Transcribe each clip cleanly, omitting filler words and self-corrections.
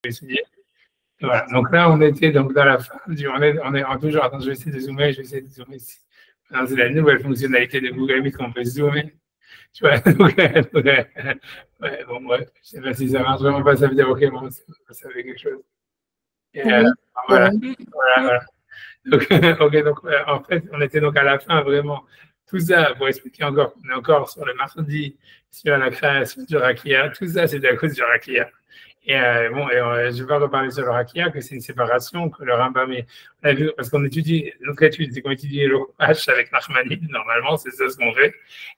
étudier. Voilà. Donc là, on était donc dans la fin on est toujours, attends, je vais essayer de zoomer ici. C'est la nouvelle fonctionnalité de Google Meet qu'on peut zoomer. Tu vois, ouais, bon, ouais, je sais pas si ça marche vraiment pas, ça veut dire, ok, bon, ça fait quelque chose. Et, Oui, c'est voilà, bon. voilà. Donc, ok, donc, en fait, on était donc à la fin, vraiment, tout ça, pour expliquer encore, on est encore sur le mardi, sur la création du Rakia, tout ça, c'est à cause du Rakia. Et bon, je ne vais pas reparler sur le Rakia, que c'est une séparation, que le Rambam on a vu, parce qu'on étudie, notre étude, c'est qu'on étudie le H avec Nachmanide, normalement, c'est ça ce qu'on fait,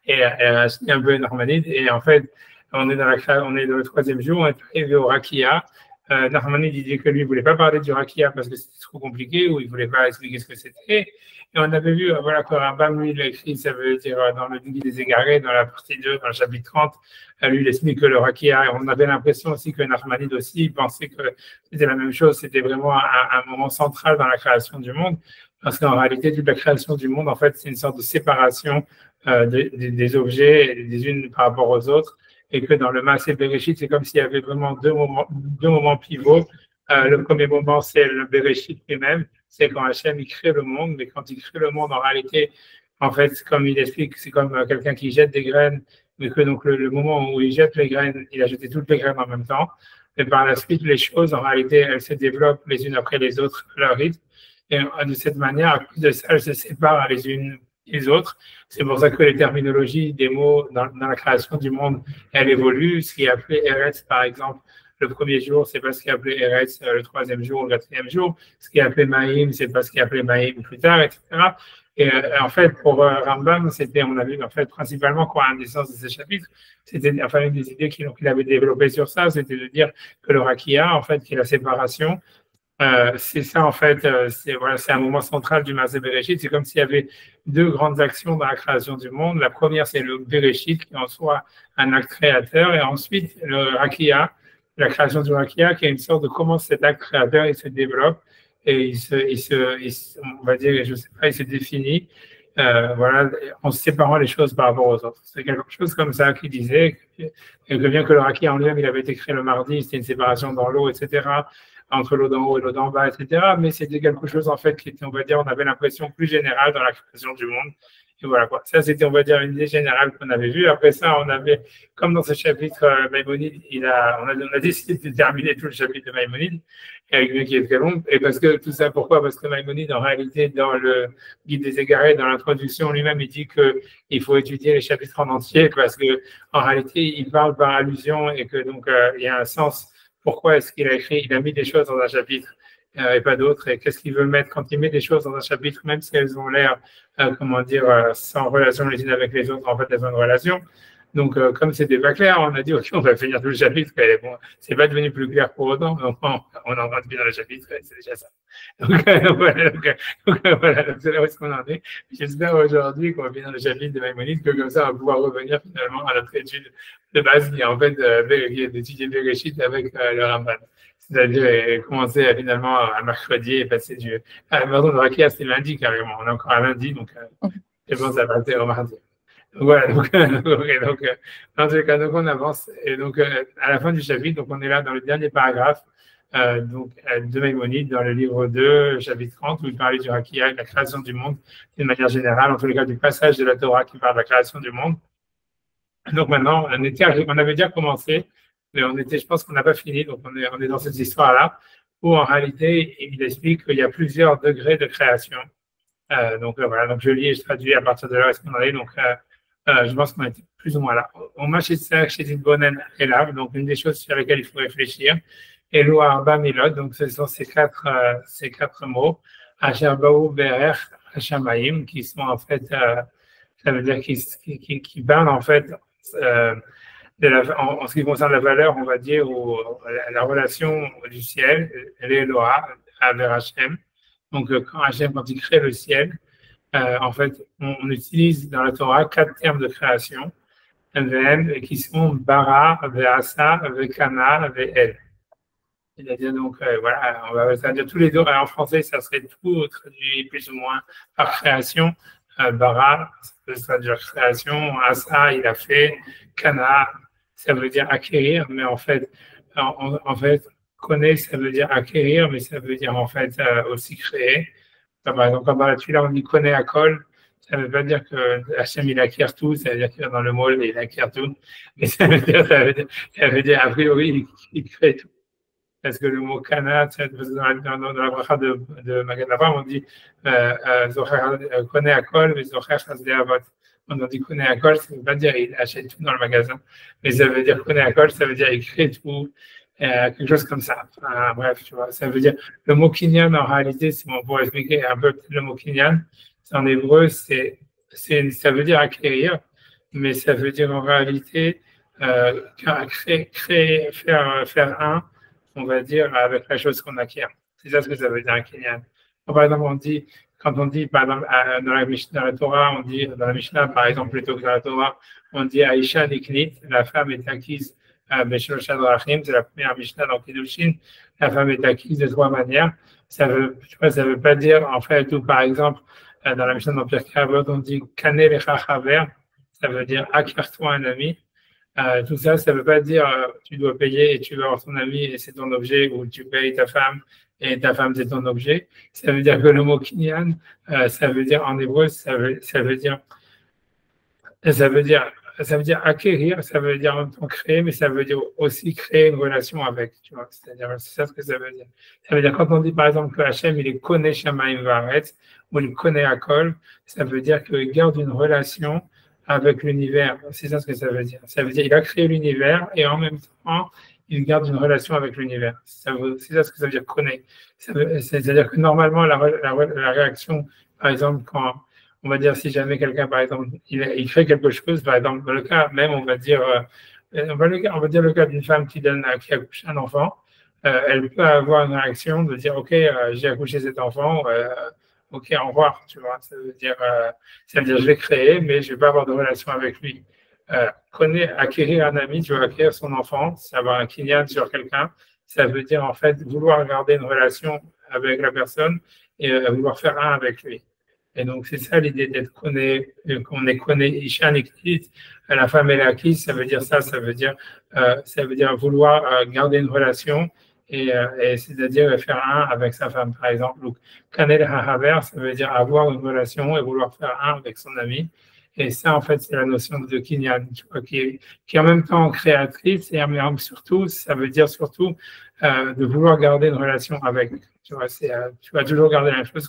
et un peu Nachmanide, et en fait, on est dans le troisième jour, on est arrivé au Rakia. Nachmanide disait que lui, il ne voulait pas parler du Rakia parce que c'était trop compliqué, ou il ne voulait pas expliquer ce que c'était. Et on avait vu, voilà, que Rambam, lui, il a écrit, ça veut dire dans le Guide des Égarés, dans la partie 2, dans le chapitre 30, lui, il explique que le Rakia, et on avait l'impression aussi que Nachmanide aussi, il pensait que c'était la même chose, c'était vraiment un moment central dans la création du monde, parce qu'en réalité, toute la création du monde, en fait, c'est une sorte de séparation des objets des unes par rapport aux autres, et que dans le Maaseh Bereshit, c'est comme s'il y avait vraiment deux moments pivots. Le premier moment, c'est le Bereshit lui-même, c'est quand Hachem il crée le monde, mais quand il crée le monde, en réalité, en fait, comme il explique, c'est comme quelqu'un qui jette des graines, mais que donc le moment où il jette les graines, il a jeté toutes les graines en même temps. Et par la suite, les choses, en réalité, elles se développent les unes après les autres à leur rythme. Et de cette manière, à cause de ça, elles se séparent les unes les autres. C'est pour ça que les terminologies des mots dans la création du monde, elles évoluent. Ce qui est appelé Eretz, par exemple, le premier jour, c'est pas ce qui est appelé Eretz le troisième jour, le quatrième jour. Ce qui est appelé Maïm, c'est pas ce qui est appelé Maïm plus tard, etc. Et en fait, pour Rambam, on a vu en fait principalement quoi, un des sens de ces chapitres, c'était enfin une des idées qu'il avait développées sur ça, c'était de dire que le rakia, en fait, qui est la séparation, c'est ça, en fait, c'est un moment central du Maaseh Bereshit. C'est comme s'il y avait deux grandes actions dans la création du monde. La première, c'est le Bereshit, qui en soi un acte créateur, et ensuite le Rakia, la création du Rakia, qui est une sorte de comment cet acte créateur il se développe et on va dire, je sais pas, il se définit, voilà, en séparant les choses par rapport aux autres. C'est quelque chose comme ça qu'il disait, que bien que le Rakia en lui-même, il avait été créé le mardi, c'était une séparation dans l'eau, etc., entre l'eau d'en haut et l'eau d'en bas, etc. Mais c'était quelque chose, en fait, qui était, on va dire, on avait l'impression plus générale dans la création du monde. Et voilà quoi. Ça, c'était, on va dire, une idée générale qu'on avait vue. Après ça, on avait, comme dans ce chapitre, Maïmonide, on a décidé de terminer tout le chapitre de Maïmonide, avec lui qui est très long. Et parce que tout ça, pourquoi? Parce que Maïmonide, en réalité, dans le Guide des Égarés, dans l'introduction lui-même, il dit qu'il faut étudier les chapitres en entier parce que, en réalité, il parle par allusion et que donc, il y a un sens. Pourquoi est-ce qu'il a écrit, il a mis des choses dans un chapitre et pas d'autres, et qu'est-ce qu'il veut mettre quand il met des choses dans un chapitre, même si elles ont l'air, comment dire, sans relation les unes avec les autres, en fait, elles ont une relation. Donc, comme c'était pas clair, on a dit, OK, on va finir tout le chapitre, et bon, c'est pas devenu plus clair pour autant, donc on est en train de finir le chapitre, c'est déjà ça. Donc, voilà, donc c'est là où est-ce qu'on en est. J'espère aujourd'hui qu'on va finir le chapitre de Maïmonide, que comme ça, on va pouvoir revenir finalement à notre étude de base, qui est en fait d'étudier Bereshit avec le Ramban. C'est-à-dire commencer finalement à mercredi et passer pardon, le Rakia, c'est lundi carrément. On est encore à lundi, donc je pense à passer au mardi. Donc, voilà, dans tous les cas, donc on avance. Et donc, à la fin du chapitre, donc on est là dans le dernier paragraphe de Maïmonide, dans le livre 2, chapitre 30, où il parlait du Rakia, de la création du monde, d'une manière générale, en tous les cas, du passage de la Torah qui parle de la création du monde. Donc maintenant, on avait déjà commencé, mais je pense qu'on n'a pas fini, donc on est dans cette histoire-là, où en réalité, il explique qu'il y a plusieurs degrés de création. Donc voilà, donc je lis et je traduis à partir de là, est-ce qu'on en est. Donc je pense qu'on était plus ou moins là. On marche chez une bonne élève, donc une des choses sur lesquelles il faut réfléchir. Elo Arba Milot, donc ce sont ces quatre mots, Asher Baou Berer Hashamaim, qui sont en fait, ça veut dire qui parlent en fait en ce qui concerne la valeur, on va dire, ou la relation du ciel, l'Eloa, avec Hachem. Donc, quand Hachem, quand il crée le ciel, en fait, on utilise dans la Torah 4 termes de création, qui sont bara, ve'asa, ve'kana, ve'el. C'est-à-dire, donc, voilà, on va dire tous les deux. En français, ça serait tout traduit plus ou moins par création. Bara, ça peut se traduire création. Asa, il a fait. Kana, ça veut dire acquérir. Mais en fait, connaître, ça veut dire acquérir, mais ça veut dire en fait aussi créer. Par exemple, quand dans la Tfila, on dit connaît à col, ça ne veut pas dire que Hachem il acquiert tout, ça veut dire qu'il est dans le môle et il acquiert tout, mais ça veut dire a priori, il crée tout. Parce que le mot kana, dans la bracha de Magen Avraham, on dit connaît à col, mais Zocher Chasdei Avot. On dit connaît à col, ça ne veut pas dire il achète tout dans le magasin, mais ça veut dire connaît à col, ça veut dire il crée tout, quelque chose comme ça. Enfin, bref, tu vois, ça veut dire le mot kinyan en réalité, c'est bon, pour expliquer un peu le mot kinyan, en hébreu, ça veut dire acquérir, mais ça veut dire en réalité créer, faire un, on va dire, avec la chose qu'on acquiert. C'est ça ce que ça veut dire un kinyan. Par exemple, quand on dit, par exemple, dans la Torah, on dit, dans la Mishnah, par exemple, plutôt que dans la Torah, on dit Aisha Niknit, la femme est acquise Beshloshad Rachim, c'est la première Mishnah dans Kiddushin, la femme est acquise de 3 manières. Ça veut pas dire, en fait, ou par exemple, dans la Mishnah dans Pirkei Avot, on dit Kane lecha chaver, ça veut dire acquiert-toi un ami. Tout ça, ça veut pas dire tu dois payer et tu vas avoir ton ami et c'est ton objet, ou tu payes ta femme et ta femme c'est ton objet. Ça veut dire que le mot kinyan, ça veut dire en hébreu, ça veut dire acquérir, ça veut dire en même temps créer, mais ça veut dire aussi créer une relation avec, tu vois. C'est-à-dire, c'est ça ce que ça veut dire. Ça veut dire quand on dit par exemple que Hachem, il est connaît Shamaim Varetz, ou il connaît Akol, ça veut dire qu'il garde une relation avec l'univers. C'est ça ce que ça veut dire. Ça veut dire qu'il a créé l'univers et en même temps, il garde une relation avec l'univers. C'est ça ce que ça veut dire connaît. C'est-à-dire que normalement, la réaction, par exemple, quand on va dire si jamais quelqu'un, par exemple, il crée quelque chose, par exemple, dans le cas même, on va dire le cas d'une femme qui accouche un enfant, elle peut avoir une réaction de dire, ok, j'ai accouché cet enfant, ok, au revoir, tu vois. Ça veut dire, je l'ai créé, mais je vais pas avoir de relation avec lui. Acquérir un ami, tu vas acquérir son enfant, c'est avoir un kinyan sur quelqu'un, ça veut dire en fait vouloir garder une relation avec la personne et vouloir faire un avec lui. Et donc, c'est ça l'idée d'être conné, qu'on est conné, Isha Niktit, la femme elle est acquise, ça veut dire ça, ça veut dire vouloir garder une relation et c'est-à-dire faire un avec sa femme, par exemple. Donc, Kanel Hahaver, ça veut dire avoir une relation et vouloir faire un avec son ami. Et ça, en fait, c'est la notion de Kinyan, tu vois, qui est en même temps créatrice et surtout, ça veut dire surtout de vouloir garder une relation avec. Tu vois, tu vas toujours garder la même chose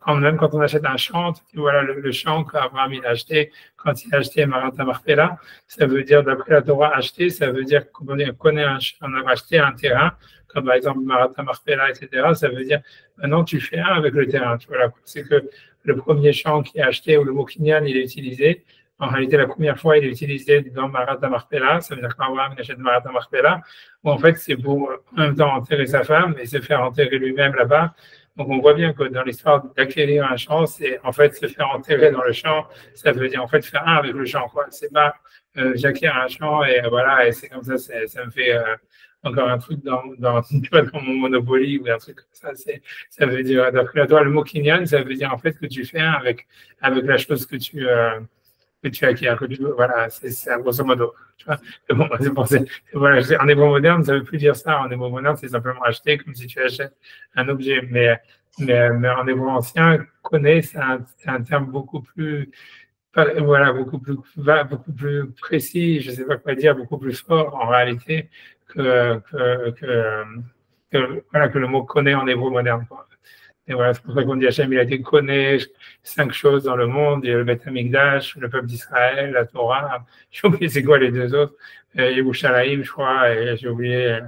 même quand on achète un champ, voilà le champ qu'Abraham il a acheté, quand il a acheté Marat Marpella, ça veut dire, d'après la Torah, acheter, ça veut dire qu'on a acheté un terrain, comme par exemple Marat Marpella, etc. Ça veut dire, maintenant tu fais un avec le terrain. Tu vois, c'est que le premier champ qui est acheté, où le mot kinyan, il est utilisé, en réalité, la première fois, il est utilisé dans Marat Marpella, ça veut dire qu'Abraham achète Marat Marpella, où en fait, c'est pour en même temps enterrer sa femme et se faire enterrer lui-même là-bas. Donc, on voit bien que dans l'histoire d'acquérir un champ, c'est en fait se faire enterrer dans le champ, ça veut dire en fait faire un avec le champ, quoi. C'est pas j'acquiers un champ et voilà, et c'est comme ça, ça me fait encore un truc dans mon Monopoly ou un truc comme ça. Ça veut dire, d'après la Torah, le mot kinyan, ça veut dire en fait que tu fais un avec la chose que tu acquiers. Voilà, c'est un grosso modo. Tu vois, bon, voilà, en hébreu moderne, ça ne veut plus dire ça. En hébreu moderne, c'est simplement acheter comme si tu achètes un objet. Mais en hébreu ancien, connaît, c'est un terme beaucoup plus, voilà, beaucoup plus précis, je ne sais pas quoi dire, beaucoup plus fort en réalité que le mot connaît en hébreu moderne, quoi. Et voilà, c'est pour ça qu'on dit Hachem, il a été connaît 5 choses dans le monde, il y a le Beth Amikdash, le peuple d'Israël, la Torah, j'ai oublié c'est quoi les deux autres, Yerushalayim, je crois, et j'ai oublié.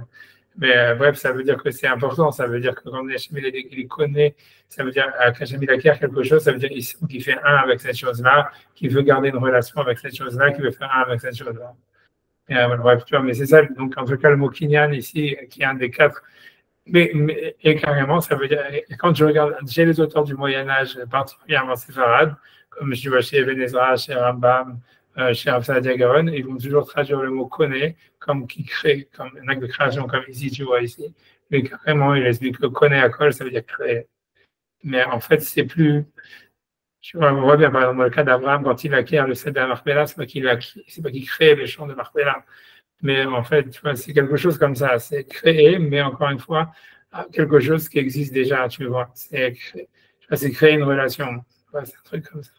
Mais bref, ça veut dire que c'est important, ça veut dire que quand Hachem il connaît, ça veut dire qu'Hachem il acquiert quelque chose, ça veut dire qu'il fait un avec cette chose-là, qu'il veut garder une relation avec cette chose-là, qu'il veut faire un avec cette chose-là. Bref, tu vois, mais c'est ça, donc en tout cas le mot kinyan ici, qui est un des 4. Et carrément, ça veut dire, quand je regarde chez les auteurs du Moyen-Âge, particulièrement séfarades, comme je vois chez Ibn Ezra, chez Rambam, chez Rav Saadia Gaon, ils vont toujours traduire le mot connaît comme qui crée, comme un acte de création, comme ici, tu vois ici. Mais carrément, il explique que connaît à col, ça veut dire créer. Mais en fait, c'est plus. On voit bien, par exemple, dans le cas d'Abraham, quand il acquiert le cèdre de Marpella, c'est pas qu'il crée le champ de Marpella. Mais en fait, tu vois, c'est quelque chose comme ça. C'est créer, mais encore une fois, quelque chose qui existe déjà, tu vois. C'est créer une relation. Tu vois, c'est un truc comme ça.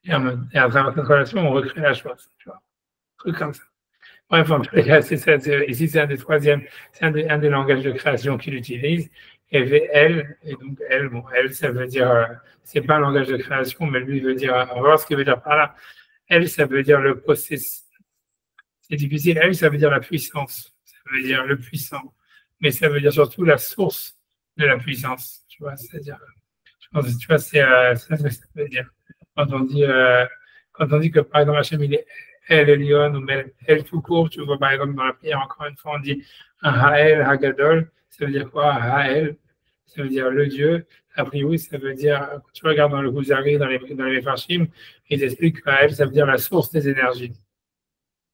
Et à travers cette relation, on recrée la chose, tu vois. Un truc comme ça. Bref, en tout cas, ici, c'est un des troisièmes, c'est un des langages de création qu'il utilise. Et elle, et donc elle, bon, elle, ça veut dire, c'est pas un langage de création, mais lui veut dire, on va voir ce qu'il veut dire par là. Elle, ça veut dire le processus. C'est difficile. Elle, ça veut dire la puissance. Ça veut dire le puissant. Mais ça veut dire surtout la source de la puissance. Tu vois, c'est-à-dire, je pense, tu vois, c'est ça que ça veut dire. Quand on dit, euh, quand on dit que par exemple, Hachem, il est El Elyon ou El tout court, tu vois, par exemple, dans la prière, encore une fois, on dit un Ha'el Hagadol. Ça veut dire quoi? Ha'el, ça veut dire le Dieu. A priori, ça veut dire, quand tu regardes dans le Kuzari, dans les Mefarshim, ils expliquent que Ha'el, ça veut dire la source des énergies.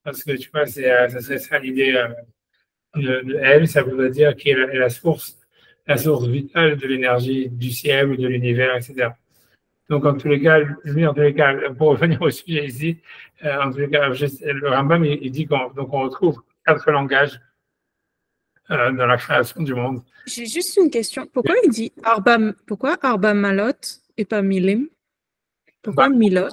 Parce que tu vois, ça serait ça l'idée de elle, ça voudrait dire qu'elle est la source vitale de l'énergie du ciel ou de l'univers, etc. Donc, en tous les cas, lui, en tous les cas, pour revenir au sujet ici, en tous les cas, le Rambam, il dit qu'on retrouve 4 langages dans la création du monde. J'ai juste une question. Pourquoi il dit pourquoi Arba Malot et pas Milim? Pourquoi Milot?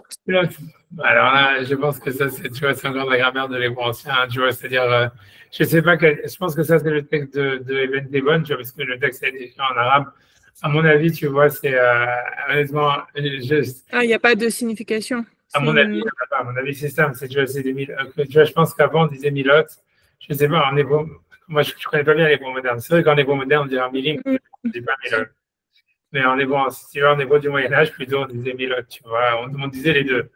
Alors là, je pense que ça, tu vois, c'est encore la grammaire de l'hébreu ancien, tu vois, c'est-à-dire, je sais pas, je pense que ça, c'est le texte de Eben Tebon, tu vois, parce que le texte est écrit en arabe. À mon avis, tu vois, c'est honnêtement, Ah, il n'y a pas de signification. À mon avis, à mon avis, c'est simple, c'est, tu vois, c'est des tu vois, je pense qu'avant, on disait Milot, je sais pas, en hébreu, moi, je connais pas bien l'hébreu moderne. C'est vrai qu'en hébreu moderne, on dirait Milim, on dit pas Milot. Mais en hébreu, si tu vois, en hébreu du Moyen-Âge, plutôt, on disait Milot, tu vois, on disait les deux.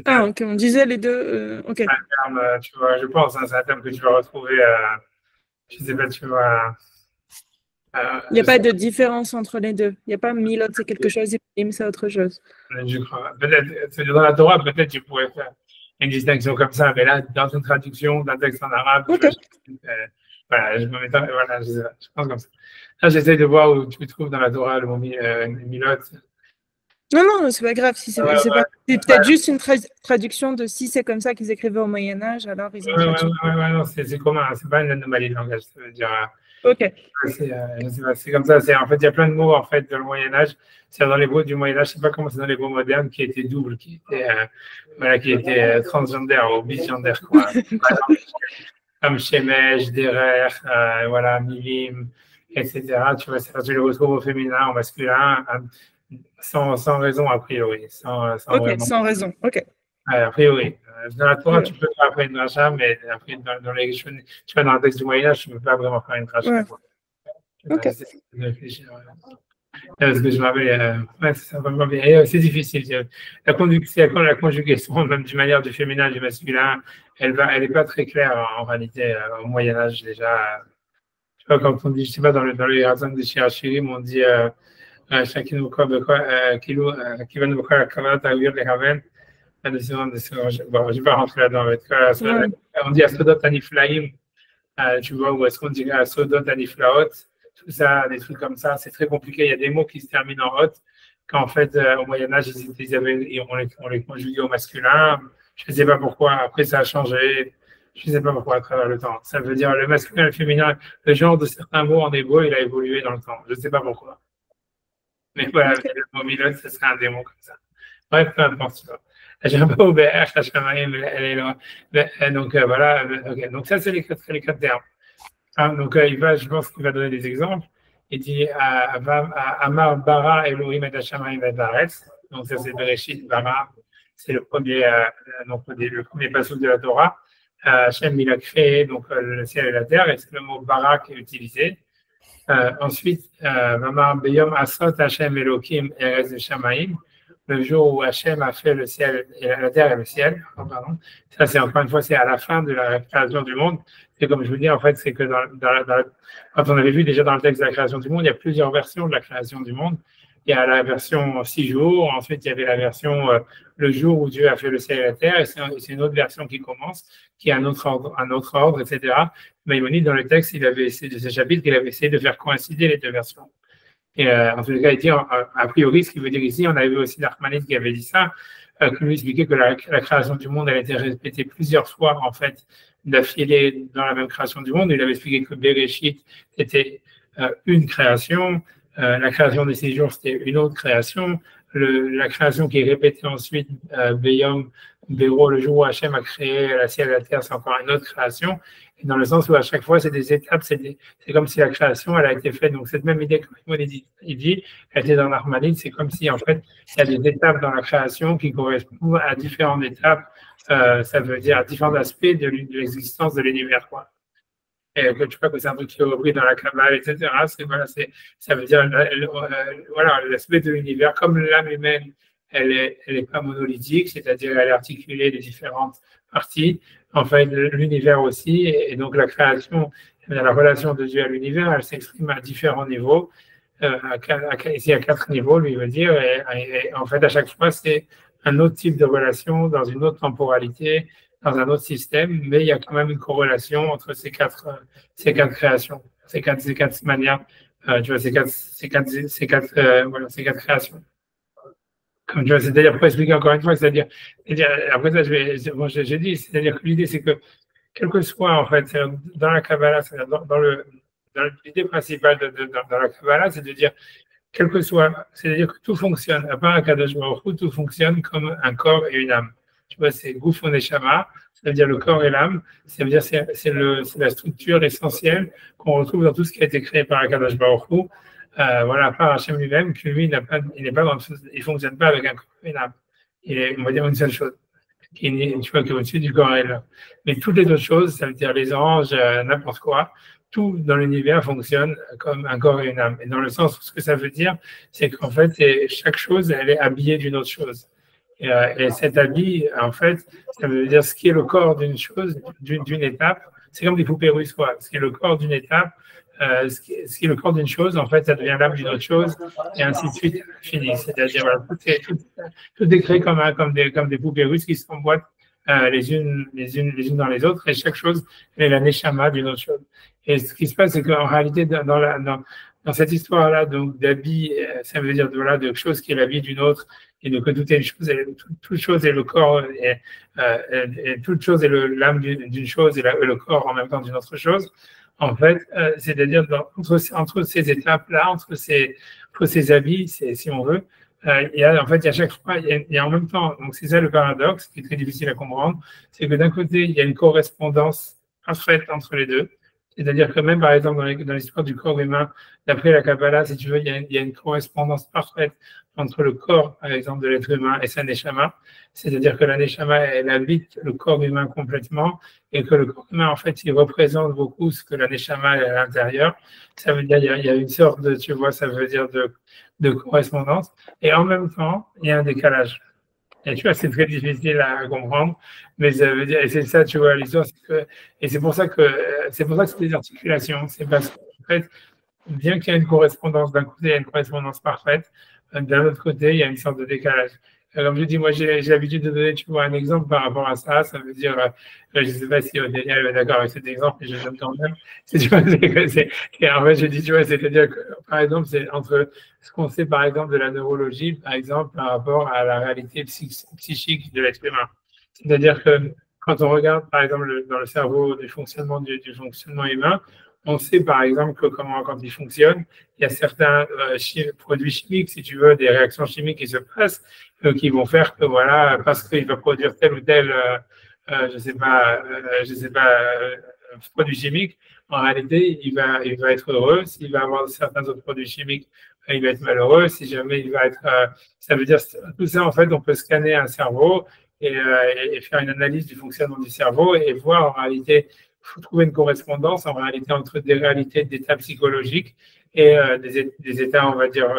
Ah, ok, on disait les deux. Ok. C'est un terme, tu vois, je pense, hein, c'est un terme que tu vas retrouver, je sais pas, tu vois. Il n'y a pas de différence entre les deux. Il n'y a pas Milot, c'est quelque chose, et Milim, c'est autre chose. Je crois. Peut-être, dans la Torah, peut-être tu pourrais faire une distinction comme ça, mais là, dans une traduction d'un texte en arabe, Okay. voilà, je me mets, voilà, je pense comme ça. Là, j'essaie de voir où tu trouves dans la Torah le mot Milot. Non, non, c'est pas grave. Si c'est peut-être juste une traduction de si c'est comme ça qu'ils écrivaient au Moyen-Âge, alors ils ont traduit. Non, c'est commun, c'est pas une anomalie de langage, ça veut dire. Ok. C'est comme ça. En fait, il y a plein de mots en fait dans le Moyen Âge. C'est dans les mots du Moyen Âge. Je sais pas comment c'est dans les mots modernes qui étaient doubles, qui étaient transgendaires ou bisgendaires, quoi. Comme Shemesh, Derer, voilà, Milim, etc. Tu vois, tu les retrouves au féminin, au masculin, sans raison a priori, Sans raison. Ok. A priori. Dans la Torah, tu peux faire après une dracha, mais après, dans les, tu vois, dans le texte du Moyen-Âge, tu ne peux pas vraiment faire une dracha. Ouais. Ok. Parce que je m'appelle, c'est difficile. La conjugaison, même d'une manière du féminin, du masculin, elle n'est pas très claire en réalité au Moyen-Âge déjà. Tu vois, quand on dit, je sais pas, dans les raisons de Shirachirim, on dit chacun nous qui va nous faire la camarade à ouvrir les ravens. Bon, je ne vais pas rentrer là-dedans. On dit Asodot Aniflaim, tu vois, ou est-ce qu'on dit Asodot Aniflaot, tout ça, des trucs comme ça, c'est très compliqué. Il y a des mots qui se terminent en hot, qu'en fait, au Moyen-Âge, on les conjuguait au masculin. Je ne sais pas pourquoi. Après, ça a changé. Je ne sais pas pourquoi à travers le temps. Ça veut dire le masculin et le féminin, le genre de certains mots en hébreu, il a évolué dans le temps. Je ne sais pas pourquoi. Mais voilà, le mot milot, ce serait un des mots comme ça. Bref, peu importe. J'ai un peu ouvert, elle est là. Donc voilà, okay. Donc ça, c'est les quatre termes. Hein, donc je pense qu'il va donner des exemples. Il dit Amar bara Elohim et Hashamayim et Varetz. Donc ça, c'est Bereshit, bara. C'est le premier passage de la Torah. Hachem, il a créé donc, le ciel et la terre, et c'est le mot bara qui est utilisé. Ensuite, Mamar Beyom Asot Hachem Elohim Erez Shamayim. Le jour où Hachem a fait le ciel, et la terre et le ciel, pardon. Ça, c'est encore une fois, c'est à la fin de la création du monde. Et comme je vous dis, en fait, c'est que quand on avait vu déjà dans le texte de la création du monde, il y a plusieurs versions de la création du monde. Il y a la version 6 jours, ensuite il y avait la version le jour où Dieu a fait le ciel et la terre, et c'est une autre version qui commence, qui a un autre ordre, etc. Maïmonide, dans le texte, il avait essayé de ce chapitre, il avait essayé de faire coïncider les deux versions. Et en tout cas, il dit, a priori, ce qu'il veut dire ici, on avait vu aussi l'Archmanide qui avait dit ça, qui lui expliquait que la création du monde, elle a été répétée plusieurs fois, en fait, d'affilée dans la même création du monde. Il avait expliqué que Bereshit était une création, la création des 6 jours, c'était une autre création, la création qui est répétée ensuite, Beyom, Béro, le jour où Hachem a créé la ciel et la terre, c'est encore une autre création, et dans le sens où à chaque fois, c'est des étapes, c'est comme si la création, elle a été faite. Donc, cette même idée que il dit, elle était dans l'Armalite, c'est comme si, en fait, il y a des étapes dans la création qui correspondent à différentes étapes, ça veut dire à différents aspects de l'existence de l'univers, quoi. Et que tu vois que c'est un truc qui est repris dans la Kabbale, etc. Ça veut dire, voilà, l'aspect de l'univers, comme l'âme humaine, elle est pas monolithique, c'est-à-dire elle est articulée de différentes parties. En fait, l'univers aussi, et donc la création, la relation de Dieu à l'univers, elle s'exprime à différents niveaux. Ici, à 4 niveaux, lui veut dire, et en fait, à chaque fois, c'est un autre type de relation dans une autre temporalité, dans un autre système, mais il y a quand même une corrélation entre ces quatre créations, ces quatre manières, tu vois, voilà, ces quatre créations. Comme tu vois, c'est-à-dire, pour expliquer encore une fois, c'est-à-dire après ça, j'ai dit, c'est-à-dire que l'idée, c'est que, quel que soit, en fait, dans la Kabbalah, dans l'idée principale dans la Kabbalah, c'est de dire, quel que soit, c'est-à-dire que tout fonctionne, à part un Kadosh Baruch Hu, tout fonctionne comme un corps et une âme. Tu vois, c'est Gouf Neshama, ça veut dire le corps et l'âme, ça veut dire c'est la structure essentielle qu'on retrouve dans tout ce qui a été créé par Akadosh Baruch Hu. Voilà, par Hachem lui-même, que lui, il fonctionne pas avec un corps et une âme. On va dire une seule chose, tu vois, qui est au-dessus du corps et l'âme. Mais toutes les autres choses, ça veut dire les anges, n'importe quoi, tout dans l'univers fonctionne comme un corps et une âme. Et dans le sens où ce que ça veut dire, c'est qu'en fait, chaque chose, elle est habillée d'une autre chose. Et cet habit, en fait, ça veut dire ce qui est le corps d'une chose, d'une étape. C'est comme des poupées russes, quoi. Ce qui est le corps d'une étape, ce qui est le corps d'une chose, en fait, ça devient l'âme d'une autre chose, et ainsi de suite, fini. C'est-à-dire, voilà, tout est créé comme des poupées russes qui s'emboîtent les unes dans les autres, et chaque chose est la neshama d'une autre chose. Et ce qui se passe, c'est qu'en réalité, dans cette histoire-là, donc d'habit, ça veut dire de chose qui est la vie d'une autre, et donc que toute chose est le corps, et toute chose est l'âme d'une chose et le corps en même temps d'une autre chose. En fait, c'est-à-dire entre ces étapes-là, entre ces habits, si on veut, il y a chaque fois, il y a en même temps, donc c'est ça le paradoxe qui est très difficile à comprendre, c'est que d'un côté, il y a une correspondance parfaite entre les deux. C'est-à-dire que même, par exemple, dans l'histoire du corps humain, d'après la Kabbalah, si tu veux, il y a une correspondance parfaite entre le corps, par exemple, de l'être humain et sa neshama. C'est-à-dire que la neshama, elle habite le corps humain complètement et que le corps humain, en fait, il représente beaucoup ce que la neshama est à l'intérieur. Ça veut dire, il y a une sorte de, tu vois, ça veut dire de correspondance. Et en même temps, il y a un décalage. Et tu vois, c'est très difficile à comprendre, mais ça veut dire, et c'est ça, tu vois, l'histoire, et c'est pour ça que c'est des articulations. C'est parce qu'en fait, bien qu'il y ait une correspondance, d'un côté, il y a une correspondance parfaite, d'un autre côté, il y a une sorte de décalage. Comme je dis, moi, j'ai l'habitude de donner, tu vois, un exemple par rapport à ça. Ça veut dire, je ne sais pas si Daniel est d'accord avec cet exemple, mais je le donne quand même. En fait, je dis, tu vois, c'est-à-dire que, par exemple, c'est entre ce qu'on sait, par exemple, de la neurologie, par exemple, par rapport à la réalité psychique de l'être humain. C'est-à-dire que quand on regarde, par exemple, dans le cerveau du fonctionnement humain, on sait, par exemple, que quand il fonctionne, il y a certains produits chimiques, si tu veux, des réactions chimiques qui se passent, qui vont faire que, voilà, parce qu'il va produire tel ou tel, je sais pas, produit chimique, en réalité, il va être heureux. S'il va avoir certains autres produits chimiques, il va être malheureux. Si jamais il va être, ça veut dire, tout ça, en fait, on peut scanner un cerveau et faire une analyse du fonctionnement du cerveau et voir, en réalité, il faut trouver une correspondance en réalité entre des réalités d'états psychologiques et des états, on va dire,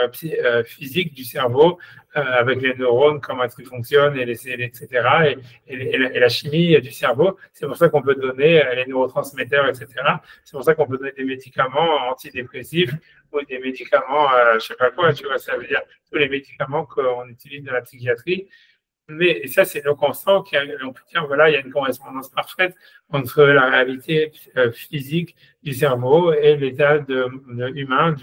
physiques du cerveau, avec les neurones, comment est-ce qu'ils fonctionnent, etc., et la chimie du cerveau. C'est pour ça qu'on peut donner les neurotransmetteurs, etc. C'est pour ça qu'on peut donner des médicaments antidépressifs ou des médicaments, je ne sais pas quoi, tu vois, ça veut dire tous les médicaments qu'on utilise dans la psychiatrie. Mais ça, c'est donc on sent qu'on peut dire, voilà, il y a une correspondance parfaite entre la réalité physique du cerveau et l'état humain,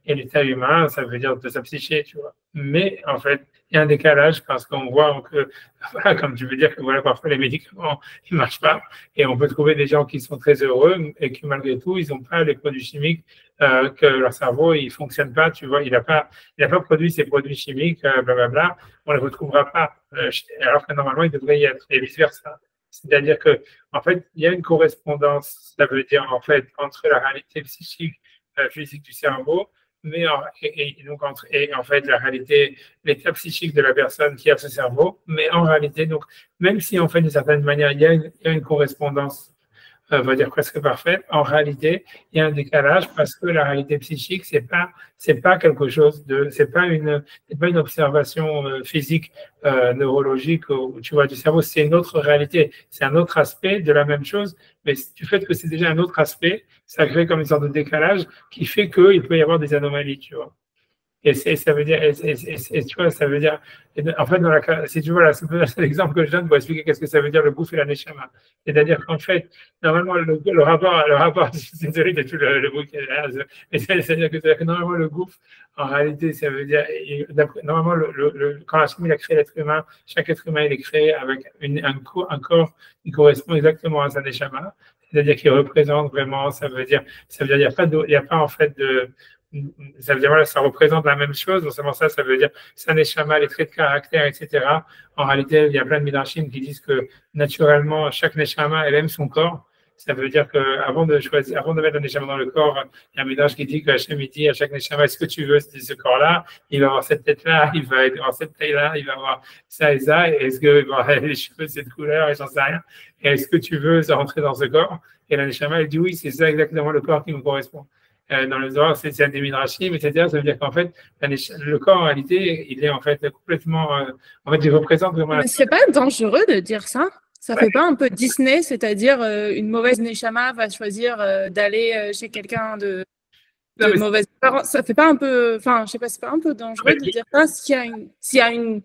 et l'état humain, ça veut dire de sa psyché, tu vois. mais en fait, il y a un décalage parce qu'on voit que, voilà, comme tu veux dire que voilà, parfois les médicaments, ils marchent pas et on peut trouver des gens qui sont très heureux et qui malgré tout, ils n'ont pas les produits chimiques, que leur cerveau, il fonctionne pas, tu vois, il a pas produit ces produits chimiques, blablabla, on les retrouvera pas, alors que normalement, il devrait y être et vice versa. C'est-à-dire que, en fait, il y a une correspondance, ça veut dire, en fait, entre la réalité psychique, physique du cerveau, mais donc et en fait la réalité, l'état psychique de la personne qui a ce cerveau, mais en réalité, donc même si en fait d'une certaine manière il y a une correspondance, on va dire presque parfaite, en réalité il y a un décalage parce que la réalité psychique c'est pas quelque chose de c'est pas une observation physique, neurologique ou, tu vois du cerveau, c'est une autre réalité, c'est un autre aspect de la même chose, mais du fait que c'est déjà un autre aspect, ça crée comme une sorte de décalage qui fait qu'il peut y avoir des anomalies, tu vois. Et ça veut dire, et tu vois, ça veut dire, en fait, si tu vois, là, c'est l'exemple que je donne pour expliquer qu'est-ce que ça veut dire le bouffe et la neshama. C'est-à-dire qu'en fait, normalement, le rapport, désolé de tout le bruit qu'il y a derrière, mais c'est-à-dire que normalement, le bouffe, en réalité, ça veut dire, normalement, quand la chimie a créé l'être humain, chaque être humain, il est créé avec un corps qui correspond exactement à sa neshama. C'est-à-dire qu'il représente vraiment, ça veut dire, il n'y a pas en fait de, ça veut dire, voilà, ça représente la même chose. Non seulement ça, ça veut dire, ça neshama, les traits de caractère, etc. En réalité, il y a plein de midrashim qui disent que naturellement, chaque neshama, elle aime son corps. Ça veut dire qu'avant de choisir, avant de mettre un neshama dans le corps, il y a un midrash qui dit qu'Hachem, il dit à chaque neshama, est-ce que tu veux ce corps-là? Il va avoir cette tête-là, il va avoir cette taille-là, il va avoir ça et ça. Et est-ce que, bon, les cheveux, cette couleur, et j'en sais rien. Et est-ce que tu veux rentrer dans ce corps? Et la neshama, elle dit oui, c'est ça exactement le corps qui me correspond. Dans le Zohar, c'est un des midrashim, etc. Ça veut dire qu'en fait, le corps, en réalité, il est en fait complètement. En fait, il représente vraiment. Mais c'est pas dangereux de dire ça? Ça fait pas un peu Disney, c'est-à-dire une mauvaise neshama va choisir d'aller chez quelqu'un de mauvaise parents. Ça fait pas un peu, enfin, je sais pas, c'est pas un peu dangereux de dire ça s'il y a une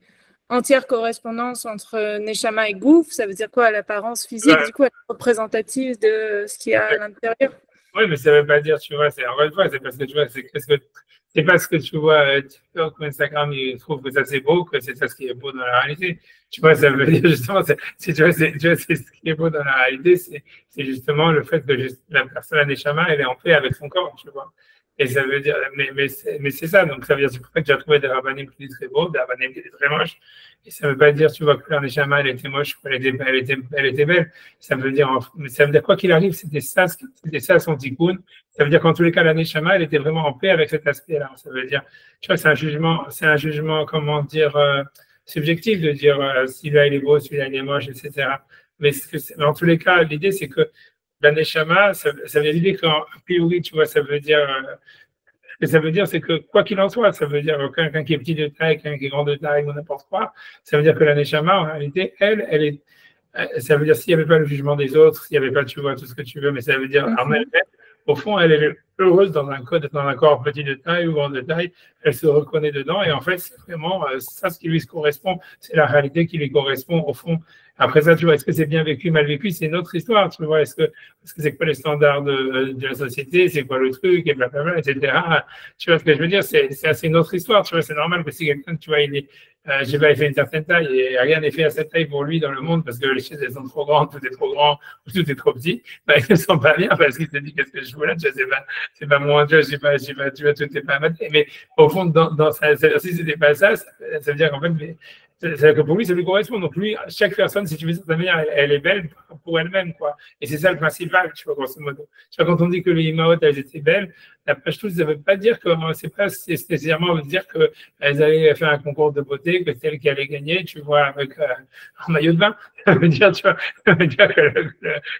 entière correspondance entre neshama et gouffre, ça veut dire quoi? L'apparence physique, du coup, elle est représentative de ce qu'il y a à l'intérieur. Oui, mais ça ne veut pas dire, tu vois, c'est encore une fois, c'est parce que tu vois, c'est parce que tu vois TikTok ou Instagram, ils trouvent que ça c'est beau, que c'est ça ce qui est beau dans la réalité. Tu vois, ça veut dire justement, tu vois, c'est ce qui est beau dans la réalité, c'est justement le fait que la personne, la neshama, elle est en paix avec son corps, tu vois. Et ça veut dire, mais c'est ça, donc ça veut dire, c'est pour ça que j'ai trouvé des rabbanim qui étaient très beaux, des rabbanim qui étaient très moches. Et ça ne veut pas dire, tu vois, que la neshama, elle était moche, elle était belle. Ça veut dire, quoi qu'il arrive, c'était ça son tikkun. Ça veut dire qu'en tous les cas, la neshama, elle était vraiment en paix avec cet aspect-là. Ça veut dire, tu vois, c'est un jugement, comment dire, subjectif de dire, celui-là, il est beau, celui-là, il est moche, etc. Mais en tous les cas, l'idée, c'est que la neshama, ça veut dire l'idée qu'en priori, tu vois, ça veut dire, ce que ça veut dire, c'est que quoi qu'il en soit, ça veut dire quelqu'un qui est petit de taille, quelqu'un qui est grand de taille, ou n'importe quoi, ça veut dire que la neshama, en réalité, elle est, ça veut dire s'il n'y avait pas le jugement des autres, s'il n'y avait pas, tu vois, tout ce que tu veux, mais ça veut dire en elle-même, au fond, elle est heureuse dans un corps petit de taille ou grand de taille, elle se reconnaît dedans, et en fait, c'est vraiment ça ce qui lui correspond, c'est la réalité qui lui correspond, au fond. Après ça, tu vois, est-ce que c'est bien vécu, mal vécu, c'est une autre histoire, tu vois, est-ce que c'est quoi les standards de la société, c'est quoi le truc, et blablabla, etc. Tu vois ce que je veux dire, c'est une autre histoire, tu vois, c'est normal que si quelqu'un, tu vois, je sais pas, il fait une certaine taille et rien n'est fait à cette taille pour lui dans le monde parce que les chaises elles sont trop grandes, tout est trop grand, tout est trop petit, bah, ils ne sont pas bien parce qu'il se dit qu'est-ce que je fous là, tu vois, c'est pas mon Dieu, je sais pas, tu vois, tout n'est pas maté. Mais au fond, si c'était pas ça, ça veut dire qu'en fait, c'est que pour lui, ça lui correspond. Donc lui, chaque personne, si tu veux, de cette manière, elle est belle pour elle-même, quoi. Et c'est ça le principal, tu vois, grosso modo. Tu vois, quand on dit que les Imaot, elles étaient belles, la page touche, ça ne veut pas dire que c'est pas nécessairement dire qu'elles allaient faire un concours de beauté, que c'est elles qui allaient gagner, tu vois, avec un maillot de bain. Ça veut dire, tu vois, ça veut dire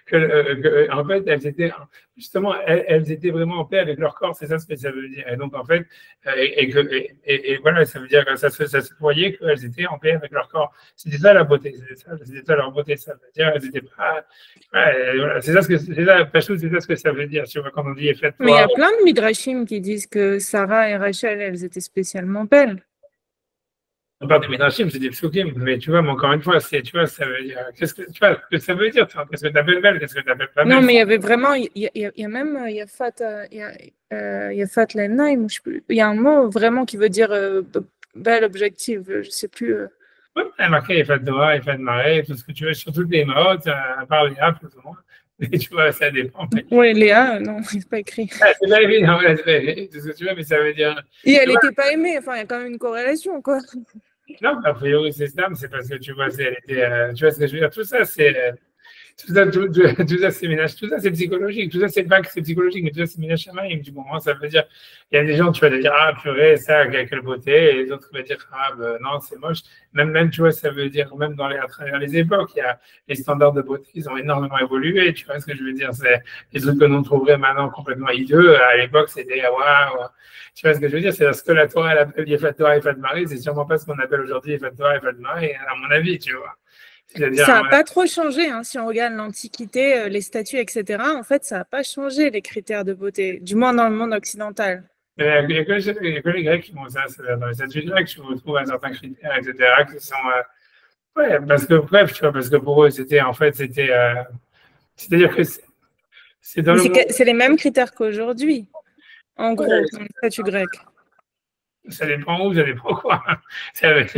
que en fait, elles étaient justement, elles étaient vraiment en paix avec leur corps, c'est ça ce que ça veut dire. Et donc, en fait, et voilà, ça veut dire que ça se voyait qu'elles étaient en paix avec leur corps. C'était ça la beauté, c'était ça leur beauté, ça veut dire, elles étaient pas. Ouais, voilà, c'est ça ce que ça veut dire, tu vois, quand on dit effet. Mais il y a plein de midrashim qui disent que Sarah et Rachel, elles étaient spécialement belles. On parle des midrashim, c'est des psukim, mais tu vois, mais encore une fois, tu vois, ça veut dire, qu'est-ce que ça veut dire, qu'est-ce que tu appelles belle, qu'est-ce que tu appelles pas belle? Non, mais il y avait vraiment, il y a même, il y a Fat Lennaim, il y a un mot vraiment qui veut dire bel objectif, je sais plus. Oui, elle a marqué Eiffel Torah, Eiffel Marée, tout ce que tu veux, sur toutes les notes, à part Léa, plus ou moins. Mais tu vois, ça dépend. Oui, Léa, non, c'est pas écrit. Ah, c'est pas évident, ouais, c'est pas évident, tout ce que tu veux, mais ça veut dire. Et elle n'était pas aimée, enfin, il y a quand même une corrélation, quoi. Non, a priori, c'est ça, mais c'est parce que tu vois, elle était, tu vois ce que je veux dire, tout ça, c'est. Tout ça, tout ça, c'est ménage, tout ça, c'est psychologique, tout ça, c'est pas que c'est psychologique, mais tout ça, c'est ménage chamaïm. Du moment, ça veut dire, il y a des gens, tu vas te dire, ah, purée, ça, quelle beauté, et les autres vont dire, ah, ben, non, c'est moche. Même, tu vois, ça veut dire, même à travers les époques, il y a les standards de beauté, ils ont énormément évolué, tu vois ce que je veux dire, c'est des trucs que l'on trouverait maintenant complètement hideux. À l'époque, c'était, waouh, tu vois ce que je veux dire, c'est ce que la Torah, elle appelle Yefat Torah, Yefat Marie, c'est sûrement pas ce qu'on appelle aujourd'hui Yefat Torah, Yefat Marie, à mon avis, tu vois. Ça n'a pas trop changé, hein, si on regarde l'Antiquité, les statues, etc. En fait, ça n'a pas changé les critères de beauté, du moins dans le monde occidental. Il n'y a que les Grecs qui font ça. Dans les statues grecques, tu retrouves un certain critère, etc. qui sont. Ouais, parce que, bref, tu vois, parce que pour eux, c'était. En fait, c'était. C'est-à-dire que c'est dans le monde. C'est les mêmes critères qu'aujourd'hui, en gros, dans les statues grecques. Ça dépend où, ça dépend quoi. C'est-à-dire,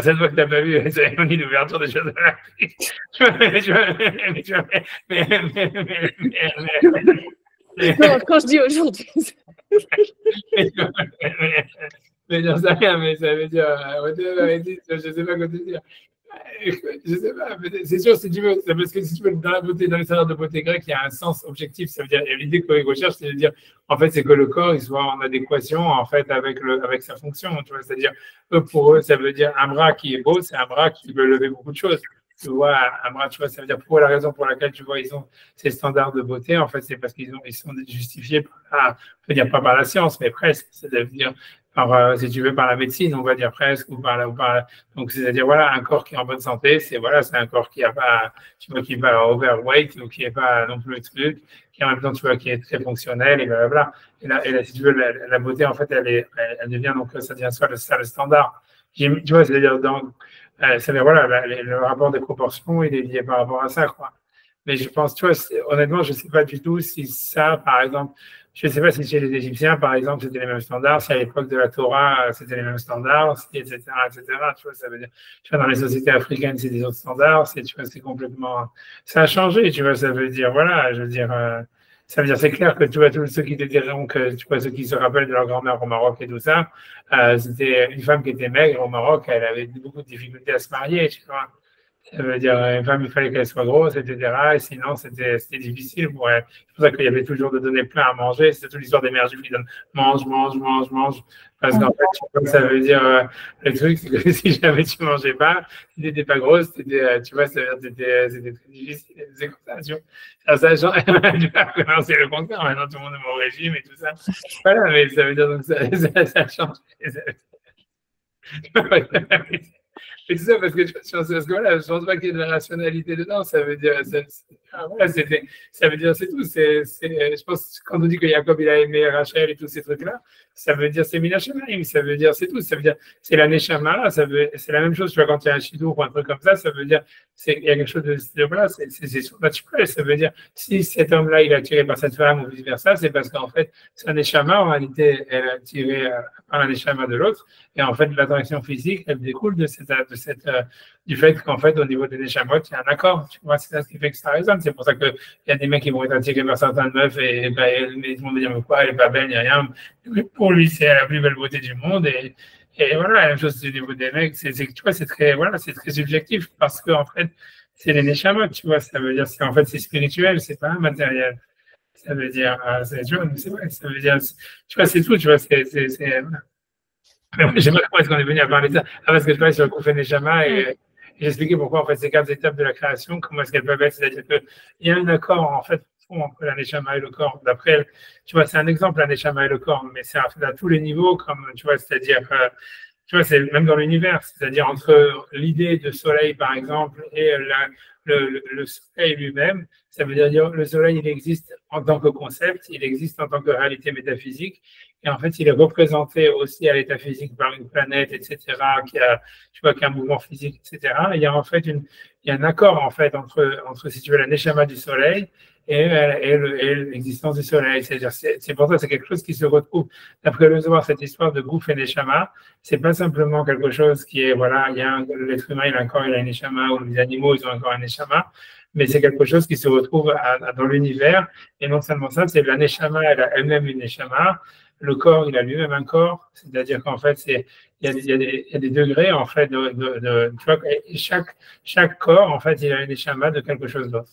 cette fois que tu n'as pas vu la cérémonie d'ouverture des Jeux Olympiques. Non, quand je dis aujourd'hui. Mais j'en sais rien, mais ça veut dire, je ne sais pas quoi te dire. Je sais pas, c'est sûr, si tu veux, parce que si tu veux, dans la beauté, dans les standards de beauté grecque, il y a un sens objectif. Ça veut dire, l'idée que les recherche, c'est de dire, en fait, c'est que le corps, il soit en adéquation, en fait, avec sa fonction. Tu vois, c'est-à-dire, pour eux, ça veut dire un bras qui est beau, c'est un bras qui veut lever beaucoup de choses. Tu vois, un bras, tu vois, ça veut dire, pour la raison pour laquelle, tu vois, ils ont ces standards de beauté, en fait, c'est parce ils sont justifiés par, je veux dire, pas par la science, mais presque. C'est-à-dire, si tu veux, par la médecine, on va dire presque, donc, c'est-à-dire, voilà, un corps qui est en bonne santé, c'est un corps qui n'a pas, tu vois, qui n'est pas overweight, ou qui n'est pas non plus le truc, qui en même temps, tu vois, qui est très fonctionnel, et blablabla. Et là, si tu veux, la beauté, en fait, elle devient, donc, ça devient soit le standard. Tu vois, c'est-à-dire, voilà, le rapport des proportions, il est lié par rapport à ça, quoi. Mais je pense, tu vois, honnêtement, je ne sais pas du tout si ça, par exemple, je ne sais pas si chez les Égyptiens, par exemple, c'était les mêmes standards, si à l'époque de la Torah, c'était les mêmes standards, etc., etc. Tu vois, ça veut dire, tu vois, dans les sociétés africaines, c'est des autres standards, tu vois, c'est complètement, ça a changé, tu vois, ça veut dire, voilà, je veux dire, ça veut dire, c'est clair que tu vois, tous ceux qui te diront que, tu vois, ceux qui se rappellent de leur grand-mère au Maroc et tout ça, c'était une femme qui était maigre au Maroc, elle avait beaucoup de difficultés à se marier, tu vois. Ça veut dire, une femme, il fallait qu'elle soit grosse, etc. Et sinon, c'était difficile pour elle. C'est pour ça qu'il y avait toujours de donner plein à manger. C'est toute l'histoire des mères juives qui donnent mange, mange, mange, mange. Parce qu'en fait, ça veut dire, le truc, c'est que si jamais tu mangeais pas, si tu n'étais pas grosse, tu vois, c'était très difficile. C'est comme ça, tu vois. Ça change. C'est le contraire. Maintenant, tout le monde est au régime et tout ça. Voilà, mais ça veut dire, donc, ça change. C'est ça, parce que je pense pas qu'il y ait de la rationalité dedans. Ça veut dire, voilà, ça veut dire, c'est tout. Je pense quand on dit que Jacob il a aimé Rachel et tous ces trucs-là, ça veut dire c'est Mina Shamaim. Ça veut dire c'est tout. Ça veut dire c'est la Neshama. C'est la même chose. Tu vois, quand il y a un Shidour ou un truc comme ça veut dire il y a quelque chose de voilà, c'est surnaturel. Ça veut dire si cet homme-là il est attiré par cette femme ou vice versa, c'est parce qu'en fait sa Neshama en réalité elle est attirée par la Neshama de l'autre. Et en fait, l'attraction physique, elle découle du fait qu'en fait, au niveau des Neshamot, il y a un accord. Tu vois, c'est ça ce qui fait que ça résonne. C'est pour ça qu'il y a des mecs qui vont être attirés par certaines meufs et ils vont me dire, mais quoi, elle n'est pas belle, il n'y a rien. Pour lui, c'est la plus belle beauté du monde. Et voilà, la même chose au niveau des mecs. Tu vois, c'est très subjectif parce qu'en fait, c'est les Neshamot, tu vois. Ça veut dire, en fait, c'est spirituel, c'est pas matériel. Ça veut dire, tu vois, c'est vrai, ça veut dire, tu vois, c'est tout, tu vois, voilà. Je sais pas comment est-ce qu'on est venu à parler de ça. Parce que je parlais sur le Koufé Neshama et j'expliquais pourquoi en fait ces 4 étapes de la création, comment est-ce qu'elles peuvent être. C'est-à-dire qu'il y a un accord en fait entre la Neshama et le corps. D'après, tu vois, c'est un exemple la Neshama et le corps, mais c'est à tous les niveaux, comme tu vois, c'est-à-dire, tu vois, c'est même dans l'univers, c'est-à-dire entre l'idée de soleil par exemple et le soleil lui-même. Ça veut dire le soleil, il existe en tant que concept, il existe en tant que réalité métaphysique. Et en fait, il est représenté aussi à l'état physique par une planète, etc., qui a un mouvement physique, etc. Il y a en fait il y a un accord, en fait, entre si tu veux, la neshama du soleil et l'existence du soleil. C'est-à-dire, c'est pour ça, c'est quelque chose qui se retrouve, d'après le Zohar, cette histoire de Gouf et Neshama, c'est pas simplement quelque chose qui est, voilà, l'être humain, il a encore, il a une Neshama, ou les animaux, ils ont encore un Neshama, mais c'est quelque chose qui se retrouve dans l'univers, et non seulement ça, c'est la Neshama, elle a elle-même une Neshama, le corps, il a lui-même un corps, c'est-à-dire qu'en fait, il y a des degrés, en fait, tu vois, et chaque corps, en fait, il a une Neshama de quelque chose d'autre.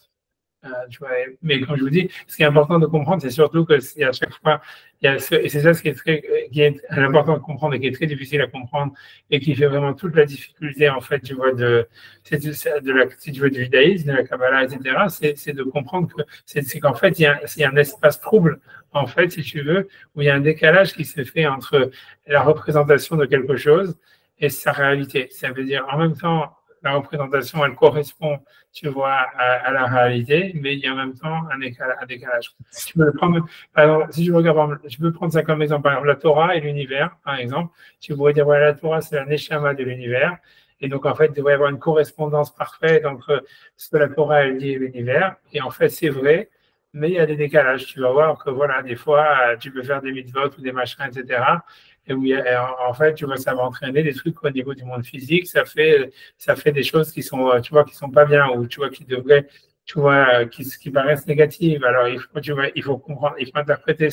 Tu vois, mais comme je vous dis, ce qui est important de comprendre, c'est surtout que à chaque fois, et c'est ça ce qui est important de comprendre et qui est très difficile à comprendre et qui fait vraiment toute la difficulté, en fait, tu vois, si tu veux, du judaïsme, de la Kabbalah, etc., c'est de comprendre que c'est qu'en fait, il y a un espace trouble, en fait, si tu veux, où il y a un décalage qui se fait entre la représentation de quelque chose et sa réalité. Ça veut dire, en même temps, la représentation, elle correspond, tu vois, à la réalité, mais il y a en même temps un décalage. Tu peux le prendre, par exemple, si je regarde, je peux prendre ça comme exemple, par exemple, la Torah et l'univers, par exemple. Tu pourrais dire, voilà, la Torah, c'est la neshama de l'univers. Et donc, en fait, il devrait y avoir une correspondance parfaite entre ce que la Torah, elle dit et l'univers. Et en fait, c'est vrai, mais il y a des décalages. Tu vas voir que, voilà, des fois, tu peux faire des mitzvot ou des machins, etc. Et où en fait, tu vois, ça va entraîner des trucs au niveau du monde physique. Ça fait des choses qui sont, tu vois, qui sont pas bien ou tu vois, qui devraient, tu vois, qui paraissent négatives. Alors, tu vois, il faut comprendre, il faut interpréter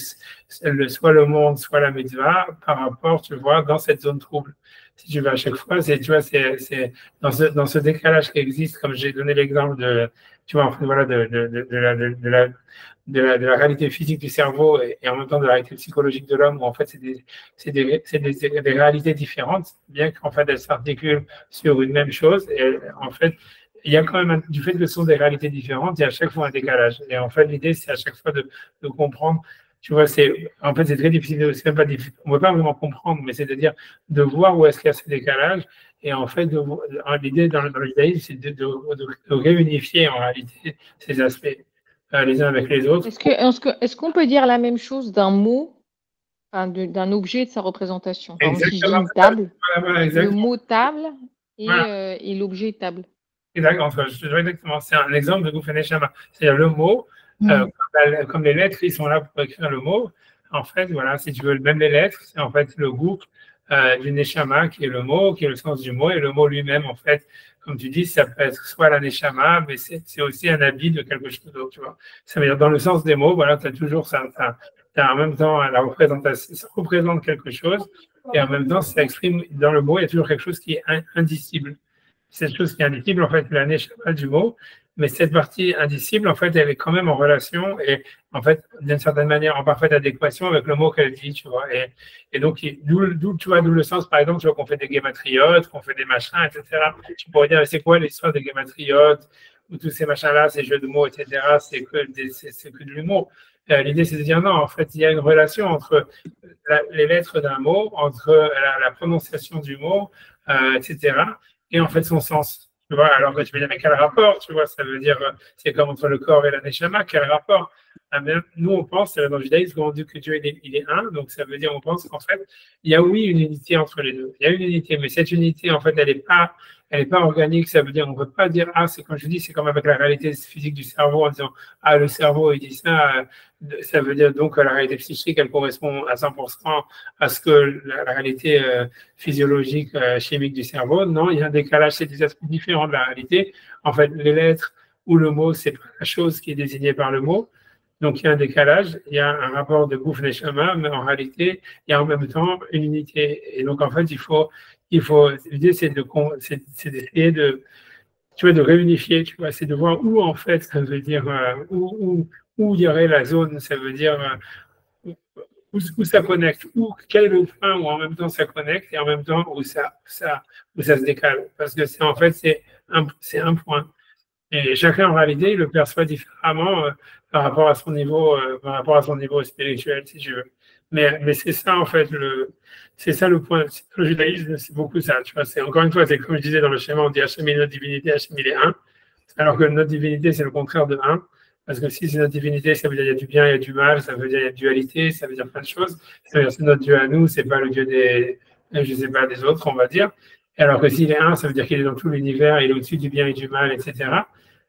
soit le monde, soit la mitzvah par rapport, tu vois, dans cette zone trouble. Si tu veux, à chaque fois, tu vois, c'est dans ce décalage qui existe, comme j'ai donné l'exemple tu vois, en fait, voilà, de la réalité physique du cerveau et en même temps de la réalité psychologique de l'homme, où en fait, des réalités différentes, bien qu'en fait, elles s'articulent sur une même chose. Et en fait, il y a quand même, du fait que ce sont des réalités différentes, il y a à chaque fois un décalage. Et en fait, l'idée, c'est à chaque fois de comprendre. Tu vois, en fait, c'est très difficile, c'est même pas difficile, on ne peut pas vraiment comprendre, mais c'est-à-dire de voir où est-ce qu'il y a ce décalage. Et en fait, l'idée dans le judaïsme, c'est de réunifier en réalité ces aspects les uns avec les autres. Est-ce qu'on peut dire la même chose d'un mot, enfin, d'un objet et de sa représentation? Par exemple, si je dis une table, le mot table et l'objet table. Exactement, c'est un exemple de Gouf et Neshama. C'est-à-dire le mot, comme les lettres, ils sont là pour écrire le mot. En fait, voilà, si tu veux, même les lettres, c'est en fait le Gouf du Neshama qui est le mot, qui est le sens du mot. Et le mot lui-même, en fait, comme tu dis, ça peut être soit la Neshama, mais c'est aussi un habit de quelque chose d'autre, tu vois. Ça veut dire, dans le sens des mots, voilà, tu as toujours ça. En même temps, la représentation, ça représente quelque chose. Et en même temps, ça exprime, dans le mot, il y a toujours quelque chose qui est indicible. Cette chose qui est indicible, en fait, la neshama du mot, mais cette partie indicible, en fait, elle est quand même en relation et, en fait, d'une certaine manière, en parfaite adéquation avec le mot qu'elle dit, tu vois. Et donc, tu vois, d'où le sens, par exemple, tu vois, qu'on fait des guématriotes, qu'on fait des machins, etc. Tu pourrais dire, c'est quoi l'histoire des guématriotes, ou tous ces machins-là, ces jeux de mots, etc. C'est que de l'humour. L'idée, c'est de dire, non, en fait, il y a une relation entre les lettres d'un mot, entre la prononciation du mot, etc., et en fait son sens. Tu vois, alors que tu veux dire, mais quel rapport, tu vois, ça veut dire, c'est comme entre le corps et la neshama, quel rapport? Nous, on pense, dans le judaïsme, on dit que Dieu, il est un, donc ça veut dire, on pense qu'en fait, il y a oui une unité entre les deux. Il y a une unité, mais cette unité, en fait, elle est pas organique, ça veut dire, on ne peut pas dire, c'est comme je dis, c'est comme avec la réalité physique du cerveau, en disant, le cerveau, il dit ça veut dire donc que la réalité psychique, elle correspond à 100% à ce que la réalité physiologique, chimique du cerveau. Non, il y a un décalage, c'est des aspects différents de la réalité. En fait, les lettres ou le mot, c'est pas la chose qui est désignée par le mot. Donc, il y a un décalage, il y a un rapport de Gouf Neshama, mais en réalité, il y a en même temps une unité. Et donc, en fait, l'idée, c'est d'essayer tu vois, de réunifier, tu vois, c'est de voir où, en fait, ça veut dire, où il y aurait la zone, ça veut dire, où ça connecte, quel est le point où en même temps ça connecte et en même temps où ça se décale. Parce que en fait, c'est un point. Et chacun, en réalité, il le perçoit différemment par rapport à son niveau spirituel, si tu veux. Mais c'est ça, en fait, c'est ça le point. Le judaïsme, c'est beaucoup ça. Tu vois, encore une fois, c'est comme je disais dans le schéma, on dit Hachem est notre divinité, Hachem il est un. Alors que notre divinité, c'est le contraire de un. Parce que si c'est notre divinité, ça veut dire qu'il y a du bien, il y a du mal, ça veut dire qu'il y a dualité, ça veut dire plein de choses. Ça veut dire que c'est notre Dieu à nous, c'est pas le Dieu je sais pas, des autres, on va dire. Alors que s'il est un, ça veut dire qu'il est dans tout l'univers, il est au-dessus du bien et du mal, etc.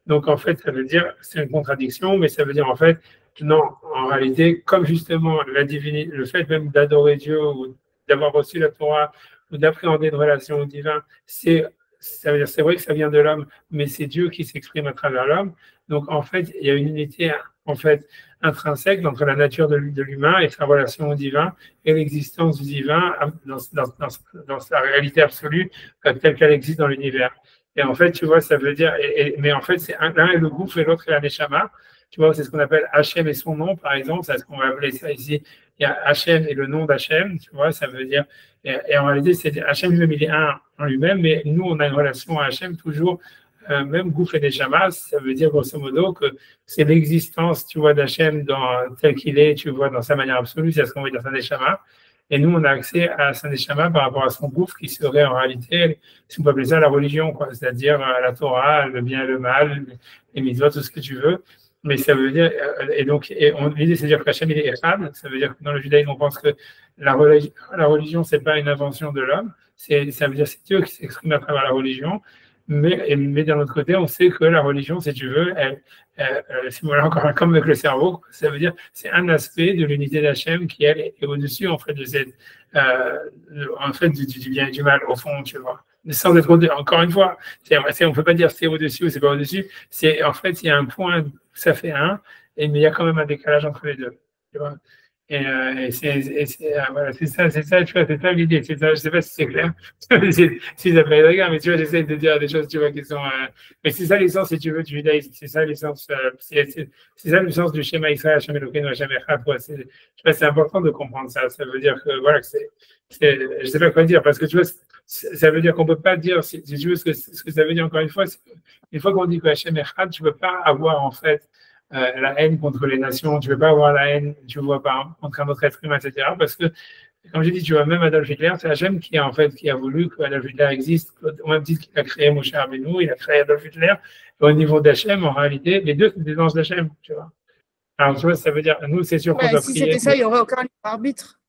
Donc, en fait, ça veut dire, c'est une contradiction, mais ça veut dire, en fait, non, en réalité, comme justement la divinité, le fait même d'adorer Dieu ou d'avoir reçu la Torah ou d'appréhender une relation au divin, ça veut dire, c'est vrai que ça vient de l'homme, mais c'est Dieu qui s'exprime à travers l'homme. Donc, en fait, il y a une unité, en fait, intrinsèque entre la nature de l'humain et sa relation au divin et l'existence du divin dans sa réalité absolue telle qu'elle existe dans l'univers. Et en fait, tu vois, ça veut dire, mais en fait, c'est l'un est le gouffre et l'autre est la neshama. Tu vois, c'est ce qu'on appelle Hachem et son nom, par exemple. C'est ce qu'on va appeler ça ici. Il y a Hachem et le nom d'Hachem, tu vois, ça veut dire, et en réalité, c'est Hachem lui-même, il est un en lui-même, mais nous, on a une relation à Hachem toujours, même gouffre et neshama, ça veut dire grosso modo que c'est l'existence, tu vois, d'Hachem tel qu'il est, tu vois, dans sa manière absolue, c'est ce qu'on veut dire, sa neshama. Et nous, on a accès à sa neshama par rapport à son gouffre qui serait en réalité, si on peut appeler ça la religion, quoi, c'est-à-dire la Torah, le bien et le mal, les mitzvot, tout ce que tu veux. Mais ça veut dire, et donc, l'idée, c'est de dire qu'Hachem, il est Echad, ça veut dire que dans le judaïsme, on pense que la religion, c'est pas une invention de l'homme, ça veut dire c'est Dieu qui s'exprime à travers la religion, mais d'un autre côté, on sait que la religion, si tu veux, si voilà, encore comme avec le cerveau, ça veut dire c'est un aspect de l'unité d'Hachem qui, elle, est au-dessus, en fait, du bien et du mal, au fond, tu vois. Sans être encore une fois, on ne peut pas dire c'est au-dessus ou c'est pas au-dessus. En fait, il y a un point, ça fait un, mais il y a quand même un décalage entre les deux. Tu vois. Voilà, c'est ça, tu vois, c'est ça l'idée. Je ne sais pas si c'est clair, si ça fait regard, mais tu vois, j'essaie de dire des choses, tu vois, qui sont. Mais c'est ça l'essence, si tu veux, du judaïsme. C'est ça l'essence. C'est ça le sens du schéma Israël, Hachem Elokeinu, Hachem Echad. C'est important de comprendre ça. Ça veut dire que, voilà, je ne sais pas quoi dire, parce que tu vois, ça veut dire qu'on ne peut pas dire, si tu veux, ce que ça veut dire encore une fois, c'est qu'une fois qu'on dit que Hachem Echad, tu ne peux pas avoir, en fait, la haine contre les nations, tu ne peux pas avoir la haine, tu vois, contre un autre être humain, etc. Parce que, comme j'ai dit, tu vois, même Adolf Hitler, c'est Hachem qui a voulu que Adolf Hitler existe, au même titre qu'il a créé Moshe Rabbeinu, il a créé Adolf Hitler. Et au niveau d'Hachem, en réalité, les deux, c'est des anges d'Hachem, tu vois. Alors, tu vois, ça veut dire, nous, c'est sûr qu'on doit si prier. Si c'était ça, il n'y aurait aucun libre arbitre.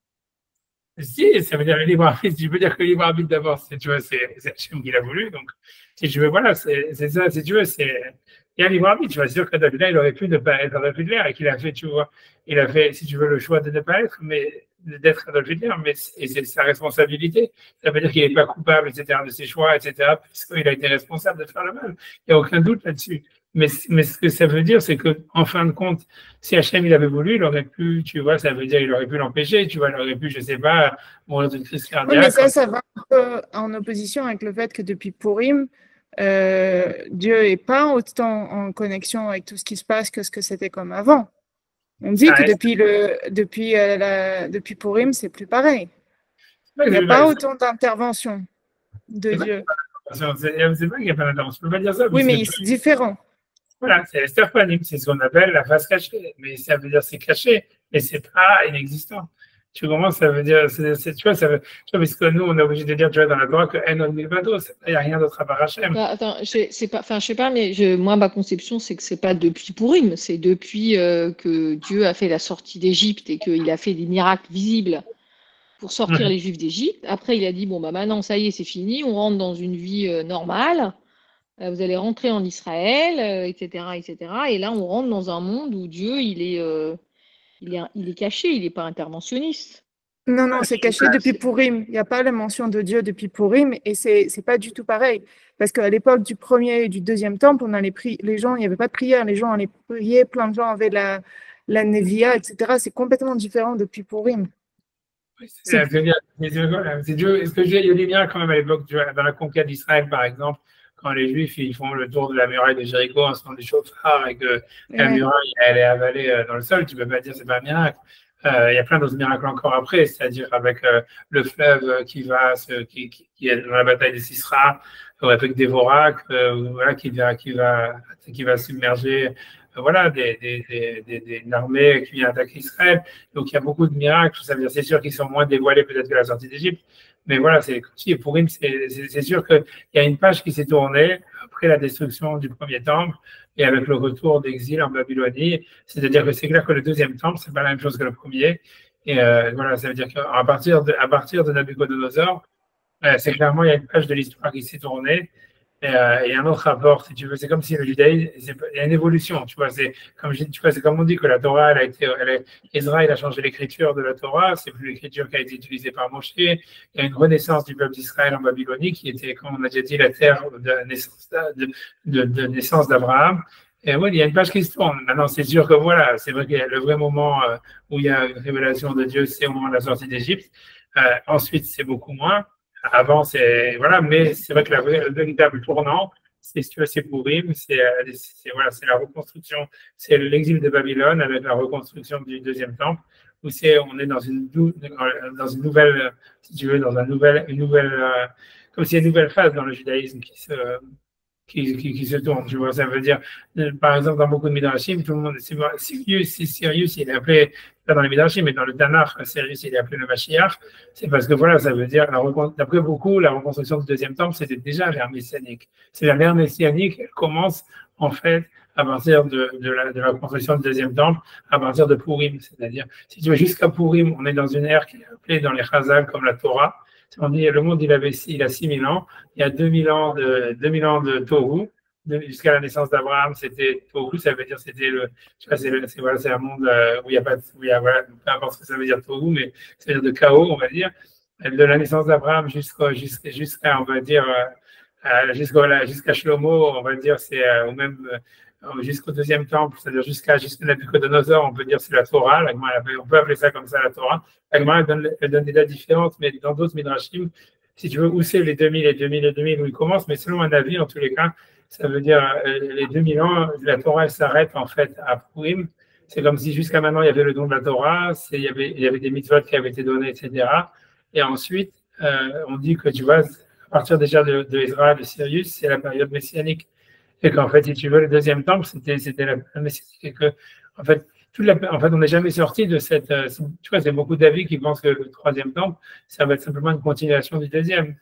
Si, ça veut dire le libre arbitre. Tu peux dire que le libre arbitre, d'abord, tu vois, c'est Hachem qui l'a voulu. Donc, si tu veux, voilà, c'est ça, si tu veux, il y a un libre arbitre. Tu vois, c'est sûr qu'Adolf Hitler, il aurait pu ne pas être Adolf Hitler et qu'il a fait, tu vois, il a fait, si tu veux, le choix de ne pas être, mais d'être Adolf Hitler, et c'est sa responsabilité. Ça veut dire qu'il n'est pas coupable, etc., de ses choix, etc., puisqu'il a été responsable de faire le mal. Il n'y a aucun doute là-dessus. Mais ce que ça veut dire, c'est qu'en fin de compte, si Hachem il avait voulu, il aurait pu, tu vois, ça veut dire il aurait pu l'empêcher, tu vois, il aurait pu, je sais pas, mourir d'une crise cardiaque. Oui, mais ça va un peu en opposition avec le fait que depuis Purim, Dieu n'est pas autant en connexion avec tout ce qui se passe que ce que c'était comme avant. On dit que depuis Purim, c'est plus pareil. Il n'y a pas autant d'intervention de Dieu. C'est pas qu'il n'y a pas d'intervention, je ne peux pas dire ça. Oui, mais c'est différent. Voilà, c'est Esther Panim, c'est ce qu'on appelle la face cachée. Mais ça veut dire c'est caché, mais c'est pas inexistant. Tu comprends, ça veut dire, tu vois, parce que nous, on est obligé de dire, tu vois, dans la Torah, que il n'y a rien d'autre à part Hachem. Attends, je sais pas, mais moi, ma conception, c'est que c'est pas depuis Purim, c'est depuis que Dieu a fait la sortie d'Égypte et qu'il a fait des miracles visibles pour sortir les Juifs d'Égypte. Après, il a dit, bon, bah maintenant, ça y est, c'est fini, on rentre dans une vie normale. Vous allez rentrer en Israël, etc., etc. Et là, on rentre dans un monde où Dieu, il est caché, il n'est pas interventionniste. Non, c'est caché depuis Purim. Il n'y a pas la mention de Dieu depuis Purim et c'est pas du tout pareil. Parce qu'à l'époque du premier et du deuxième temple, les gens, il n'y avait pas de prière, les gens allaient prier, plein de gens avaient la Nevia, etc. C'est complètement différent depuis Purim. C'est Dieu. Est-ce que il y a des miracles quand même à l'époque, dans la conquête d'Israël, par exemple, quand les Juifs ils font le tour de la muraille de Jéricho en se faisant des chauffards et que la muraille elle est avalée dans le sol, tu ne peux pas dire que ce n'est pas un miracle. Il y a plein d'autres miracles encore après, c'est-à-dire avec le fleuve qui est dans la bataille de Sisra, avec Dévorak, voilà, qui va submerger voilà, une armée qui vient attaquer Israël. Donc il y a beaucoup de miracles, ça veut dire c'est sûr qu'ils sont moins dévoilés peut-être que la sortie d'Égypte. Mais voilà, c'est Purim, c'est sûr qu'il y a une page qui s'est tournée après la destruction du premier temple et avec le retour d'exil en Babylonie. C'est-à-dire que c'est clair que le deuxième temple, c'est pas la même chose que le premier. Et voilà, ça veut dire qu'à partir de Nabucodonosor, C'est clairement, il y a une page de l'histoire qui s'est tournée. Et un autre rapport, si tu veux, c'est comme si le judaïsme, il y a une évolution, tu vois, tu vois, c'est comme on dit que la Torah, Ezra, il a changé l'écriture de la Torah, c'est plus l'écriture qui a été utilisée par Moshe. Il y a une renaissance du peuple d'Israël en Babylonie, qui était, comme on a déjà dit, la terre de naissance d'Abraham. Et oui, il y a une page qui se tourne. Maintenant, c'est sûr que voilà, c'est vrai que le vrai moment où il y a une révélation de Dieu, c'est au moment de la sortie d'Égypte. Ensuite, c'est beaucoup moins. Avant, c'est voilà, mais c'est vrai que le véritable tournant, c'est si tu vois, c'est Pourim, voilà, c'est la reconstruction, c'est l'exil de Babylone avec la reconstruction du deuxième temple, où on est dans une nouvelle, si tu veux, dans une nouvelle, comme s'il y a une nouvelle phase dans le judaïsme qui se tourne, tu vois, ça veut dire, par exemple, dans beaucoup de Midrashim, tout le monde, Sirius, il est appelé, pas dans les Midrashim, mais dans le Tanakh, Sirius, il est appelé le Mashiach, c'est parce que voilà, ça veut dire, d'après beaucoup, la reconstruction du deuxième temple, c'était déjà l'ère messianique. C'est l'ère messianique, elle commence, en fait, à partir de la construction du deuxième temple, à partir de Purim, c'est-à-dire, si tu veux, jusqu'à Purim, on est dans une ère qui est appelée dans les Chazal comme la Torah. On dit, le monde, il a 6000 ans, il y a 2000 ans de Tohu, jusqu'à la naissance d'Abraham, c'était Tohu, ça veut dire c'était c'est un monde où il y a pas, voilà, peu importe ce que ça veut dire Tohu, mais ça veut dire de chaos, on va dire. De la naissance d'Abraham jusqu'à, on va dire, jusqu'à Shlomo, on va dire, c'est ou même jusqu'au deuxième temple, c'est-à-dire jusqu'à Nabucodonosor, on peut dire c'est la Torah. On peut appeler ça comme ça la Torah. La Gemara, elle donne des dates différentes, mais dans d'autres midrashim, si tu veux, où c'est les 2000 et 2000 et 2000 où ils commencent, mais selon un avis, en tous les cas, ça veut dire les 2000 ans, la Torah, elle s'arrête en fait à Purim. C'est comme si jusqu'à maintenant, il y avait le don de la Torah, il y avait des mitzvot qui avaient été donnés, etc. Et ensuite, on dit que, tu vois, à partir déjà de Ezra, de Sirius, c'est la période messianique. Et qu'en fait, si tu veux, le deuxième temple, c'était la messianique. Et que, en fait, on n'est jamais sorti de cette. Tu vois, c'est beaucoup d'avis qui pensent que le troisième temple, ça va être simplement une continuation du deuxième.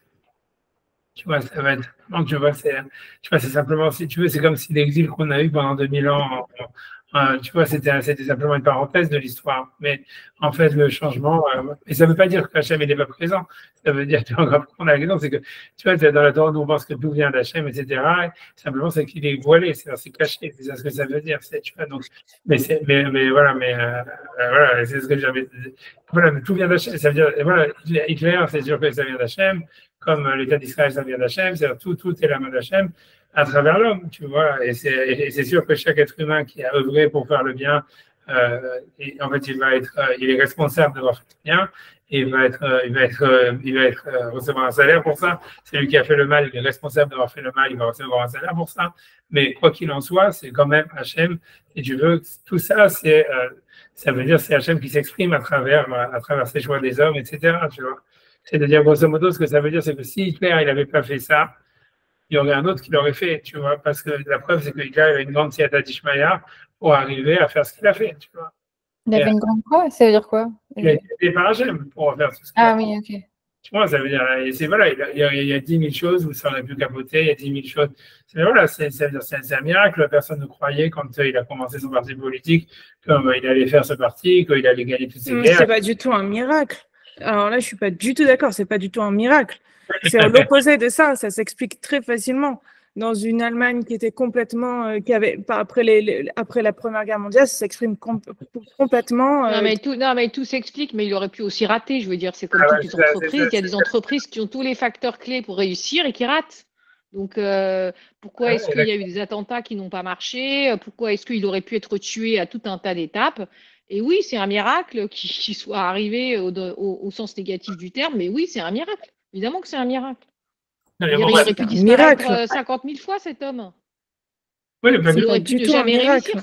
Tu vois, ça va être. Donc, c'est simplement, si tu veux, c'est comme si l'exil qu'on a eu pendant 2000 ans, tu vois, c'était simplement une parenthèse de l'histoire. Mais en fait, le changement, et ça ne veut pas dire qu'Hachem n'est pas présent. Ça veut dire, tu vois, on a la question, c'est que, tu vois, dans la Torah, on pense que tout vient d'Hachem, etc. Simplement, c'est qu'il est voilé, c'est caché. C'est ça ce que ça veut dire. Tu vois, donc, voilà, c'est ce que j'avais dit. Voilà, mais tout vient d'Hachem. Ça veut dire, voilà, Hitler, c'est sûr que ça vient d'Hachem. Comme l'État d'Israël, ça vient d'Hachem. Tout est la main d'Hachem à travers l'homme, tu vois. Et c'est sûr que chaque être humain qui a œuvré pour faire le bien, en fait, il est responsable d'avoir fait le bien, et il va recevoir un salaire pour ça. Celui qui a fait le mal, il est responsable d'avoir fait le mal, il va recevoir un salaire pour ça. Mais quoi qu'il en soit, c'est quand même Hachem. Et tu veux, tout ça, ça veut dire c'est Hachem qui s'exprime à travers ses choix des hommes, etc. Tu vois. C'est-à-dire, grosso modo, ce que ça veut dire, c'est que si Hitler, il n'avait pas fait ça, il y aurait un autre qui l'aurait fait, tu vois, parce que la preuve, c'est que Hitler avait une grande siyata d'Ishmaïa pour arriver à faire ce qu'il a fait, tu vois. Il avait une grande quoi? Ça veut dire quoi? Il a été aidé par Hachem pour faire tout ce qu'il a fait. Ah oui, ok. Tu vois, ça veut dire, voilà, il y a 10 000 choses où ça aurait pu capoter, il y a 10 000 choses. Voilà, c'est un miracle. Personne ne croyait quand il a commencé son parti politique qu'il allait faire ce parti, qu'il allait gagner toutes ces guerres. C'est pas du tout un miracle. Alors là, je suis pas du tout d'accord. C'est pas du tout un miracle. C'est l'opposé de ça. Ça s'explique très facilement. Dans une Allemagne qui était complètement, après la Première Guerre mondiale, ça s'exprime complètement. Non, mais tout s'explique, mais il aurait pu aussi rater. Je veux dire, c'est comme toutes les entreprises. Il y a des entreprises qui ont tous les facteurs clés pour réussir et qui ratent. Donc, pourquoi est-ce qu'il y a eu des attentats qui n'ont pas marché? Pourquoi est-ce qu'il aurait pu être tué à tout un tas d'étapes? Et oui, c'est un miracle qu'il soit arrivé au sens négatif du terme, mais oui, c'est un miracle. Évidemment que c'est un miracle. Il aurait pu disparaître 50 000 fois, cet homme. Oui, il aurait pu ne jamais réussir.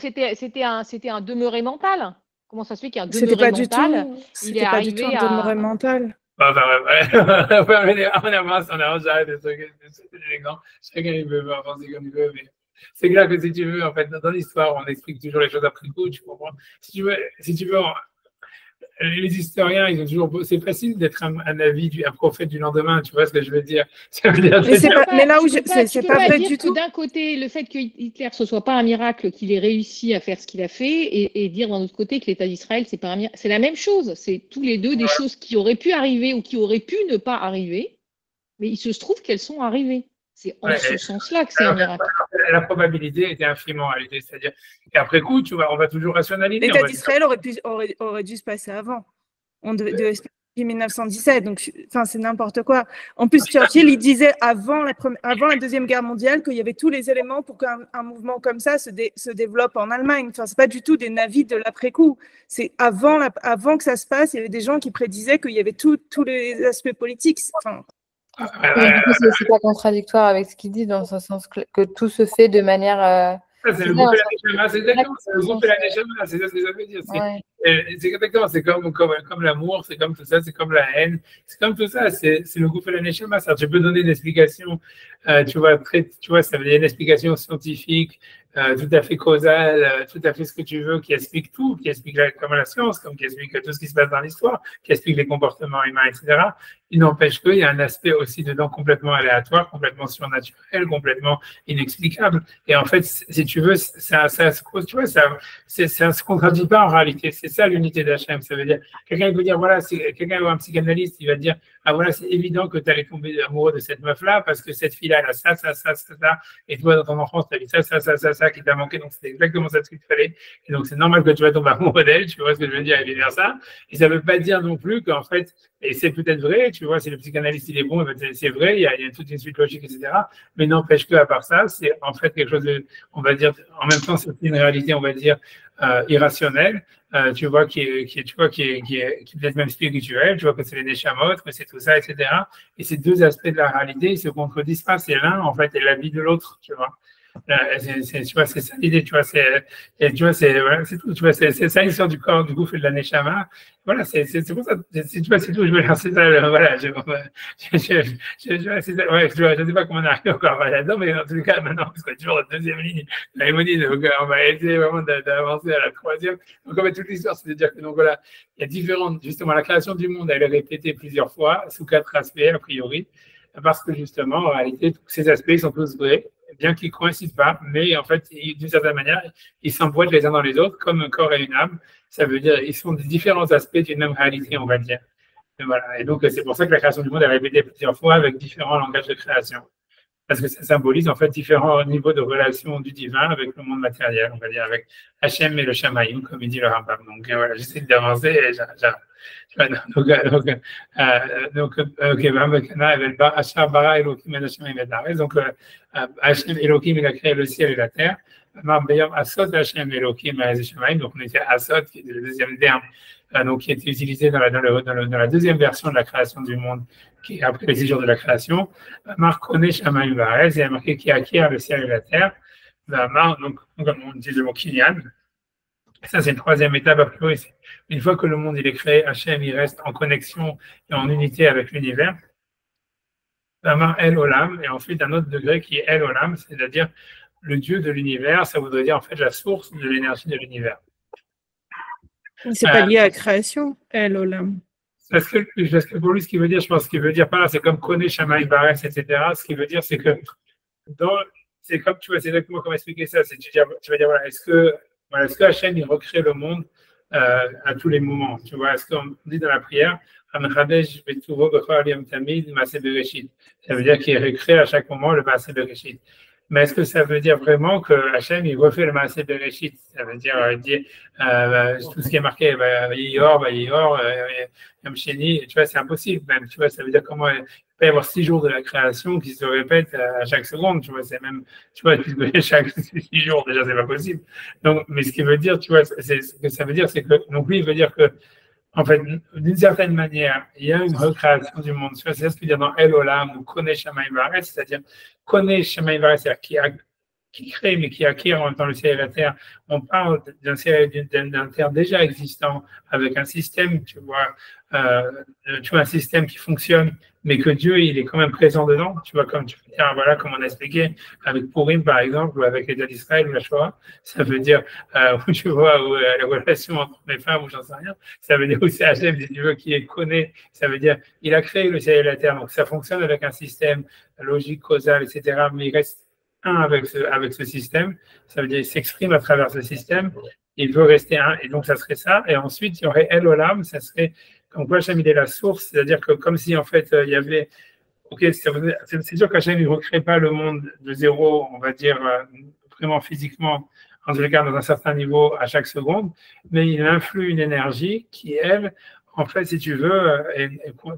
C'était un demeuré mental. Comment ça se fait qu'il y a un demeuré mental? Il est arrivé à un demeuré mental. On avance, j'arrête de élégant. Chacun il veut avancer comme il veut, mais c'est clair que si tu veux, en fait, dans l'histoire, on explique toujours les choses après coup, tu comprends? Si tu veux, les historiens, ils ont toujours. C'est facile d'être un avis, un prophète du lendemain, tu vois ce que je veux dire? Mais là où c'est pas vrai du tout. D'un côté, le fait que Hitler ce soit pas un miracle, qu'il ait réussi à faire ce qu'il a fait, et dire d'un autre côté que l'État d'Israël c'est pas un miracle, c'est la même chose. C'est tous les deux des choses qui auraient pu arriver ou qui auraient pu ne pas arriver. Mais il se trouve qu'elles sont arrivées. C'est en Ouais, ce sens-là que c'est un miracle. la probabilité était infime en réalité. C'est-à-dire qu'après coup, tu vois, on va toujours rationaliser. L'État d'Israël aurait dû se passer avant. On devait se passer en 1917, donc enfin, c'est n'importe quoi. En plus, Churchill, il disait avant la Deuxième Guerre mondiale qu'il y avait tous les éléments pour qu'un mouvement comme ça se développe en Allemagne. Enfin, c'est pas du tout des navis de l'après-coup. C'est avant que ça se passe, il y avait des gens qui prédisaient qu'il y avait tous les aspects politiques. Enfin, Mais du coup, c'est pas contradictoire avec ce qu'il dit, dans ce sens que tout se fait de manière. C'est le groupe et la Neshama, c'est exactement, c'est le groupe et la Neshama, c'est ça ce que ça veut dire. C'est exactement, c'est comme l'amour, c'est comme tout ça, c'est comme la haine, c'est comme tout ça, c'est le groupe et la Neshama. Ça, je peux donner une explication, tu vois, ça veut dire une explication scientifique, tout à fait causale, tout à fait ce que tu veux, qui explique tout, qui explique comme la science, comme qui explique tout ce qui se passe dans l'histoire, qui explique les comportements humains, etc. Il n'empêche qu'il y a un aspect aussi dedans complètement aléatoire, complètement surnaturel, complètement inexplicable. Et en fait, si tu veux, ça se contradit pas en réalité. C'est ça l'unité d'Hachem. Ça veut dire, quelqu'un peut dire, voilà, si quelqu'un ou un psychanalyste, il va dire, ah voilà, c'est évident que tu allais tomber amoureux de cette meuf-là parce que cette fille-là, elle a ça, et toi, dans ton enfance, tu as vu ça qui t'a manqué, donc c'était exactement ça ce qu'il te fallait. Et donc, c'est normal que tu vas tomber amoureux d'elle, tu vois ce que je veux dire, et vice versa. Et ça veut pas dire non plus qu'en fait, et c'est peut-être vrai, tu vois, si le psychanalyste il est bon, c'est vrai, il y a toute une suite logique, etc. Mais n'empêche qu'à part ça, c'est en fait quelque chose de, on va dire, en même temps, c'est une réalité, on va dire, irrationnelle, tu vois, qui est peut-être même spirituelle, tu vois, que c'est les neshamot, que c'est tout ça, etc. Et ces deux aspects de la réalité, ils se contredisent pas, c'est l'un, en fait, et la vie de l'autre, tu vois. Tu vois, c'est ça l'idée, tu vois, tu vois, voilà, c'est tout, tu vois, c'est ça l'histoire du corps, du gouffre et de la neshama. Voilà, c'est pour ça, tu vois, c'est tout, je veux dire, c'est ça, voilà, c'est ça, ouais, tu vois, je ne sais pas comment on arrive encore là-dedans, mais en tout cas, maintenant, parce qu'on est toujours la deuxième ligne, la hémonie, donc on va essayer vraiment d'avancer à la troisième. Donc, en fait, toute l'histoire, c'est de dire que, donc voilà, il y a différentes, justement, la création du monde, elle est répétée plusieurs fois, sous 4 aspects, a priori, parce que, justement, en réalité, tous ces aspects, ils sont tous vrais, bien qu'ils ne coïncident pas, mais en fait, d'une certaine manière, ils s'emboîtent les uns dans les autres, comme un corps et une âme. Ça veut dire ils sont des différents aspects d'une même réalité, on va dire. Et voilà. Et donc, c'est pour ça que la création du monde est répétée plusieurs fois avec différents langages de création. Parce que ça symbolise en fait différents niveaux de relation du divin avec le monde matériel, on va dire, avec Hachem et le Shamaïm, comme il dit le Rambam. Donc voilà, j'essaie d'avancer et j'arrive. Donc, Hachem Elohim, il a créé le ciel et la terre. Donc, on était Asot, qui est le deuxième terme, donc, qui était utilisé dans la deuxième version de la création du monde, qui est après les 6 jours de la création. Marc connaît Shamaim Varez, il y a marqué qui acquiert le ciel et la terre. Donc, comme on dit le mot Kinyan. Ça, c'est une troisième étape. A priori, une fois que le monde il est créé, Hachem il reste en connexion et en unité avec l'univers. El Olam, et ensuite un autre degré qui est El Olam, c'est-à-dire le Dieu de l'univers, ça voudrait dire en fait la source de l'énergie de l'univers. C'est pas lié à la création, El Olam. Parce que pour lui, ce qu'il veut dire, je pense qu'il veut dire par là, c'est comme Koné, Shamaï, Barès, etc. Ce qu'il veut dire, c'est que c'est comme, tu vois, c'est exactement comment expliquer ça. Tu vas dire, voilà, est-ce que Hachem, il recrée le monde à tous les moments? Tu vois, est-ce qu'on dit dans la prière, ça veut dire qu'il recrée à chaque moment le Maaseh Bereshit. Mais est-ce que ça veut dire vraiment que Hachem, il refait le Maaseh Bereshit? Ça veut dire, tout ce qui est marqué, Yior, Yom Sheni, tu vois, c'est impossible même. Tu vois, ça veut dire comment il peut y avoir 6 jours de la création qui se répètent à chaque seconde. Tu vois, c'est même, tu vois, chaque 6 jours, déjà, c'est pas possible. Donc, mais ce qui veut dire, tu vois, ce que ça veut dire, c'est que, donc lui, il veut dire que, en fait, d'une certaine manière, il y a une recréation du monde. C'est ce que dire dans El Olam ou Koné Shamaïm Varet, c'est-à-dire Koné Shamaïm Varet, c'est-à-dire qui crée mais qui acquiert en même temps le ciel et la terre. On parle d'un ciel et d'une terre déjà existant avec un système, tu vois, un système qui fonctionne, mais que Dieu, il est quand même présent dedans. Tu vois, comme tu peux dire, voilà, comme on a expliqué avec Purim, par exemple, ou avec l'État d'Israël ou la Shoah, ça veut dire, tu vois, la relation entre les femmes ou j'en sais rien, ça veut dire aussi Hachem, si tu veux, qui est connaît, ça veut dire, il a créé le ciel et la terre, donc ça fonctionne avec un système logique, causal, etc., mais il reste un avec ce système, ça veut dire qu'il s'exprime à travers ce système, il veut rester un, et donc ça serait ça, et ensuite il y aurait El Olam, ça serait, comme quoi Hachem il est la source, c'est-à-dire que comme si en fait il y avait ok, c'est sûr qu'Hachem ne recrée pas le monde de zéro, on va dire, vraiment physiquement, en tout cas dans un certain niveau à chaque seconde, mais il influe une énergie qui, elle, en fait, si tu veux,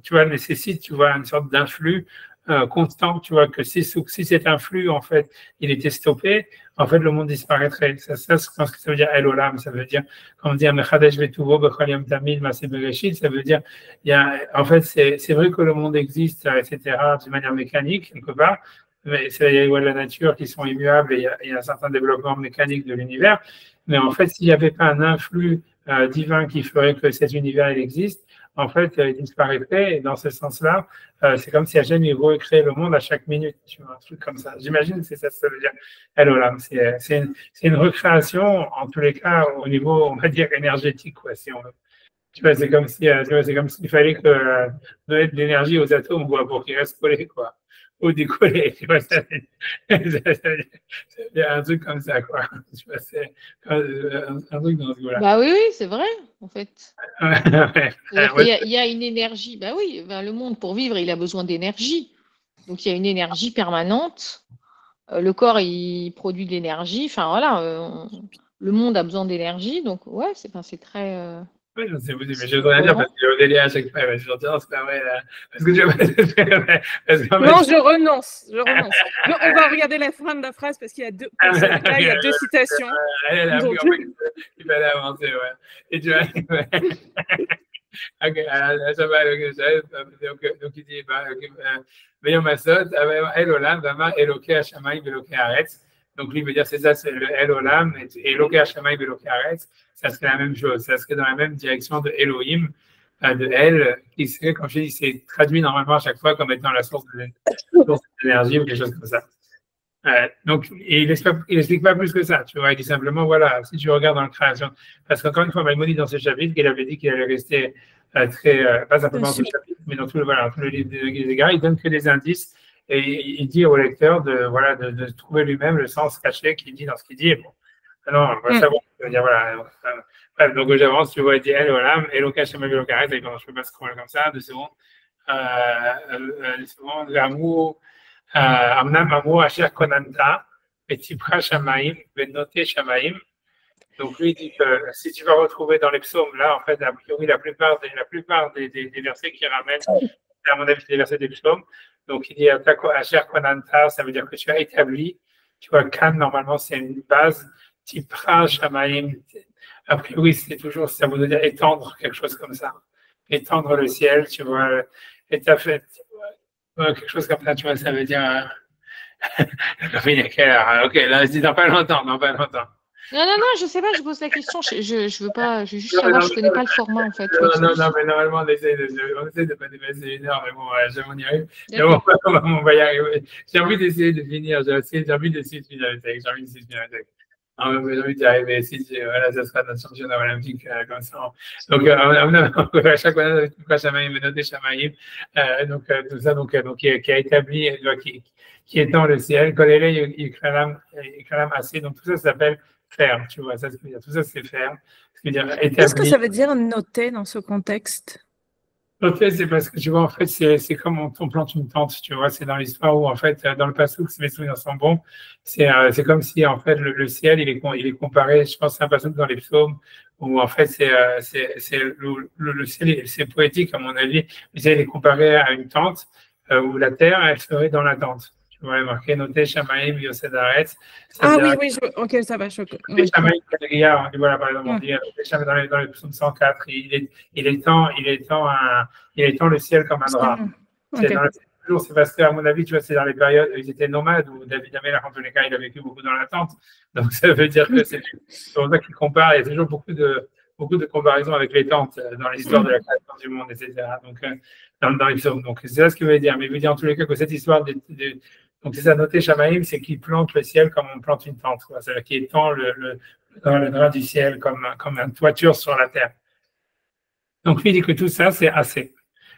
tu vois, nécessite, tu vois, une sorte d'influx constant, tu vois, que si cet influx, en fait, il était stoppé, en fait, le monde disparaîtrait. Ça je pense que ça veut dire El Olam, ça veut dire, quand on dit Mechadesh Vetuvo, Bechol Yom Tamid, Maaseh Bereshit, ça veut dire, en fait, c'est vrai que le monde existe, etc., de manière mécanique, quelque part, mais il y a les lois de la nature qui sont immuables et il y a un certain développement mécanique de l'univers, mais en fait, s'il n'y avait pas un influx divin qui ferait que cet univers il existe, en fait, il disparaîtrait. Et dans ce sens-là, c'est comme si Hachem il recrée le monde à chaque minute, tu vois, un truc comme ça. J'imagine que c'est ça que ça veut dire. Elolam, c'est une recréation, en tous les cas, au niveau, on va dire, énergétique, quoi, si on veut. Tu vois, c'est comme si, tu vois, c'est comme s'il fallait que donner de l'énergie aux atomes, quoi, pour qu'ils restent collés, quoi, ou décoller. Tu vois, c'est un truc comme ça, quoi. Tu vois, c'est un truc dans ce goût-là. Bah oui, oui, c'est vrai, en fait. Ouais. C'est-à-dire qu'il y a une énergie. Bah oui, ben, le monde, pour vivre, il a besoin d'énergie. Donc, il y a une énergie permanente. Le corps, il produit de l'énergie. Enfin, voilà, le monde a besoin d'énergie. Donc, ouais, c'est très… Oui, c'est possible, mais je ne veux rien dire parce que Odélia, à chaque fois, elle va se dire, c'est pas vrai, là. Parce que tu vois, non, je renonce. Non, on va regarder la fin de la phrase parce qu'il y a deux, pour ce cas, il y a deux citations. Elle a Donc, appris, en fait, il fallait avancer, ouais. Et tu vois, ouais. Ok, ça va, donc il dit, Veyom Asot, El Olam, Vama, Eloke Hashamayim, Eloke Haaretz. Donc lui veut dire, c'est ça, c'est le El Olam, et Eloke Hashamayim, Eloke Haaretz, ça serait la même chose, ça serait dans la même direction de Elohim, de El, qui serait, comme je dis, c'est traduit normalement à chaque fois comme étant la source d'énergie ou quelque chose comme ça. Donc, et il explique pas plus que ça, tu vois, il dit simplement, voilà, si tu regardes dans la création, parce qu'encore une fois, Maïmonide, dans ce chapitre, il avait dit qu'il allait rester pas simplement dans ce chapitre, mais dans tout le livre des Égards, il donne que des indices, et il dit au lecteur de trouver lui-même le sens caché qu'il dit dans ce qu'il dit, et bon, alors, on va savoir, je veux dire, voilà, bref, donc j'avance, tu vois, il dit, elle, voilà, et l'occasion, je ne peux pas scroller comme ça, 2 secondes, 2 secondes, l'amour, אמנם אמרו אשר כוננת ותפחה שמיים ונוטה שמיים. Donc lui dit que si tu vas retrouver dans les psaumes, là, en fait, a priori, la plupart des versets qui ramènent, à mon avis, des versets des psaumes. Donc il dit Asher Konanta, ça veut dire que tu as établi. Tu vois, Kan, normalement, c'est une base. Tipra Shamaim, a priori, c'est toujours, ça veut dire étendre quelque chose comme ça. Étendre le ciel, tu vois, et tu as fait. Quelque chose comme ça, tu vois, ça veut dire. Ok, là, je dis dans pas longtemps. Non, je sais pas, je pose la question. Je veux pas, je veux juste savoir, je connais pas le format en fait. Non, mais normalement, on essaie de pas dépasser 1 heure, mais bon, jamais on y arrive. On va y arriver. J'ai envie d'essayer de finir, j'ai envie d'essayer de finir le texte, j'ai envie d'y arriver. Voilà, ça sera notre championnat olympique comme ça. Donc, à chaque fois, Shamaïm, noté Shamaïm, donc tout ça, qui a établi, qui étend le ciel, Kolele, Ikralam assez, donc tout ça s'appelle faire, tu vois, ça, tout ça c'est faire. Qu'est-ce que ça veut dire noter dans ce contexte? Noter, c'est parce que tu vois, en fait, c'est comme on plante une tente, tu vois, c'est dans l'histoire où, en fait, dans le passouk, si mes souvenirs sont bons, c'est comme si, en fait, le ciel, il est comparé, je pense que c'est un passouk dans les psaumes, où, en fait, le ciel, c'est poétique, à mon avis, le ciel est comparé à une tente, où la terre, elle serait dans la tente. Tu vois, marqué noté Shamaïm, Yosed Haaretz. Ah oui, ok, ça va, je comprends. Shamaïm, voilà, par exemple, on dit dans le psaume 104, il étend le ciel comme un drap. Okay. C'est parce qu'à mon avis, tu vois, c'est dans les périodes où ils étaient nomades, où David Amelach, en tous les cas, il a vécu beaucoup dans la tente. Donc, ça veut dire que c'est pour ça qu'il compare. Il y a toujours beaucoup de comparaisons avec les tentes dans l'histoire de la création du monde, etc. Donc, dans les psaumes. Donc, c'est ça ce qu'il veut dire. Mais il veut dire en tous les cas que cette histoire donc, c'est ça, noter Shamaïm, c'est qu'il plante le ciel comme on plante une tente. C'est-à-dire qu'il étend le drap du ciel comme une toiture sur la terre. Donc, lui, il dit que tout ça, c'est assez.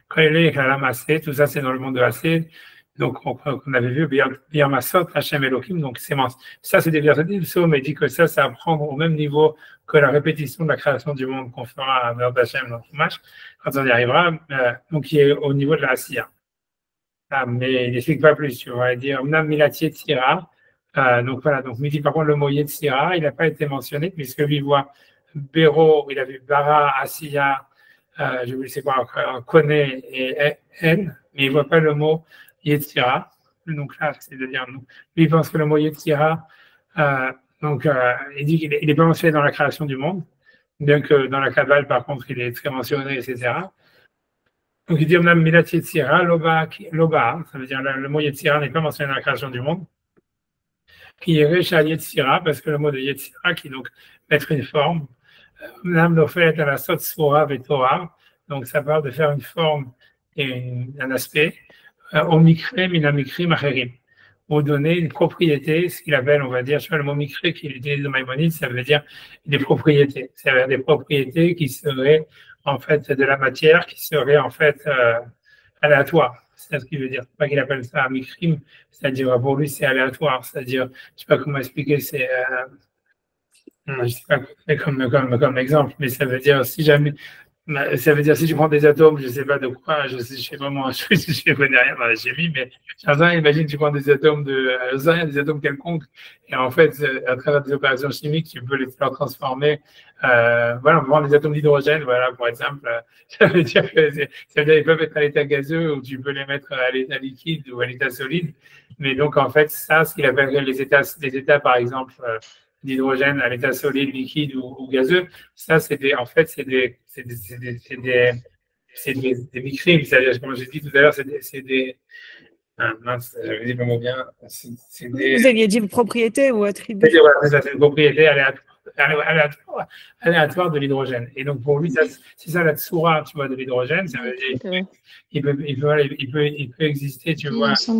Quand il est assez, tout ça, c'est dans le monde de assez. Donc, on avait vu, Biyamasot, Hachem Elohim, donc ça, c'est des versets du psaume, mais il dit que ça à prendre au même niveau que la répétition de la création du monde qu'on fera à Merd Hachem dans Chumash, quand on y arrivera, donc qui est au niveau de la Asiya. Ah, mais il n'explique pas plus, tu vois. Il dit Omnam Milatier Tsira. Donc voilà, donc, mais il dit par contre le mot Yetzira, il n'a pas été mentionné, puisque lui voit Béro, il a vu Bara, Asiya, je ne sais quoi, Kone et N, mais il ne voit pas le mot Yetzira. Donc là, c'est de dire, lui, il pense que le mot Yetzira, il dit qu'il n'est pas mentionné dans la création du monde, bien que dans la Kabbale, par contre, il est très mentionné, etc. Donc il dit même Milat Yetzira, Loba, ça veut dire le mot Yetzira n'est pas mentionné dans la création du monde, qui est Recha Yetzira, parce que le mot de Yetzira, qui donc mettre une forme, Nam lo fait à la Sot Sura Vetora, donc ça parle de faire une forme et un aspect, au Mikre, Minamikri, Macherim, ou donner une propriété, ce qu'il appelle, on va dire, sur le mot Mikre qu'il utilise de Maïmonide, ça veut dire des propriétés, ça veut dire des propriétés qui seraient en fait de la matière, qui seraient en fait aléatoires. C'est ce qu'il veut dire. Pas qu'il appelle ça Mikrim, c'est-à-dire pour lui c'est aléatoire, c'est-à-dire, je sais pas comment expliquer, c'est je sais pas comme exemple, mais ça veut dire si jamais, ça veut dire si tu prends des atomes, je sais pas de quoi, je sais vraiment, je connais rien dans la chimie, mais imagine tu prends des atomes des atomes quelconques, et en fait, à travers des opérations chimiques, tu peux les faire transformer. Voilà, on prend des atomes d'hydrogène, voilà, pour exemple, ça veut dire qu'ils peuvent être à l'état gazeux ou tu peux les mettre à l'état liquide ou à l'état solide. Mais donc, en fait, ça, ce qu'il appellerait les états, par exemple, d'hydrogène à l'état solide, liquide ou gazeux, ça, en fait, c'est des micrines, c'est-à-dire, comme j'ai dit tout à l'heure, mince, j'avais dit le mot bien, Vous aviez dit propriété ou attribut. C'est une propriété aléatoire de l'hydrogène. Et donc, pour lui, c'est ça la tsura, tu vois, de l'hydrogène, ça veut dire il peut exister, tu vois. C'est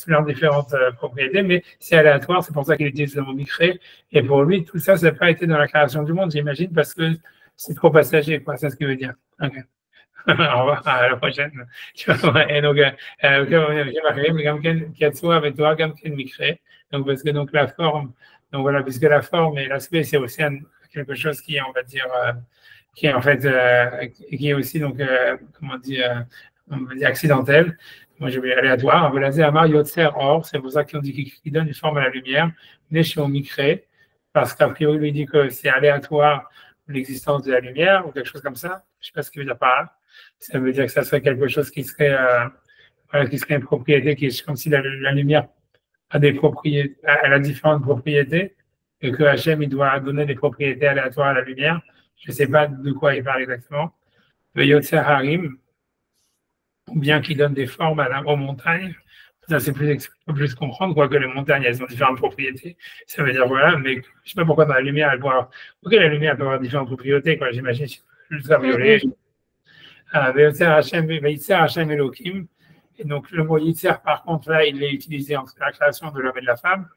leurs différentes propriétés, mais c'est aléatoire, c'est pour ça qu'il utilise le mot micré. Et pour lui, tout ça, ça n'a pas été dans la création du monde, j'imagine, parce que c'est trop passager, quoi, c'est ce qu'il veut dire. Ok. Au revoir, à la prochaine. Et donc, donc, parce que donc la forme, donc voilà, puisque la forme et l'aspect, c'est aussi quelque chose qui est, on va dire, qui est en fait, qui est aussi, donc, comment dire, on va dire accidentel. Moi, je vais aléatoire. Or, c'est pour ça qu'on dit qu'il donne une forme à la lumière, Nesho Micré, parce qu'a priori, lui dit que c'est aléatoire l'existence de la lumière ou quelque chose comme ça. Je ne sais pas ce qu'il veut dire par là. Ça veut dire que ça serait quelque chose qui serait, voilà, qui serait une propriété qui est comme si la lumière a des propriétés, elle a différentes propriétés et que Hachem, il doit donner des propriétés aléatoires à la lumière. Je ne sais pas de quoi il parle exactement. Le Yotzer Harim, ou bien qui donne des formes aux montagnes. Ça, c'est plus comprendre, quoi, que les montagnes, elles ont différentes propriétés. Ça veut dire, voilà, mais je ne sais pas pourquoi dans la lumière, elle peut avoir, ok, la lumière peut avoir différentes propriétés, quoi, j'imagine, ultraviolet. Yitzer Hashem Elohim. Et donc, le mot Yitzer, par contre, là, il est utilisé entre la création de l'homme et de la femme.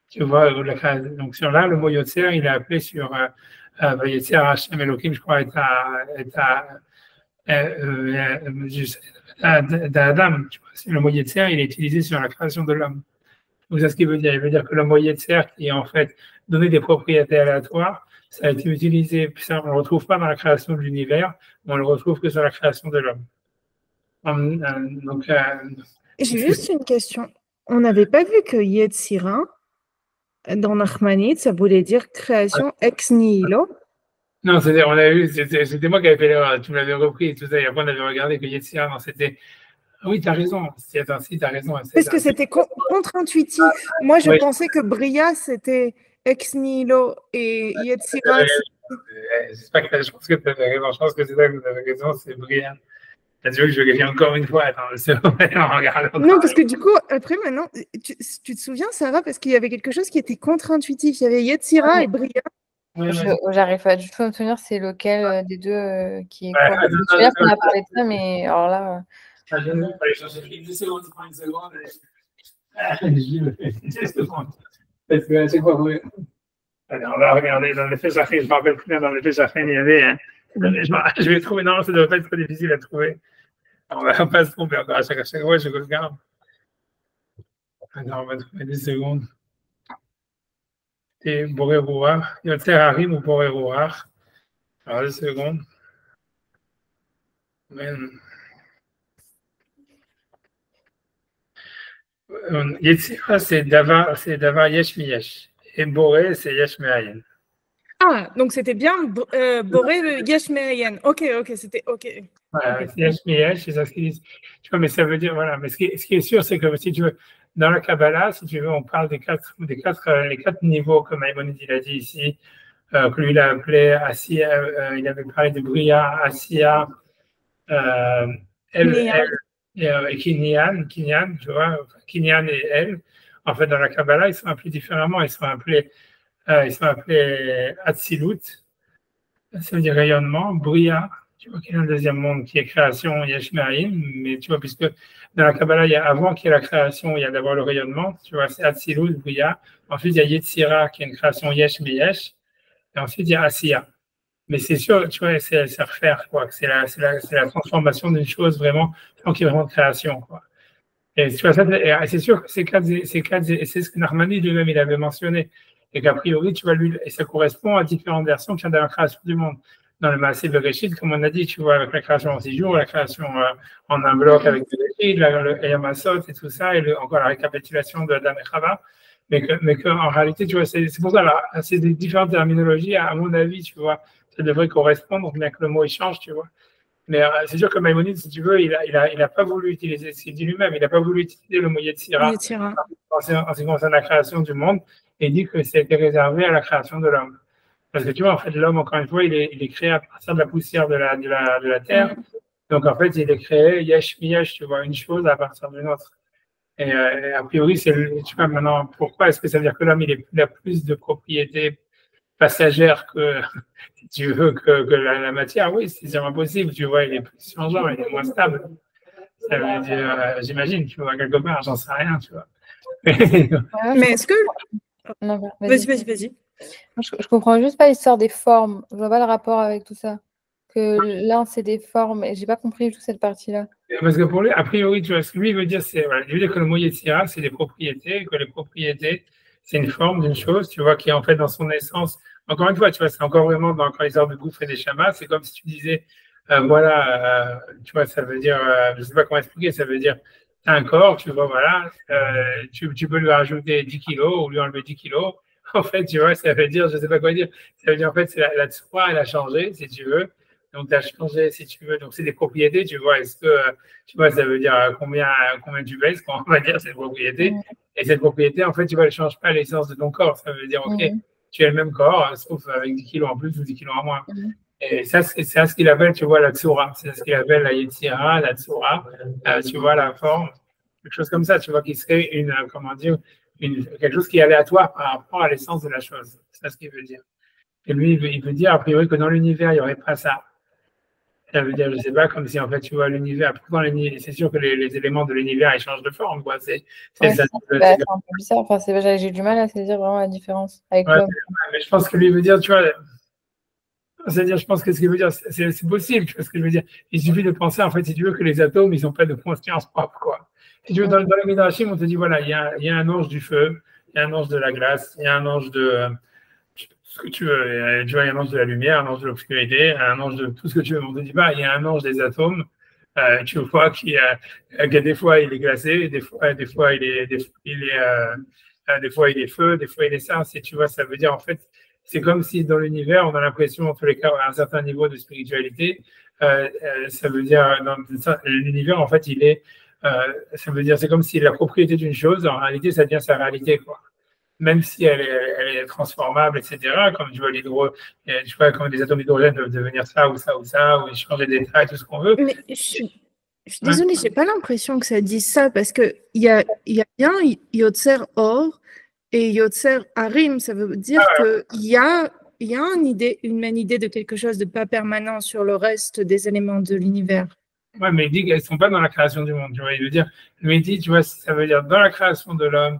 Tu vois, donc sur là, le mot Yotzer, il est appelé sur Yitzer Hashem Elohim, je crois, d'Adam, le mot Yetzer, il est utilisé sur la création de l'homme. Donc, c'est ce qu'il veut dire. Il veut dire que le mot Yetzer, qui est en fait donné des propriétés aléatoires, ça a été utilisé, ça, on ne le retrouve pas dans la création de l'univers, mais on le retrouve que sur la création de l'homme. J'ai juste une question. On n'avait pas vu que Yetzira, dans Nachmanide, ça voulait dire création ex nihilo. Non, c'est-à-dire, on a vu, c'était moi qui avais fait l'erreur, tu me l'avais repris et tout ça, et après on avait regardé que Yetzira, non, c'était. Ah oui, tu as raison, si, attends, si, tu as raison. Parce que c'était contre-intuitif. Moi, je pensais que Bria, c'était ex nihilo et Yetzira. Je pense que tu avais raison, je pense que c'est ça que vous avez raison, c'est Bria. Tu veux que je vérifie encore une fois? Attends, c'est vrai, on regarde. Non, parce que du coup, après, maintenant, tu te souviens, Sarah, parce qu'il y avait quelque chose qui était contre-intuitif. Il y avait Yetzira et Bria. J'arrive pas du tout à me souvenir c'est lequel des deux qui est quoi. Je me souviens qu'on a parlé de ça, mais alors là. Je vais aller chercher 10 secondes, tu prends une seconde. Parce que c'est quoi, oui. Allez, on va regarder dans les faits Zachrin, je ne me rappelle plus bien dans les faits Zachrin, il y avait. Je vais trouver, non, ça ne doit pas être trop difficile à trouver. On ne va pas se tromper encore à chaque fois, je regarde. Alors, on va trouver 10 secondes. Et Boré Rouar, Yotzer Harim ou Boré Rouar. Alors, 2 secondes. Yetzira, c'est Davar Yesh Miyesh. Et Boré, c'est Yesh Me'ayen. Ah, donc c'était bien Boré Yesh Me'ayen. Ok, c'était ok. Voilà, c'est Yesh Miyesh, c'est ça ce qu'ils disent. Tu vois, mais ça veut dire, voilà. Mais ce qui est sûr, c'est que si tu veux, dans la Kabbalah, si tu veux, on parle les quatre niveaux, comme Maïmonide il a dit ici, que lui il a appelé Asiya, il avait parlé de Bria, Asiya, et Kinyan, tu vois, Kinyan et elle. En fait, dans la Kabbalah, ils sont appelés différemment. Ils sont appelés Atsilut, ça veut dire rayonnement, Bria, tu vois qu'il y a un deuxième monde qui est création, Yesh Me'ayin, mais tu vois, puisque dans la Kabbalah, il y a avant qu'il y ait la création, il y a d'abord le rayonnement, tu vois, c'est Atsilut, Bria. Ensuite, il y a Yetzira, qui est une création Yesh Me'yesh, et ensuite, il y a Asiya. Mais c'est sûr, tu vois, c'est refaire, quoi. C'est la transformation d'une chose vraiment, qui est vraiment de création, quoi. Et tu vois, c'est sûr que c'est ce que Narmani lui-même, il avait mentionné. Et qu'a priori, tu vois, lui, et ça correspond à différentes versions qui sont dans la création du monde. Dans le Maaseh Bereshit, comme on a dit, tu vois, avec la création en 6 jours, la création en un bloc avec Bereshit, le Yamasot et tout ça, et encore la récapitulation de Adam et Chava. Mais en réalité, tu vois, c'est pour ça, là, c'est des différentes terminologies, à mon avis, tu vois, ça devrait correspondre, bien que le mot il change, tu vois. Mais c'est sûr que Maïmonide, si tu veux, il a pas voulu utiliser ce qu'il dit lui-même, il n'a pas voulu utiliser le mot Yetzira en ce qui concerne la création du monde, et il dit que c'était réservé à la création de l'homme. Parce que tu vois, en fait, l'homme, encore une fois, il est créé à partir de la poussière de la terre. Donc, en fait, il est créé yesh miyesh, tu vois, une chose à partir d'une autre. Et a priori, tu vois, maintenant, pourquoi est-ce que ça veut dire que l'homme, il a plus de propriétés passagères que, si tu veux, que la matière? Oui, c'est impossible, tu vois, il est plus changeant, il est moins stable. Ça veut dire, j'imagine, tu vois, quelque part, j'en sais rien, tu vois. Mais est-ce que... Non, vas-y. Je comprends juste pas l'histoire des formes. Je vois pas le rapport avec tout ça. Que l'un, c'est des formes, et j'ai pas compris toute cette partie-là. Parce que pour lui, a priori, tu vois, ce que lui veut dire, c'est, voilà, il veut dire que le mot Yetzira, c'est des propriétés, que les propriétés, c'est une forme d'une chose, tu vois, qui est en fait dans son essence. Encore une fois, tu vois, c'est encore vraiment dans l'histoire de gouffre et des chamas, c'est comme si tu disais, voilà, tu vois, ça veut dire, je sais pas comment expliquer, ça veut dire, tu as un corps, tu vois, voilà, tu peux lui rajouter 10 kilos ou lui enlever 10 kilos. En fait, tu vois, ça veut dire, je sais pas quoi dire, ça veut dire, en fait, c'est la tsura, elle a changé, si tu veux. Donc, tu as changé, si tu veux. Donc, c'est des propriétés, tu vois. Est-ce que, tu vois, ça veut dire combien tu pèses, on va dire, cette propriété. Et cette propriété, en fait, tu vois, elle ne change pas l'essence de ton corps. Ça veut dire, OK, tu as le même corps, sauf avec 10 kilos en plus ou 10 kilos en moins. Et ça, c'est ce qu'il appelle, tu vois, la tsura. C'est ce qu'il appelle la yetzira, la tsura. Tu vois, la forme, quelque chose comme ça, tu vois, qui serait quelque chose qui est aléatoire par rapport à l'essence de la chose. C'est ça ce qu'il veut dire. Et lui, il veut dire, a priori, que dans l'univers, il n'y aurait pas ça. Ça veut dire, je sais pas, comme si en fait, tu vois, l'univers, c'est sûr que les éléments de l'univers, ils changent de forme, quoi. C'est un peu bizarre. Enfin, j'ai du mal à saisir vraiment la différence avec l'homme. Mais je pense que lui veut dire, tu vois, c'est-à-dire, je pense que ce qu'il veut dire, c'est possible, tu vois ce que je veux dire. Il suffit de penser, en fait, si tu veux, que les atomes, ils n'ont pas de conscience propre, quoi. Si tu veux, dans le Midrashim, on te dit, voilà, il y a un ange du feu, il y a un ange de la glace, il y a un ange de ce que tu veux. Tu vois, il y a un ange de la lumière, un ange de l'obscurité, un ange de tout ce que tu veux. On te dit pas, il y a un ange des atomes. Tu vois que des fois il est glacé, des fois il est feu, des fois il est ça. Tu vois, ça veut dire en fait, c'est comme si dans l'univers, on a l'impression, en tous les cas, à un certain niveau de spiritualité, ça veut dire dans l'univers, en fait, ça veut dire c'est comme si la propriété d'une chose, en réalité, ça devient sa réalité, quoi. Même si elle est transformable, etc., comme tu vois, je sais pas, comme les atomes d'hydrogène peuvent devenir ça, ou ils changent les détails, tout ce qu'on veut. Mais je suis désolée, j'ai pas l'impression que ça dise ça, parce qu'il y a bien Yotzer Or et Yotzer Harim, ça veut dire qu'il y a une même idée de quelque chose de pas permanent sur le reste des éléments de l'univers. Ouais, mais il dit qu'elles ne sont pas dans la création du monde, tu vois, il veut dire, mais il dit, tu vois, ça veut dire dans la création de l'homme.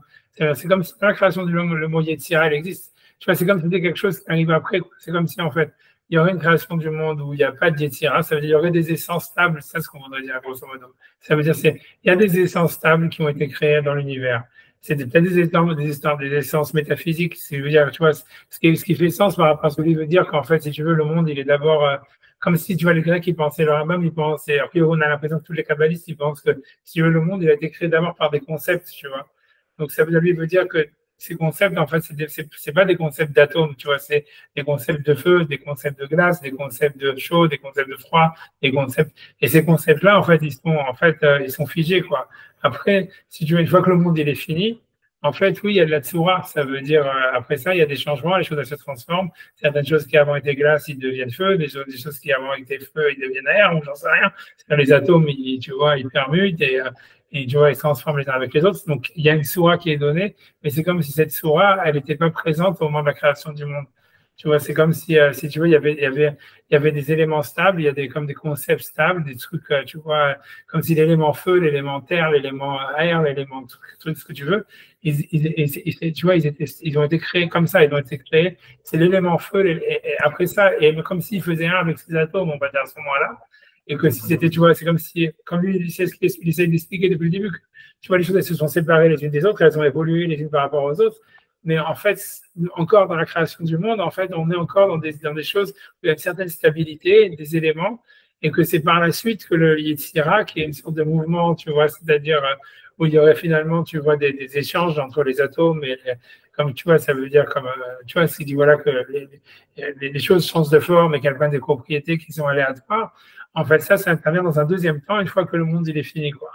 C'est comme si dans la création du l'homme, le mot Yetzira, il existe. Tu vois, c'est comme si c'était quelque chose qui arrive après. C'est comme si, en fait, il y aurait une création du monde où il n'y a pas de Yetzira. Ça veut dire qu'il y aurait des essences stables. C'est ça ce qu'on voudrait dire, grosso modo. Ça veut dire il y a des essences stables qui ont été créées dans l'univers. C'est peut-être des essences métaphysiques. Tu veux dire, tu vois, ce qui fait sens par rapport à ce que lui veut dire qu'en fait, si tu veux, le monde, il est d'abord comme si, tu vois, les Grecs, ils pensaient, le Rambam, ils pensaient, après, on a l'impression que tous les kabbalistes, ils pensent que, si tu veux, le monde, il a été créé d'abord par des concepts, tu vois. Donc, ça veut dire que ces concepts, en fait, c'est pas des concepts d'atomes, tu vois, c'est des concepts de feu, des concepts de glace, des concepts de chaud, des concepts de froid, des concepts, et ces concepts-là, en fait, ils sont figés, quoi. Après, si tu veux, une fois que le monde, il est fini, en fait, oui, il y a de la tsura, ça veut dire, après ça, il y a des changements, les choses, elles se transforment. Certaines choses qui avant étaient glace, ils deviennent feu, des choses qui avant étaient feu, ils deviennent air, ou j'en sais rien. Les atomes, tu vois, ils permutent et tu vois, ils se transforment les uns avec les autres. Donc, il y a une soura qui est donnée, mais c'est comme si cette soura, elle n'était pas présente au moment de la création du monde. Tu vois, c'est comme si tu vois, il y avait des éléments stables, il y a comme des concepts stables, des trucs, tu vois, comme si l'élément feu, l'élément terre, l'élément air, l'élément truc, ce que tu veux, tu vois, ils ont été créés comme ça, ils ont été créés. C'est l'élément feu, et après ça, et comme s'ils faisaient un avec ces atomes, on va dire à ce moment-là, et que si c'était, tu vois, c'est comme si, comme lui, il essaie d'expliquer depuis le début, que, tu vois, les choses, elles se sont séparées les unes des autres, elles ont évolué les unes par rapport aux autres. Mais en fait, encore dans la création du monde, en fait, on est encore dans des choses où il y a une certaine stabilité, des éléments, et que c'est par la suite que le Yetzira, qui est une sorte de mouvement, tu vois, c'est-à-dire où il y aurait finalement, tu vois, des échanges entre les atomes, et comme tu vois, ça veut dire comme, tu vois, ce qui dit voilà que les choses changent de forme et qu'elles prennent des propriétés qui sont aléatoires. En fait, ça intervient dans un deuxième temps, une fois que le monde il est fini, quoi.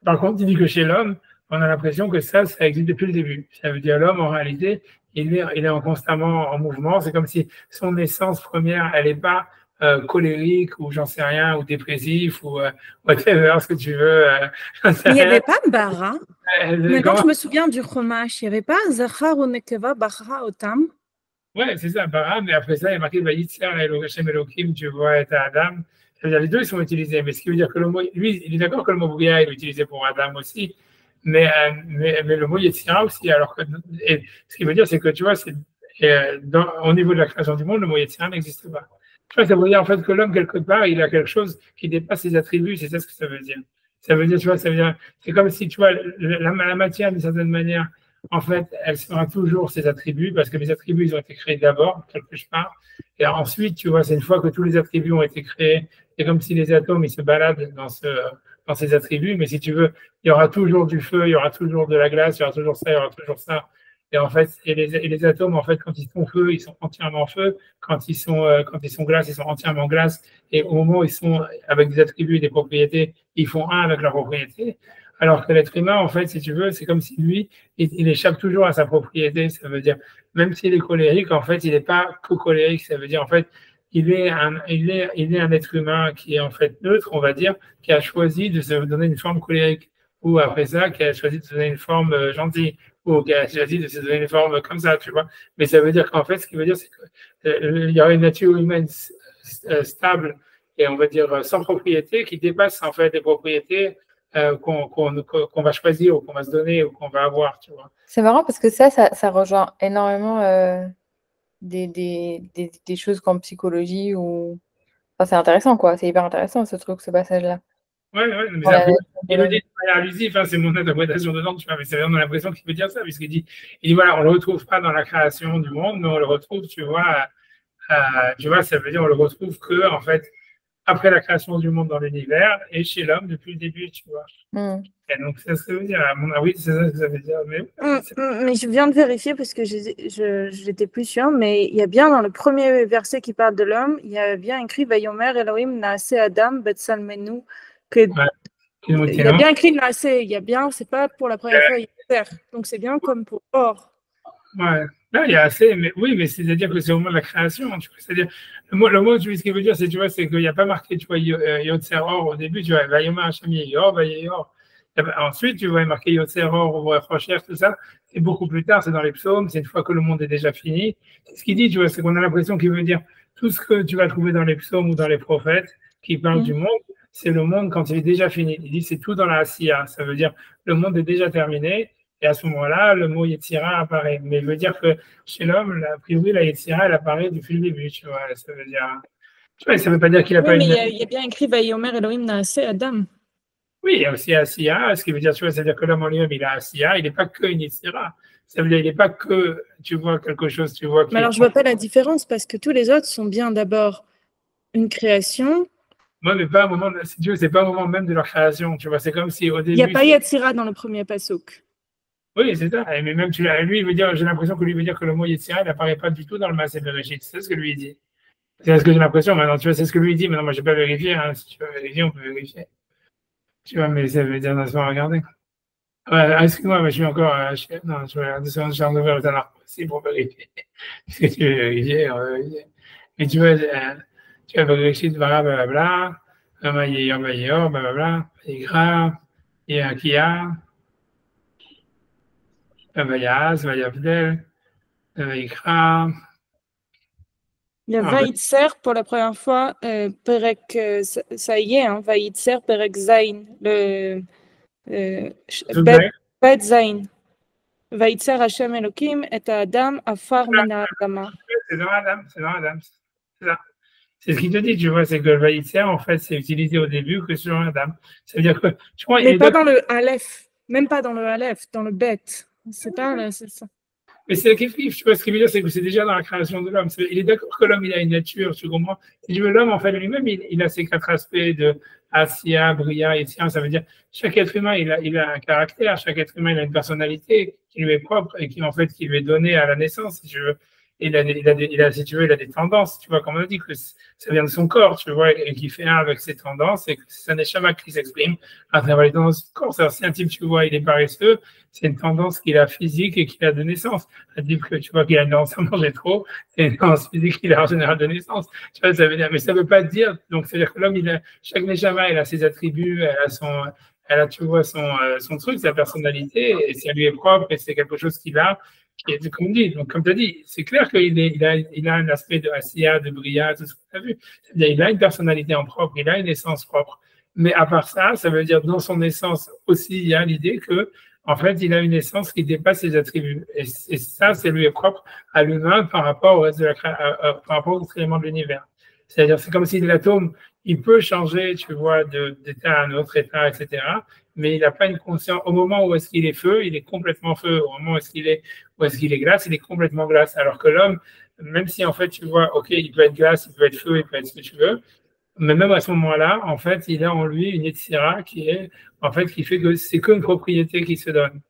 Par contre, il dit que chez l'homme, on a l'impression que ça existe depuis le début. Ça veut dire l'homme, en réalité, il est constamment en mouvement. C'est comme si son essence première, elle n'est pas colérique ou j'en sais rien, ou dépressif ou whatever, ce que tu veux. Il n'y avait pas bara. Maintenant, Comment? je me souviens du Chumash. Il n'y avait pas Zachar ou Nekeva Bara Otam. Ouais, c'est ça, bara, mais après ça, il y a marqué Vayitzer Elohim Elohim, tu vois, et Adam. Ça veut dire les deux, ils sont utilisés, mais ce qui veut dire que le mot, lui, il est d'accord que le mot Bria, il est utilisé pour Adam aussi, mais le mot Yetzira aussi, alors que, et ce qui veut dire, c'est que, tu vois, au niveau de la création du monde, le mot Yetzira n'existe pas. Tu vois, ça veut dire, en fait, que l'homme, quelque part, il a quelque chose qui dépasse ses attributs, c'est ça ce que ça veut dire. Ça veut dire, tu vois, ça veut dire, c'est comme si, tu vois, la matière, d'une certaine manière, en fait, elle sera toujours ses attributs, parce que les attributs, ils ont été créés d'abord, quelque part, et ensuite, tu vois, c'est une fois que tous les attributs ont été créés, c'est comme si les atomes, ils se baladent dans ces attributs, mais si tu veux, il y aura toujours du feu, il y aura toujours de la glace, il y aura toujours ça, il y aura toujours ça. Et en fait, les atomes, en fait, quand ils sont feu, ils sont entièrement feu. Quand ils sont glace, ils sont entièrement glace. Et au moment où ils sont avec des attributs et des propriétés, ils font un avec leurs propriétés. Alors que l'être humain, en fait, si tu veux, c'est comme si lui, il échappe toujours à sa propriété. Ça veut dire, même s'il est colérique, en fait, il n'est pas que colérique. Ça veut dire, en fait, il est un être humain qui est en fait neutre, on va dire, qui a choisi de se donner une forme colérique. Ou après ça, qui a choisi de se donner une forme gentille. Ou qui a choisi de se donner une forme comme ça, tu vois. Mais ça veut dire qu'en fait, ce qui veut dire, c'est qu'il y aura une nature humaine stable et on va dire sans propriété qui dépasse en fait les propriétés qu'on va choisir ou qu'on va se donner ou qu'on va avoir, tu vois. C'est marrant parce que ça rejoint énormément des choses comme psychologie ou. Enfin, c'est intéressant, quoi. C'est hyper intéressant, ce passage-là. Ouais, mais il le dit de manière allusive, hein, c'est mon interprétation dedans, tu vois, mais c'est vraiment l'impression qu'il veut dire ça, puisqu'il dit, voilà, on ne le retrouve pas dans la création du monde, mais on le retrouve, tu vois, ça veut dire on le retrouve que, en fait, après la création du monde dans l'univers et chez l'homme depuis le début, tu vois. Et donc, c'est ce que ça veut dire. Oui, c'est ça que ça veut dire. Mais je viens de vérifier parce que je n'étais plus sûre, mais il y a bien dans le premier verset qui parle de l'homme, il y a bien écrit Vayomer Elohim Naase Adam Betsalmenu. Il y a bien écrit Naase, il y a bien, c'est pas pour la première fois, il y a donc c'est bien comme pour or. Ouais, là, il y a assez, mais oui, mais c'est-à-dire que c'est au moment de la création, tu vois, c'est-à-dire, le mot, tu vois, ce qu'il veut dire, c'est, tu vois, c'est qu'il n'y a pas marqué, tu vois, Yotzer Or au début, tu vois, Vayomer Hashem Yor, Vayeyor. Ensuite, tu vois, marqué Yotzer Or, Ouvre Rocher, tout ça, c'est beaucoup plus tard, c'est dans les psaumes, c'est une fois que le monde est déjà fini. Ce qu'il dit, tu vois, c'est qu'on a l'impression qu'il veut dire tout ce que tu vas trouver dans les psaumes ou dans les prophètes qui parlent du monde, c'est le monde quand il est déjà fini. Il dit, c'est tout dans la Asiya, ça veut dire le monde est déjà terminé. Et à ce moment-là, le mot Yetzira apparaît. Mais il veut dire que chez l'homme, a priori, la Yetzira, elle apparaît depuis le début, tu vois. Ça veut dire, tu vois, ça veut pas dire qu'il n'a pas une. Mais il y a bien écrit Vayomer Elohim Naase Adam. Oui, il y a aussi Asiya, ce qui veut dire, tu vois, c'est-à-dire que l'homme en lui-même, il a Asiya, il n'est pas que une Yetzira. Ça veut dire, il n'est pas que, tu vois, quelque chose, tu vois. Mais alors, je vois pas la différence parce que tous les autres sont bien d'abord une création. Moi, mais pas un moment, si tu veux, c'est pas un moment même de leur création. Tu vois, c'est comme si au début. Il n'y a pas Yetzira dans le premier pasuk. Oui, c'est ça. Mais même lui, il veut dire, j'ai l'impression que lui veut dire que le mot Yetzira, il n'apparaît pas du tout dans le Maaseh Bereshit. C'est ce que lui dit. C'est ce que j'ai l'impression maintenant. Tu vois, c'est ce que lui dit. Maintenant, moi, je n'ai pas vérifié. Hein. Si tu veux vérifier, on peut vérifier. Tu vois, mais ça veut dire, on va regarder. Ouais, excuse-moi, mais je suis encore. Non, je vais regarder sur un ouvert le Tanakh aussi pour vérifier. Ce que tu veux vérifier, on va vérifier. Mais tu vois, tu vas vérifier, blablabla. Blablabla. Blablabla. Igra. Iakia. Vayaz, Vayavdel. Vaikra. Il y a Vaïtser pour la première fois, Perek, ça y est, hein, Vaïtser, Perek Zain, le Bet Zain. Vaïtser Hashem Elohim et Adam Afar Mina Adama. C'est dans Adam, c'est dans Adam. C'est ça. C'est ce qu'il te dit, tu vois, c'est que le Vaïtser, en fait, c'est utilisé au début que sur Adam. Ça veut dire que, je crois, mais pas dans le Aleph, même pas dans le Aleph, dans le Bet. C'est pas là, c'est ça. Mais c'est kiff, tu vois, ce qu'il veut dire, c'est que c'est déjà dans la création de l'homme. Il est d'accord que l'homme, il a une nature, tu comprends? Si tu veux, l'homme, en fait, lui-même, il a ses 4 aspects de Asiya, Bria et Tien. Ça veut dire, chaque être humain, il a un caractère, chaque être humain, il a une personnalité qui lui est propre et qui, en fait, qui lui est donnée à la naissance, si tu veux. Il a, si tu veux, il a des tendances, tu vois, comme on a dit, que ça vient de son corps, tu vois, et qui fait un avec ses tendances, et que c'est un neshama qui s'exprime à travers les tendances du corps. C'est un type, tu vois, il est paresseux, c'est une tendance qu'il a physique et qu'il a de naissance. Un type que tu vois qu'il a une tendance à manger trop, c'est une tendance physique qu'il a en général de naissance. Tu vois, ça veut dire, mais ça veut pas dire, donc c'est-à-dire que l'homme, chaque neshama, il a ses attributs, elle a, tu vois, son truc, sa personnalité, et ça lui est propre, et c'est quelque chose qu'il a, qui est, comme dit, donc comme tu as dit, c'est clair qu'il a un aspect de Asiya, de Bria, tout ce que tu as vu. C'est-à-dire, il a une personnalité en propre, il a une essence propre. Mais à part ça, ça veut dire dans son essence aussi, il y a l'idée que, en fait, il a une essence qui dépasse ses attributs. Et ça, c'est lui propre à l'humain par rapport au reste par rapport aux autres éléments de l'univers. C'est-à-dire, c'est comme si l'atome, il peut changer, tu vois, d'état à un autre état, etc. Mais il n'a pas une conscience. Au moment où est-ce qu'il est feu, il est complètement feu. Au moment où est-ce qu'il est glace, il est complètement glace. Alors que l'homme, même si en fait, tu vois, ok, il peut être glace, il peut être feu, il peut être ce que tu veux, mais même à ce moment-là, en fait, il a en lui une Yetzira qui fait que c'est qu'une propriété qui se donne.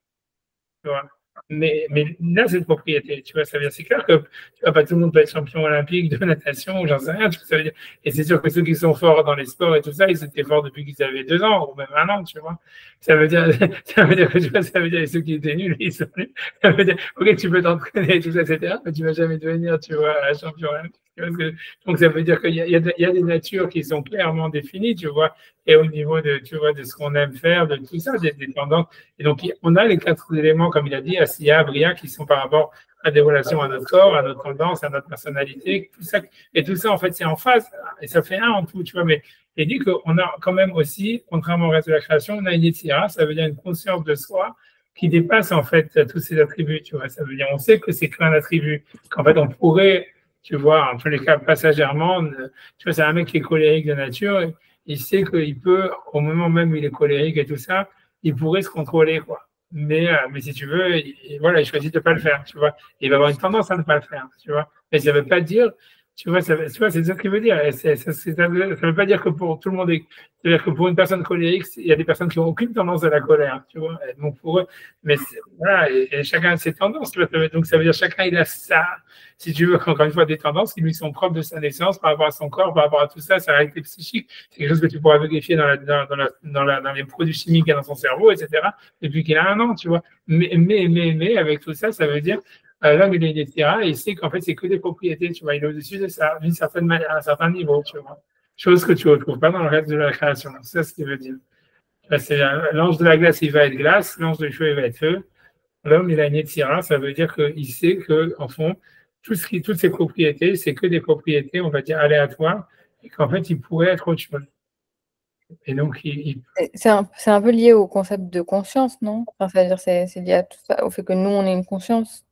Tu vois. Mais là, c'est une propriété, tu vois, ça veut dire, c'est clair que tu vois, pas tout le monde peut être champion olympique de natation ou j'en sais rien, tu vois, ça veut dire, et c'est sûr que ceux qui sont forts dans les sports et tout ça, ils étaient forts depuis qu'ils avaient 2 ans ou même 1 an, tu vois. Ça veut dire que, tu vois, ça veut dire, ceux qui étaient nuls, ils sont nuls. Ça veut dire, ok, tu peux t'entraîner et tout ça, etc., mais tu vas jamais devenir, tu vois, un champion olympique. Donc, ça veut dire qu'il y a des natures qui sont clairement définies, tu vois, et au niveau de, tu vois, de ce qu'on aime faire, de tout ça, des tendances. Et donc, on a les 4 éléments, comme il a dit, Asiya, Bria, qui sont par rapport à des relations à notre corps, à notre tendance, à notre personnalité, tout ça. Et tout ça, en fait, c'est en phase, et ça fait un en tout, tu vois. Mais il dit qu'on a quand même aussi, contrairement au reste de la création, on a une Yetzira, ça veut dire une conscience de soi qui dépasse, en fait, tous ces attributs, tu vois. Ça veut dire, on sait que c'est qu'un attribut, qu'en fait, on pourrait, tu vois, en tous les cas, passagèrement, tu vois, c'est un mec qui est colérique de nature, il sait qu'il peut, au moment même où il est colérique et tout ça, il pourrait se contrôler, quoi. Mais si tu veux, voilà, il choisit de ne pas le faire, tu vois. Il va avoir une tendance à ne pas le faire, tu vois. Mais ça ne veut pas dire, tu vois, c'est ça qu'il veut dire. Ça ne veut pas dire que pour tout le monde, c'est-à-dire que pour une personne colérique, il y a des personnes qui n'ont aucune tendance à la colère, tu vois. Et donc pour eux, mais voilà, et chacun a ses tendances, tu vois. Donc ça veut dire chacun il a ça, si tu veux, encore une fois, des tendances qui lui sont propres de sa naissance par rapport à son corps, par rapport à tout ça, sa réalité psychique. C'est quelque chose que tu pourras vérifier dans les produits chimiques qu'il y a dans son cerveau, etc. Depuis qu'il a 1 an, tu vois. Mais avec tout ça, ça veut dire l'homme, il est etc. Et il sait qu'en fait, c'est que des propriétés, tu vois. Il est au-dessus de ça, d'une certaine manière, à un certain niveau, tu vois. Chose que tu ne retrouves pas dans le reste de la création. C'est ça ce qu'il veut dire. C'est l'ange de la glace, il va être glace, l'ange de feu, il va être feu. L'homme, il a une Yetzira, ça veut dire qu'il sait qu'en fond, toutes ces propriétés, c'est que des propriétés, on va dire, aléatoires, et qu'en fait, il pourrait être autre chose. Et donc, c'est un peu lié au concept de conscience, non? Enfin, c'est-à-dire, c'est lié à tout ça, au fait que nous, on ait une conscience.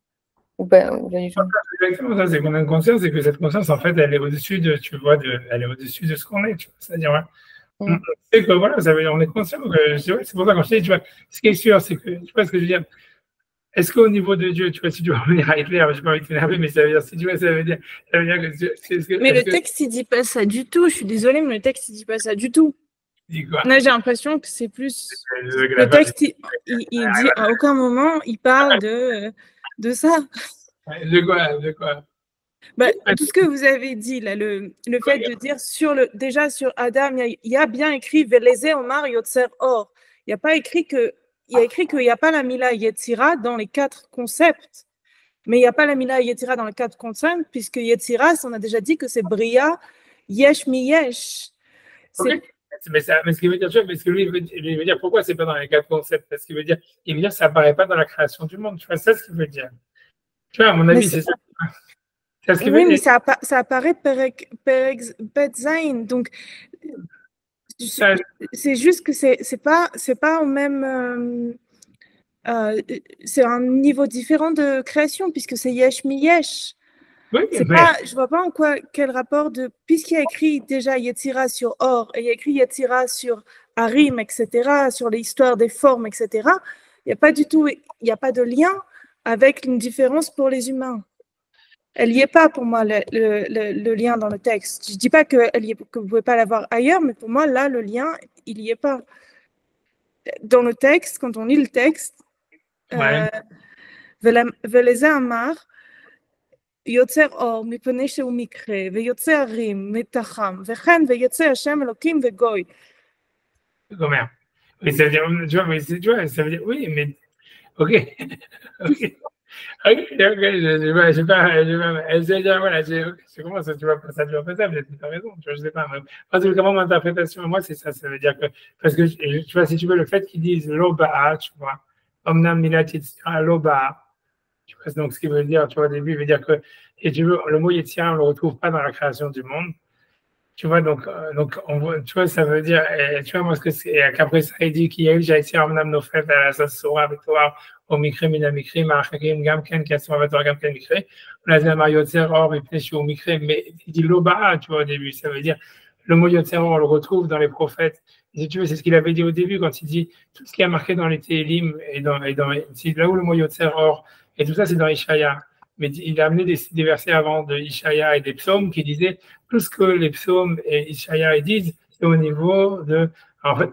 Ou pas du tout. Exactement, ça, c'est qu'on a une conscience, et que cette conscience, en fait, elle est au-dessus de, tu vois, elle est au-dessus de ce qu'on est, tu vois. C'est-à-dire, ouais. On sait que, voilà, ça veut dire, on est conscient. C'est pour ça, quand je dis, tu vois, ce qui est sûr, c'est que, tu vois ce que je veux dire, est-ce qu'au niveau de Dieu, tu vois, si tu veux revenir à Hitler, je n'ai pas envie de t'énerver, mais ça veut dire, si tu vois, ça veut dire que. Mais le texte, il dit pas ça du tout. Je suis désolée, mais le texte, il dit pas ça du tout. Dis quoi? Là, j'ai l'impression que c'est plus. Le texte, il dit à aucun moment, il parle de ça. De quoi? Bah, tout ce que vous avez dit, là, le fait de dire déjà sur Adam, il y a bien écrit Veleze Omar Yotzer Or. Il n'y a pas écrit que. Il y a écrit qu'il n'y a pas la Mila Yetzira dans les 4 concepts. Mais il n'y a pas la Mila Yetzira dans les 4 concepts, puisque Yetzira, on a déjà dit que c'est Bria, Yesh mi Yesh. Okay. Mais ce qu'il veut dire, mais ce que lui veut dire, pourquoi c'est pas dans les 4 concepts? Parce qu'il veut dire que ça apparaît pas dans la création du monde. Tu vois, c'est ce qu'il veut dire. Tu vois, à mon avis, c'est ça. Oui, mais ça apparaît Petzain. Donc, c'est juste que c'est pas au même. C'est un niveau différent de création, puisque c'est Yesh mi Yesh. Oui, Je vois pas quel rapport puisqu'il y a écrit déjà Yetzira sur Or et il y a écrit Yetzira sur Harim, etc., sur l'histoire des formes, etc., il n'y a pas de lien avec une différence pour les humains. Elle n'y est pas pour moi, le lien dans le texte. Je ne dis pas que vous ne pouvez pas l'avoir ailleurs, mais pour moi, là, le lien, il n'y est pas. Dans le texte, quand on lit le texte, Veleze Amar, יוצר אור מפני שהוא מקרה, ויוצא הרים מתחם, וכן ויצא השם אלוקים וגוי. Mais ça veut dire, tu vois, ça veut dire, oui, mais, ok, je sais pas, voilà, c'est comment ça, tu vois, ça dure pas ça, peut-être que tu as raison, tu vois, je sais pas, moi, c'est vraiment mon interprétation, moi, c'est ça veut dire que, parce que, tu vois, si tu veux, le fait qu'ils disent l'oba'a, tu vois, omnam milat yitzira l'oba'a, tu vois, donc ce qui veut dire, tu vois, au début, il veut dire que, et tu veux, le mot Yetzira, on ne le retrouve pas dans la création du monde. Tu vois, donc on voit, tu vois, ça veut dire, tu vois, moi, ce que c'est, qu'après ça, il dit qu'il y a eu, j'ai été en âme, nos frères, à la Sassura, avec toi, au Mikri, Mina Mikri, Marachakim, Gamken, Kasson, avec toi, Gamken, Mikri, on a dit à Yotzer, Or, et puis, au Mikri, mais il dit l'Oba, tu vois, au début, ça veut dire, le mot Yotzer, on le retrouve dans les prophèts. Et si tu veux, c'est ce qu'il avait dit au début, quand il dit tout ce qui a marqué dans les Télim, et c'est là où le mot Yotzer, Or, et tout ça, c'est dans Ishaïa. Mais il a amené des versets avant de Ishaïa et des psaumes qui disaient tout ce que les psaumes et Ishaïa disent, c'est au niveau de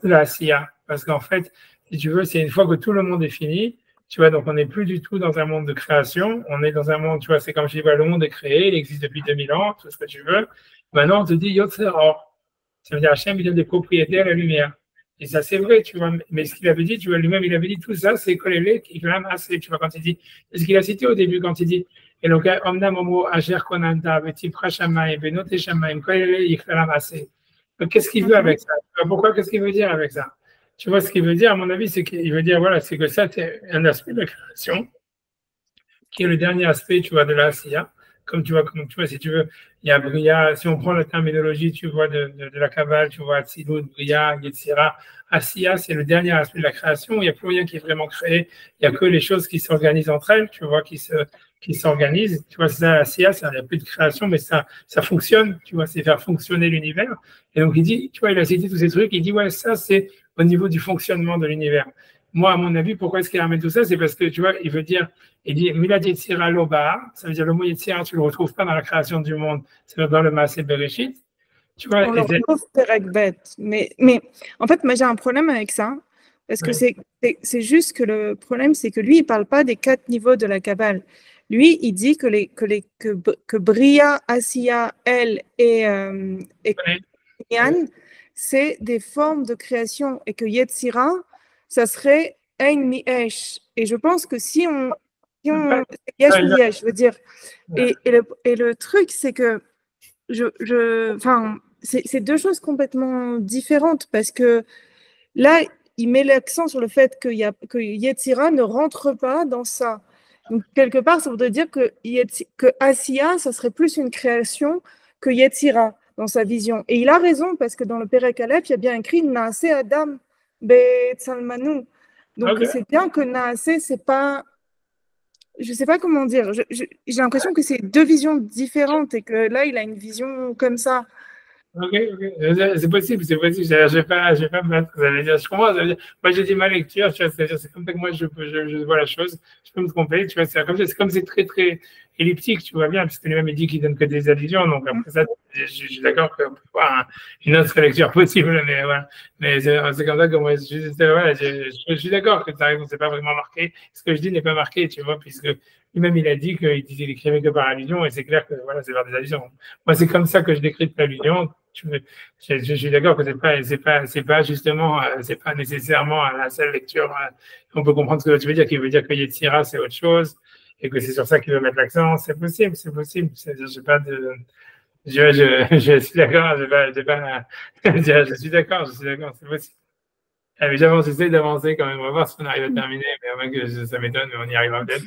la Siya. Parce qu'en fait, si tu veux, c'est une fois que tout le monde est fini, tu vois, donc on n'est plus du tout dans un monde de création, on est dans un monde, tu vois, c'est comme je dis, le monde est créé, il existe depuis 2000 ans, tout ce que tu veux. Maintenant, on te dit Yotzer Or. Ça veut dire Hachem, il donne des propriétés à la lumière. Et ça, c'est vrai, tu vois, mais ce qu'il avait dit, tu vois, lui-même, il avait dit tout ça, c'est Kolélé qui est quand même assez, tu vois, quand il dit, c'est ce qu'il a cité au début, quand il dit, et donc, Omnam Omo Ager Konanda, Betipra Shamaim, Benote Shamaim, Kolélé, il fait assez. Donc, qu'est-ce qu'il veut avec ça? Pourquoi, qu'est-ce qu'il veut dire avec ça? Tu vois, ce qu'il veut dire, à mon avis, c'est qu'il veut dire, voilà, c'est que ça, c'est un aspect de la création, qui est le dernier aspect, tu vois, de la Asiya. Comme tu vois, si tu veux, il y a, si on prend la terminologie, tu vois, de la Kabbale, tu vois, Atzilut, Bria, Yetzira, Asiya, c'est le dernier aspect de la création. Il n'y a plus rien qui est vraiment créé. Il n'y a que les choses qui s'organisent entre elles, tu vois, qui s'organisent. Tu vois, c'est ça, Asiya, il n'y a plus de création, mais ça fonctionne, tu vois, c'est faire fonctionner l'univers. Et donc, il dit, tu vois, il a cité tous ces trucs, il dit, ouais, ça, c'est au niveau du fonctionnement de l'univers. Moi, à mon avis, pourquoi est-ce qu'il ramène tout ça? C'est parce que, tu vois, il veut dire, il dit, Milad Yetzira Loba, ça veut dire le mot Yetzira, tu ne le retrouves pas dans la création du monde, c'est dans le Maaseh Bereshit. Tu vois, on le retrouve Perek Bet. Mais en fait, moi, j'ai un problème avec ça, parce que c'est juste que le problème, c'est que lui, il ne parle pas des 4 niveaux de la Kabbale. Lui, il dit que Bria, Asiya, El et Yan, c'est des formes de création, et que Yetzira, ça serait Ein Mi Esh. Et je pense que si on Yesh Mi Yesh, je veux dire. Et le truc, c'est que c'est 2 choses complètement différentes, parce que là, il met l'accent sur le fait que Yetzira ne rentre pas dans ça. Donc, quelque part, ça voudrait dire que Asiya, ça serait plus une création que Yetzira dans sa vision. Et il a raison, parce que dans le Perek Aleph, il y a bien écrit Naaseh Adam Be'Tzalmanu. Donc, c'est bien que Naaseh, c'est pas. Je ne sais pas comment dire. J'ai l'impression que c'est 2 visions différentes, et que là, il a une vision comme ça. Ok, ok. C'est possible, c'est possible. Je vais pas me battre. Ça veut dire, je comprends. Ça veut dire, moi, j'ai dit ma lecture, tu vois, c'est-à-dire, c'est comme ça que moi, je vois la chose. Je peux me tromper, tu vois, c'est comme c'est très, très elliptique, tu vois bien, puisque lui-même, il dit qu'il donne que des allusions. Donc, après ça, je suis d'accord qu'on peut voir une autre lecture possible, mais voilà. Mais c'est comme ça que moi, voilà, je suis d'accord que ta réponse n'est pas vraiment marquée. Ce que je dis n'est pas marqué, tu vois, puisque lui-même, il a dit qu'il écrivait que par allusion, et c'est clair que, voilà, c'est par des allusions. Moi, c'est comme ça que je décrypte l'allusion. Je suis d'accord que c'est pas justement, c'est pas nécessairement la seule lecture. On peut comprendre ce que tu veux dire, qui veut dire que Yetzira, c'est autre chose, et que c'est sur ça qu'il veut mettre l'accent. C'est possible, c'est possible. J'ai pas de, je suis d'accord, je suis d'accord, c'est possible. Mais j'essaie d'avancer quand même. On va voir si on arrive à terminer, mais à moins que ça m'étonne, mais on y arrivera peut-être.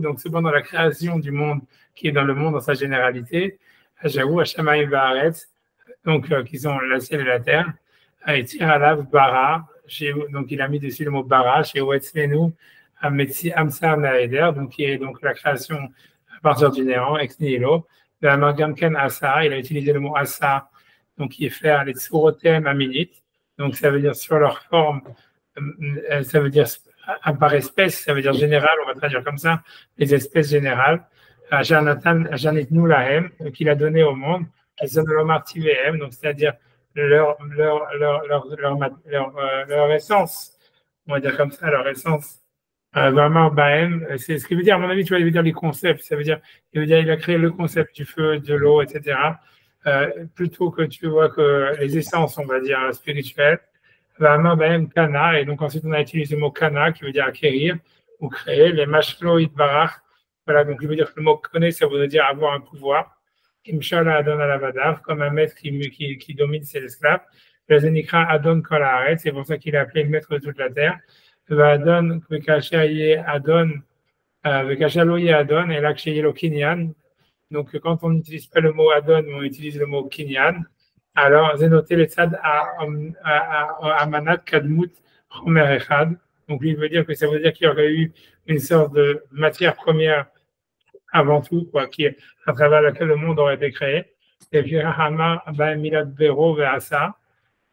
Donc, c'est pendant la création du monde qui est dans le monde dans sa généralité. Hajaou, Hashamaim Baaretz, donc qui sont le ciel et la terre. Et Tiralav Bara, donc il a mis dessus le mot Bara, chez Wetzlenu, Amsar Naeder, donc qui est donc la création à partir du néant, ex nihilo. De la Margamken Asa, il a utilisé le mot Asa, donc qui est faire les Tsurotem Aminit, donc ça veut dire sur leur forme, ça veut dire par espèce, ça veut dire général, on va traduire comme ça, les espèces générales. Janitnu Lahem, qu'il a donné au monde, donc c'est-à-dire leur essence, on va dire comme ça, leur essence. Vraiment, Bahem, c'est ce qui veut dire, à mon avis, tu vois, il veut dire les concepts, ça veut dire, il a créé le concept du feu, de l'eau, etc. Plutôt que tu vois que les essences, on va dire, spirituelles. Vraiment, Bahem, Kana, et donc ensuite on a utilisé le mot Kana, qui veut dire acquérir ou créer, les Mashlo Itbarach. Voilà, donc il veut dire que le mot connaître, ça veut dire avoir un pouvoir. Kimshala Adon Alavadav, comme un maître qui domine ses esclaves. Le Zenikra Adon Kolaharet, c'est pour ça qu'il est appelé le maître de toute la terre. Adon, Adon, Adon, et là, le Kinyan. Donc, quand on n'utilise pas le mot Adon, mais on utilise le mot Kinyan, alors, Zenoté le Tzad Amanat Kadmut Chomer Echad. Donc, lui, il veut dire que ça veut dire qu'il y aurait eu une sorte de matière première avant tout, quoi, à travers laquelle le monde aurait été créé. Et puis, Rahama, Milad Bero Veasa.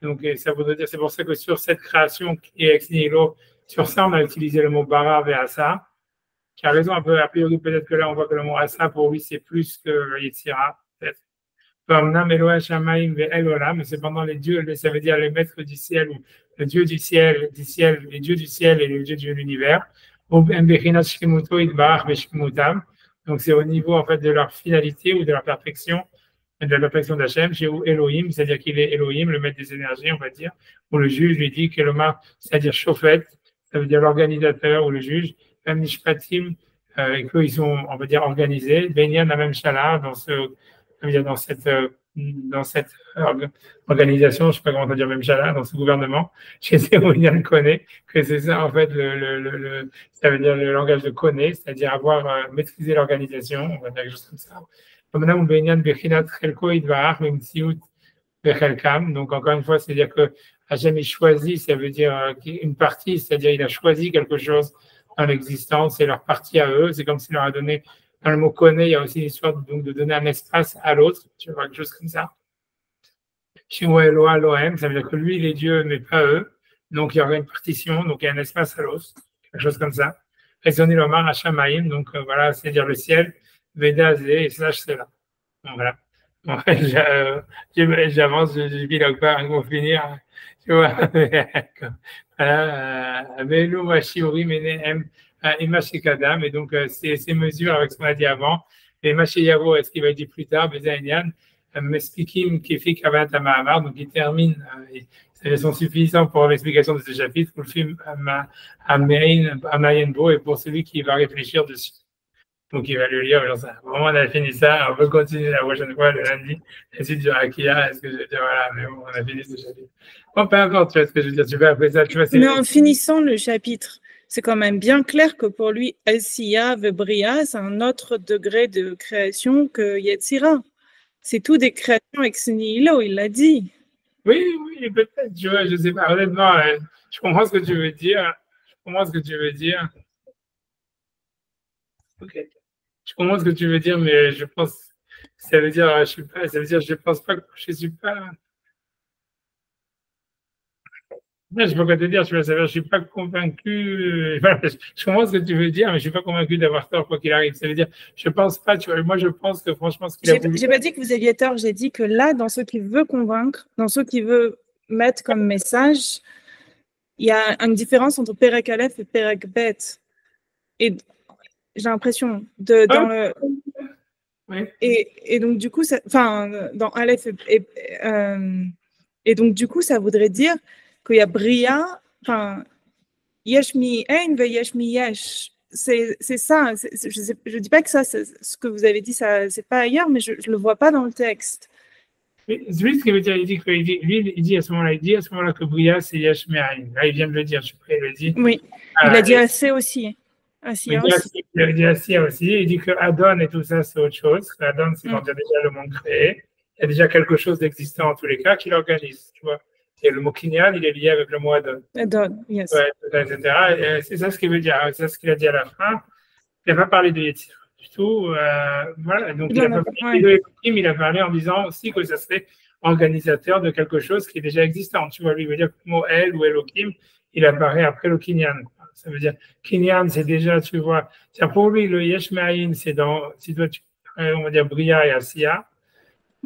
Donc, ça voudrait dire, c'est pour ça que sur cette création qui est ex nihilo, sur ça, on a utilisé le mot bara veasa, qui a raison un peu, a priori, peut-être que là, on voit que le mot asa, pour lui, c'est plus que Yetzira, peut-être. Mais c'est pendant les dieux, ça veut dire les maîtres du ciel, ou le dieu du ciel, les dieux du ciel et les dieux de l'univers. Donc, c'est au niveau, en fait, de leur finalité ou de leur perfection, de la perfection d'Hachem, chez Elohim, c'est-à-dire qu'il est Elohim, le maître des énergies, on va dire, ou le juge lui dit qu'Eloma, c'est-à-dire Shofet, ça veut dire l'organisateur ou le juge, même Nishpatim, et qu'ils sont, on va dire, organisés, Benyan la même Shala, dans cette organisation, je ne sais pas comment on va dire même Shala, dans ce gouvernement, chez Benyan connaît que c'est ça, en fait, ça veut dire le langage de connaît, c'est-à-dire avoir maîtrisé l'organisation, on va dire quelque chose comme ça. Donc, encore une fois, c'est-à-dire que Hachem est choisi, ça veut dire une partie, c'est-à-dire il a choisi quelque chose dans l'existence, c'est leur partie à eux, c'est comme s'il leur a donné, dans le mot connaît, il y a aussi l'histoire donc, de donner un espace à l'autre, tu vois, quelque chose comme ça. Shimon Eloah Lohem, ça veut dire que lui, il est Dieu, mais pas eux, donc il y aura une partition, donc il y a un espace à l'autre, quelque chose comme ça. Raisonner l'Omar Hashamaim, donc voilà, c'est-à-dire le ciel. Veda et slash cela. Donc, voilà. Bon, j'avance, je bilogue pas pour finir. Tu vois. Voilà. Velo Mashiori Menehem Imashikadam. Et donc, ces mesures avec ce qu'on a dit avant. Et Mashiyavo, est-ce qu'il va dire plus tard, Bezainian, Mespikim Kefik Avat Mahamar, donc il termine. Elles sont suffisantes pour l'explication de ce chapitre, pour le film Amayenbo et pour celui qui va réfléchir dessus. Donc, il va le lire. Vraiment, on a fini ça. On peut continuer la prochaine fois, le lundi. La suite du Rakia. Est-ce que je veux dire, voilà, mais bon, on a fini ce chapitre. Bon, peu importe, tu vois ce que je veux dire. Tu vas après ça, tu vois. Mais en finissant le chapitre, c'est quand même bien clair que pour lui, Elsia, Vebria, c'est un autre degré de création que Yetzira. C'est tout des créations ex nihilo, il l'a dit. Oui, peut-être, tu vois, je sais pas. Honnêtement, je comprends ce que tu veux dire. Ok. Je comprends ce que tu veux dire, mais je pense, ça veut dire, je suis pas, ça veut dire, je pense pas que je suis pas. Je sais pas quoi te dire, tu vois, ça veut dire, je suis pas convaincu. Voilà, je comprends ce que tu veux dire, mais je suis pas convaincu d'avoir tort quoi qu'il arrive. Ça veut dire, je pense pas, tu vois, moi je pense que franchement, ce qu'il a voulu. J'ai pas dit que vous aviez tort, j'ai dit que là, dans ce qu'il veut convaincre, dans ce qu'il veut mettre comme message, il y a une différence entre Perek Aleph et Perek Bet. Et j'ai l'impression dans le. Oui. Et donc, du coup, dans Aleph et donc, du coup, ça voudrait dire qu'il y a Bria, enfin, Yesh mi ein ve yesh mi yesh. C'est ça. Je dis pas que ça, ce que vous avez dit, ça, c'est pas ailleurs, mais je le vois pas dans le texte. Lui, ce qu'il veut dire, il dit à ce moment-là que Bria, c'est Yesh mi ein. Là, il vient de le dire, je suis prêt, il le dit. Oui, il a dit assez aussi. Il a dit Assia aussi. Il dit que Adon et tout ça, c'est autre chose. Adon, c'est quand il y a déjà le monde créé. Il y a déjà quelque chose d'existant en tous les cas qui l'organise, tu vois. Et le mot Kinyan, il est lié avec le mot Adon. Adon, yes. Ouais, etc. Et c'est ça ce qu'il veut dire. C'est ça ce qu'il a dit à la fin. Il n'a pas parlé de Yetzirah du tout. Voilà. Donc, il a pas parlé de Elohim, il a parlé en disant aussi que ça serait organisateur de quelque chose qui est déjà existant. Tu vois, lui, il veut dire que le mot El ou Elohim, il apparaît après le Kinyan. Ça veut dire, Kinyan, c'est déjà, tu vois, pour lui, le Yesh Ma'in, c'est dans, si toi, on va dire Bria et Asiya.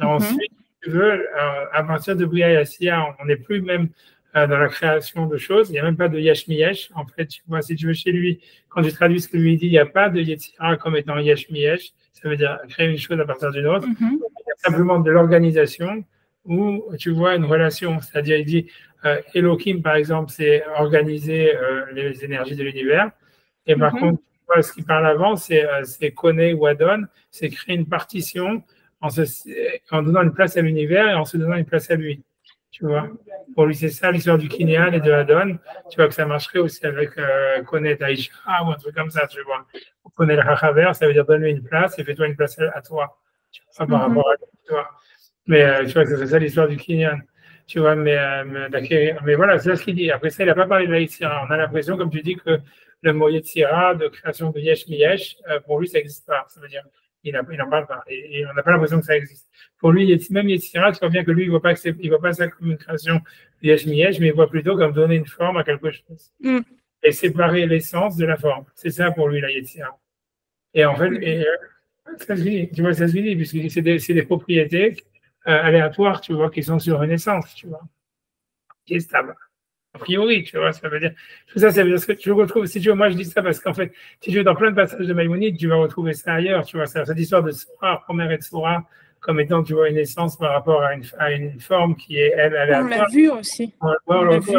Ensuite, tu veux, à partir de Bria et Asiya, on n'est plus même dans la création de choses. Il n'y a même pas de Yesh Mi-Yesh. En fait, tu vois, si tu veux, chez lui, quand tu traduis ce que lui dit, il n'y a pas de Yetzirah comme étant Yesh Mi-Yesh. Ça veut dire créer une chose à partir d'une autre. Il y a simplement de l'organisation où tu vois une relation. C'est-à-dire, il dit, Elohim, par exemple, c'est organiser les énergies de l'univers. Et par contre, tu vois, ce qui parle avant, c'est Koné ou Adon, c'est créer une partition en donnant une place à l'univers et en se donnant une place à lui. Tu vois, pour lui, c'est ça l'histoire du Kinyan et de Adon. Tu vois que ça marcherait aussi avec Koné Taïcha ou un truc comme ça, tu vois. Koné le Hachaver, ça veut dire donne-lui une place et fais-toi une place à toi. Tu vois, par rapport à lui, tu vois. Mais tu vois, c'est ça l'histoire du Kinyan. Tu vois, mais voilà, c'est ce qu'il dit. Après ça, il n'a pas parlé de la Yetzira. On a l'impression, comme tu dis, que le mot Yetzira, de création de Yesh Mi-Yesh, pour lui, ça n'existe pas. Ça veut dire, il n'en parle pas. Et on n'a pas l'impression que ça existe. Pour lui, même Yetzira, tu vois bien que lui, il ne voit pas ça comme une création de Yesh Mi-Yesh, mais il voit plutôt comme donner une forme à quelque chose. Et séparer l'essence de la forme. C'est ça pour lui, la Yetzira. Et en fait, tu vois, ça se dit, puisque c'est des propriétés aléatoires, tu vois, qui sont sur une essence, tu vois, qui est stable. A priori, tu vois, ça veut dire, tout ça, ça veut dire ce que tu retrouves, si tu veux, moi je dis ça parce qu'en fait, si tu veux, dans plein de passages de Maïmonide, tu vas retrouver ça ailleurs, tu vois, cette histoire de Soura, première et de Soura, comme étant, tu vois, une essence par rapport à une forme qui est, elle, aléatoire. On l'a vu aussi. On l'a vu.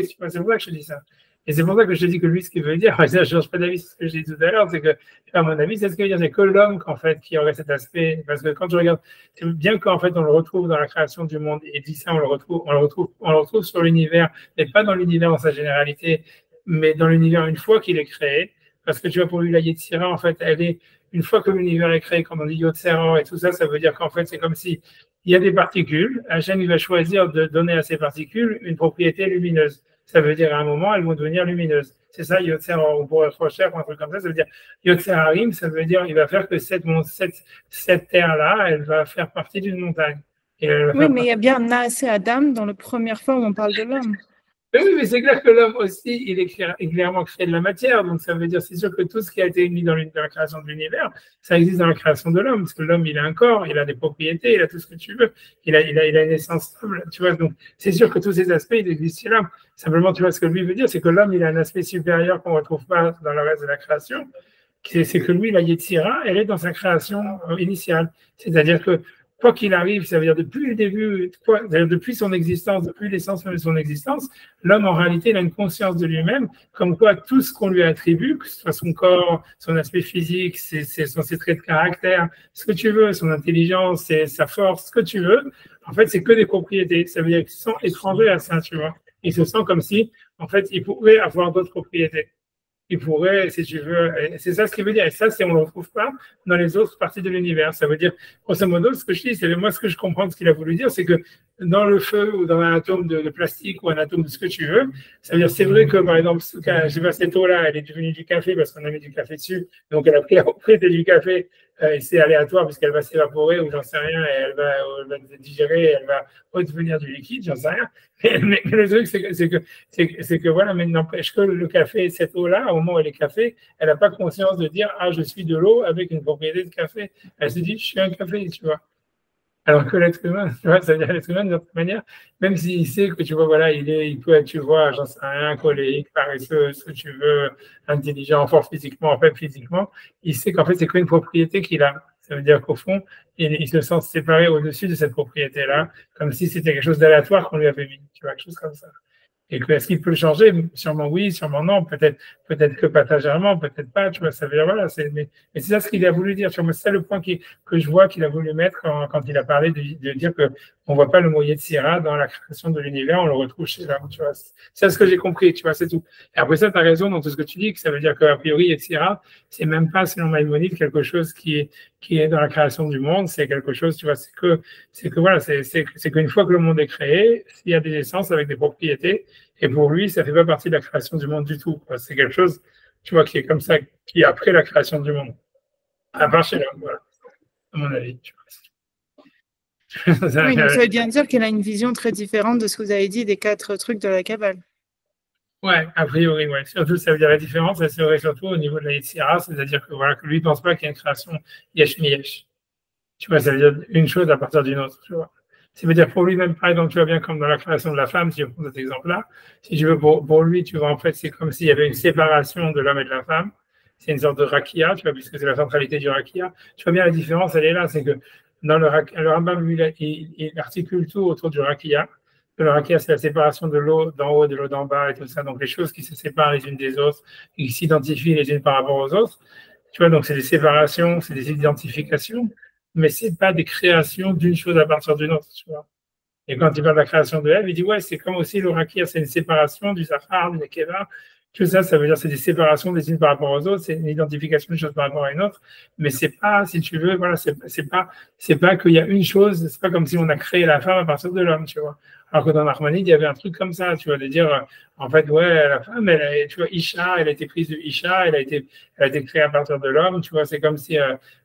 C'est pour ça que je te dis ça. Et c'est pour ça que je te dis que lui, ce qu'il veut dire, ça ne change pas d'avis sur ce que j'ai dit tout à l'heure, c'est que, à mon avis, c'est ce qu'il veut dire, c'est que l'homme, en fait, qui aurait cet aspect, parce que quand tu regardes, c'est bien qu'en fait, on le retrouve dans la création du monde, et dit ça, on le retrouve sur l'univers, mais pas dans l'univers dans sa généralité, mais dans l'univers une fois qu'il est créé, parce que tu vois, pour lui, la Yetzira, en fait, elle est, une fois que l'univers est créé, quand on dit Yotzera et tout ça, ça veut dire qu'en fait, c'est comme si il y a des particules, Hachem, il va choisir de donner à ces particules une propriété lumineuse. Ça veut dire à un moment, elles vont devenir lumineuses. C'est ça, Yotzer, on pourrait être cher ou un truc comme ça veut dire Yotzer Harim, ça veut dire il va faire que cette terre-là, elle va faire partie d'une montagne. Oui, mais il y a bien Naas et Adam dans la première fois où on parle de l'homme. Oui, mais c'est clair que l'homme aussi, il est clairement créé de la matière. Donc, ça veut dire, c'est sûr que tout ce qui a été mis dans la création de l'univers, ça existe dans la création de l'homme. Parce que l'homme, il a un corps, il a des propriétés, il a tout ce que tu veux. Il a une essence stable, tu vois. Donc, c'est sûr que tous ces aspects, ils existent chez l'homme. Simplement, tu vois, ce que lui veut dire, c'est que l'homme, il a un aspect supérieur qu'on ne retrouve pas dans le reste de la création. C'est que lui, la Yetzira, elle est dans sa création initiale. C'est-à-dire que, quoi qu'il arrive, ça veut dire depuis le début, depuis son existence, depuis l'essence même de son existence, l'homme en réalité il a une conscience de lui-même, comme quoi tout ce qu'on lui attribue, que ce soit son corps, son aspect physique, ses traits de caractère, ce que tu veux, son intelligence, sa force, ce que tu veux, en fait c'est que des propriétés. Ça veut dire qu'ils sont étrangers à ça, tu vois. Ils se sentent comme si, en fait, ils pourraient avoir d'autres propriétés. Il pourrait, si tu veux, c'est ça ce qu'il veut dire. Et ça, on ne le retrouve pas dans les autres parties de l'univers. Ça veut dire, grosso modo, ce que je dis, c'est moi ce que je comprends de ce qu'il a voulu dire, c'est que dans le feu ou dans un atome de plastique ou un atome de ce que tu veux. Ça veut dire, c'est vrai que, par exemple, je sais pas, cette eau-là, elle est devenue du café parce qu'on a mis du café dessus. Donc, elle a pris la propriété du café et c'est aléatoire puisqu'elle va s'évaporer ou j'en sais rien et elle va digérer et elle va redevenir du liquide, j'en sais rien. Mais le truc, c'est que voilà, mais n'empêche que le café, cette eau-là, au moment où elle est café, elle n'a pas conscience de dire, ah, je suis de l'eau avec une propriété de café. Elle se dit, je suis un café, tu vois. Alors que l'être humain, tu vois, ça veut dire l'être humain, d'une certaine manière, même s'il sait que, tu vois, voilà, il peut être, tu vois, j'en sais rien, colérique, paresseux, ce que tu veux, intelligent, fort physiquement, faible physiquement, il sait qu'en fait, c'est qu'une propriété qu'il a. Ça veut dire qu'au fond, il se sent séparé au-dessus de cette propriété-là, comme si c'était quelque chose d'aléatoire qu'on lui avait mis, tu vois, quelque chose comme ça. Et que est-ce qu'il peut le changer? Sûrement oui, sûrement non, peut-être que passagèrement, peut-être pas, tu vois, ça veut dire, voilà, mais c'est ça ce qu'il a voulu dire, tu vois, c'est ça le point que je vois qu'il a voulu mettre quand il a parlé de dire que on voit pas le moyen de Syrah dans la création de l'univers, on le retrouve chez l'homme, tu vois. C'est ce que j'ai compris, tu vois, c'est tout. Et après ça, tu as raison dans tout ce que tu dis, que ça veut dire qu'a priori, Yetzirah, c'est même pas, selon Maïmonide, quelque chose qui est dans la création du monde, c'est quelque chose, tu vois, c'est que voilà, c'est qu'une fois que le monde est créé, il y a des essences avec des propriétés, et pour lui, ça fait pas partie de la création du monde du tout. C'est quelque chose, tu vois, qui est comme ça, qui est après la création du monde. À part chez l'homme, voilà, à mon avis. Tu vois. Oui, donc ça veut bien dire qu'elle a une vision très différente de ce que vous avez dit des 4 trucs de la Kabbale. Ouais, a priori, ouais. Surtout, ça veut dire la différence, elle serait surtout au niveau de la Yetzirah, c'est-à-dire que voilà, que lui ne pense pas qu'il y a une création yesh mi yesh. Tu vois, ça veut dire une chose à partir d'une autre, tu vois. Ça veut dire pour lui-même, par exemple, tu vois bien comme dans la création de la femme, si je prends cet exemple-là, si tu veux, pour lui, tu vois, en fait, c'est comme s'il y avait une séparation de l'homme et de la femme. C'est une sorte de rakia, tu vois, puisque c'est la centralité du rakia. Tu vois bien la différence, elle est là, c'est que dans le Rambam, lui, il articule tout autour du rakia. Le rakia, c'est la séparation de l'eau d'en haut, de l'eau d'en bas et tout ça. Donc, les choses qui se séparent les unes des autres et qui s'identifient les unes par rapport aux autres. Tu vois, donc c'est des séparations, c'est des identifications, mais c'est pas des créations d'une chose à partir d'une autre, tu vois. Et quand il parle de la création de Ève, il dit, ouais, c'est comme aussi le Rakir, c'est une séparation du Zahar, du Nekeva. Tout ça, ça veut dire c'est des séparations des unes par rapport aux autres, c'est une identification d'une chose par rapport à une autre, mais c'est pas, si tu veux, voilà, c'est pas qu'il y a une chose, c'est pas comme si on a créé la femme à partir de l'homme, tu vois. Alors que dans Nachmanide, il y avait un truc comme ça, tu vois, de dire, en fait, ouais, la femme, tu vois, Isha, elle a été prise de Isha, elle a été créée à partir de l'homme, tu vois, c'est comme si,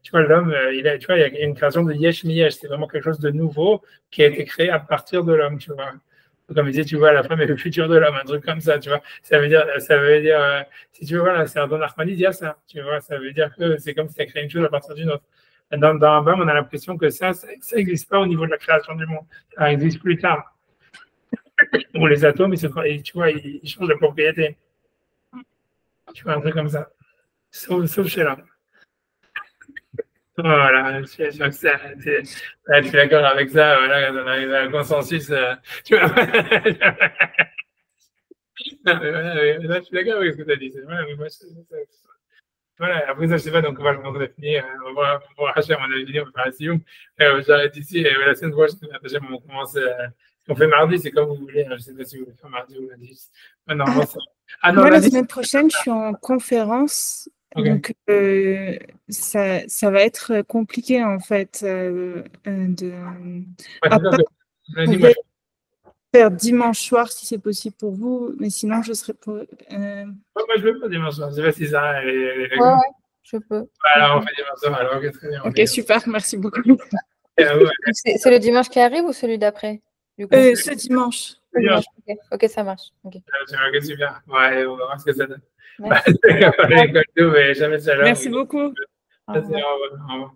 tu vois, l'homme, tu vois, il y a une création de Yesh mi Yesh, c'est vraiment quelque chose de nouveau qui a été créé à partir de l'homme, tu vois. Comme il disait, tu vois, la femme est le futur de l'homme, un truc comme ça, tu vois. Ça veut dire, si tu veux, voilà, c'est dans Nachmanide, il y a ça, tu vois. Ça veut dire que c'est comme si tu as créé une chose à partir d'une autre. Dans un BAM, on a l'impression que ça n'existe pas au niveau de la création du monde. Ça existe plus tard. Où les atomes, tu vois, ils changent de propriété. Tu vois, un truc comme ça. Sauf chez l'homme. Voilà, je suis sûr que ça, je suis d'accord avec ça, voilà, on arrive à un consensus, tu vois. Non, mais voilà, là, je suis d'accord avec ce que tu as dit. Voilà, mais moi, voilà, après ça, je sais pas, donc on va finir, on va racheter à mon avis, on va faire un sioum. J'arrête ici, et la semaine prochaine, on commence, on fait mardi, c'est comme vous voulez, hein, je sais pas si vous voulez faire mardi ou lundi. Normalement, ça... non, moi, la semaine prochaine, je suis en conférence. Okay. Donc, ça va être compliqué, en fait, de faire dimanche soir, si c'est possible pour vous, mais sinon, je serai pour... moi, je ne veux pas dimanche soir, je sais pas si ça... Ouais, je peux. Alors, on fait dimanche soir, alors, ok, très bien. Ok, super, merci beaucoup. C'est le dimanche qui arrive ou celui d'après? Ce dimanche. Ok, ça marche. Okay. Ok, super. Ouais, on va voir ce que ça donne. Merci beaucoup. Merci, au revoir.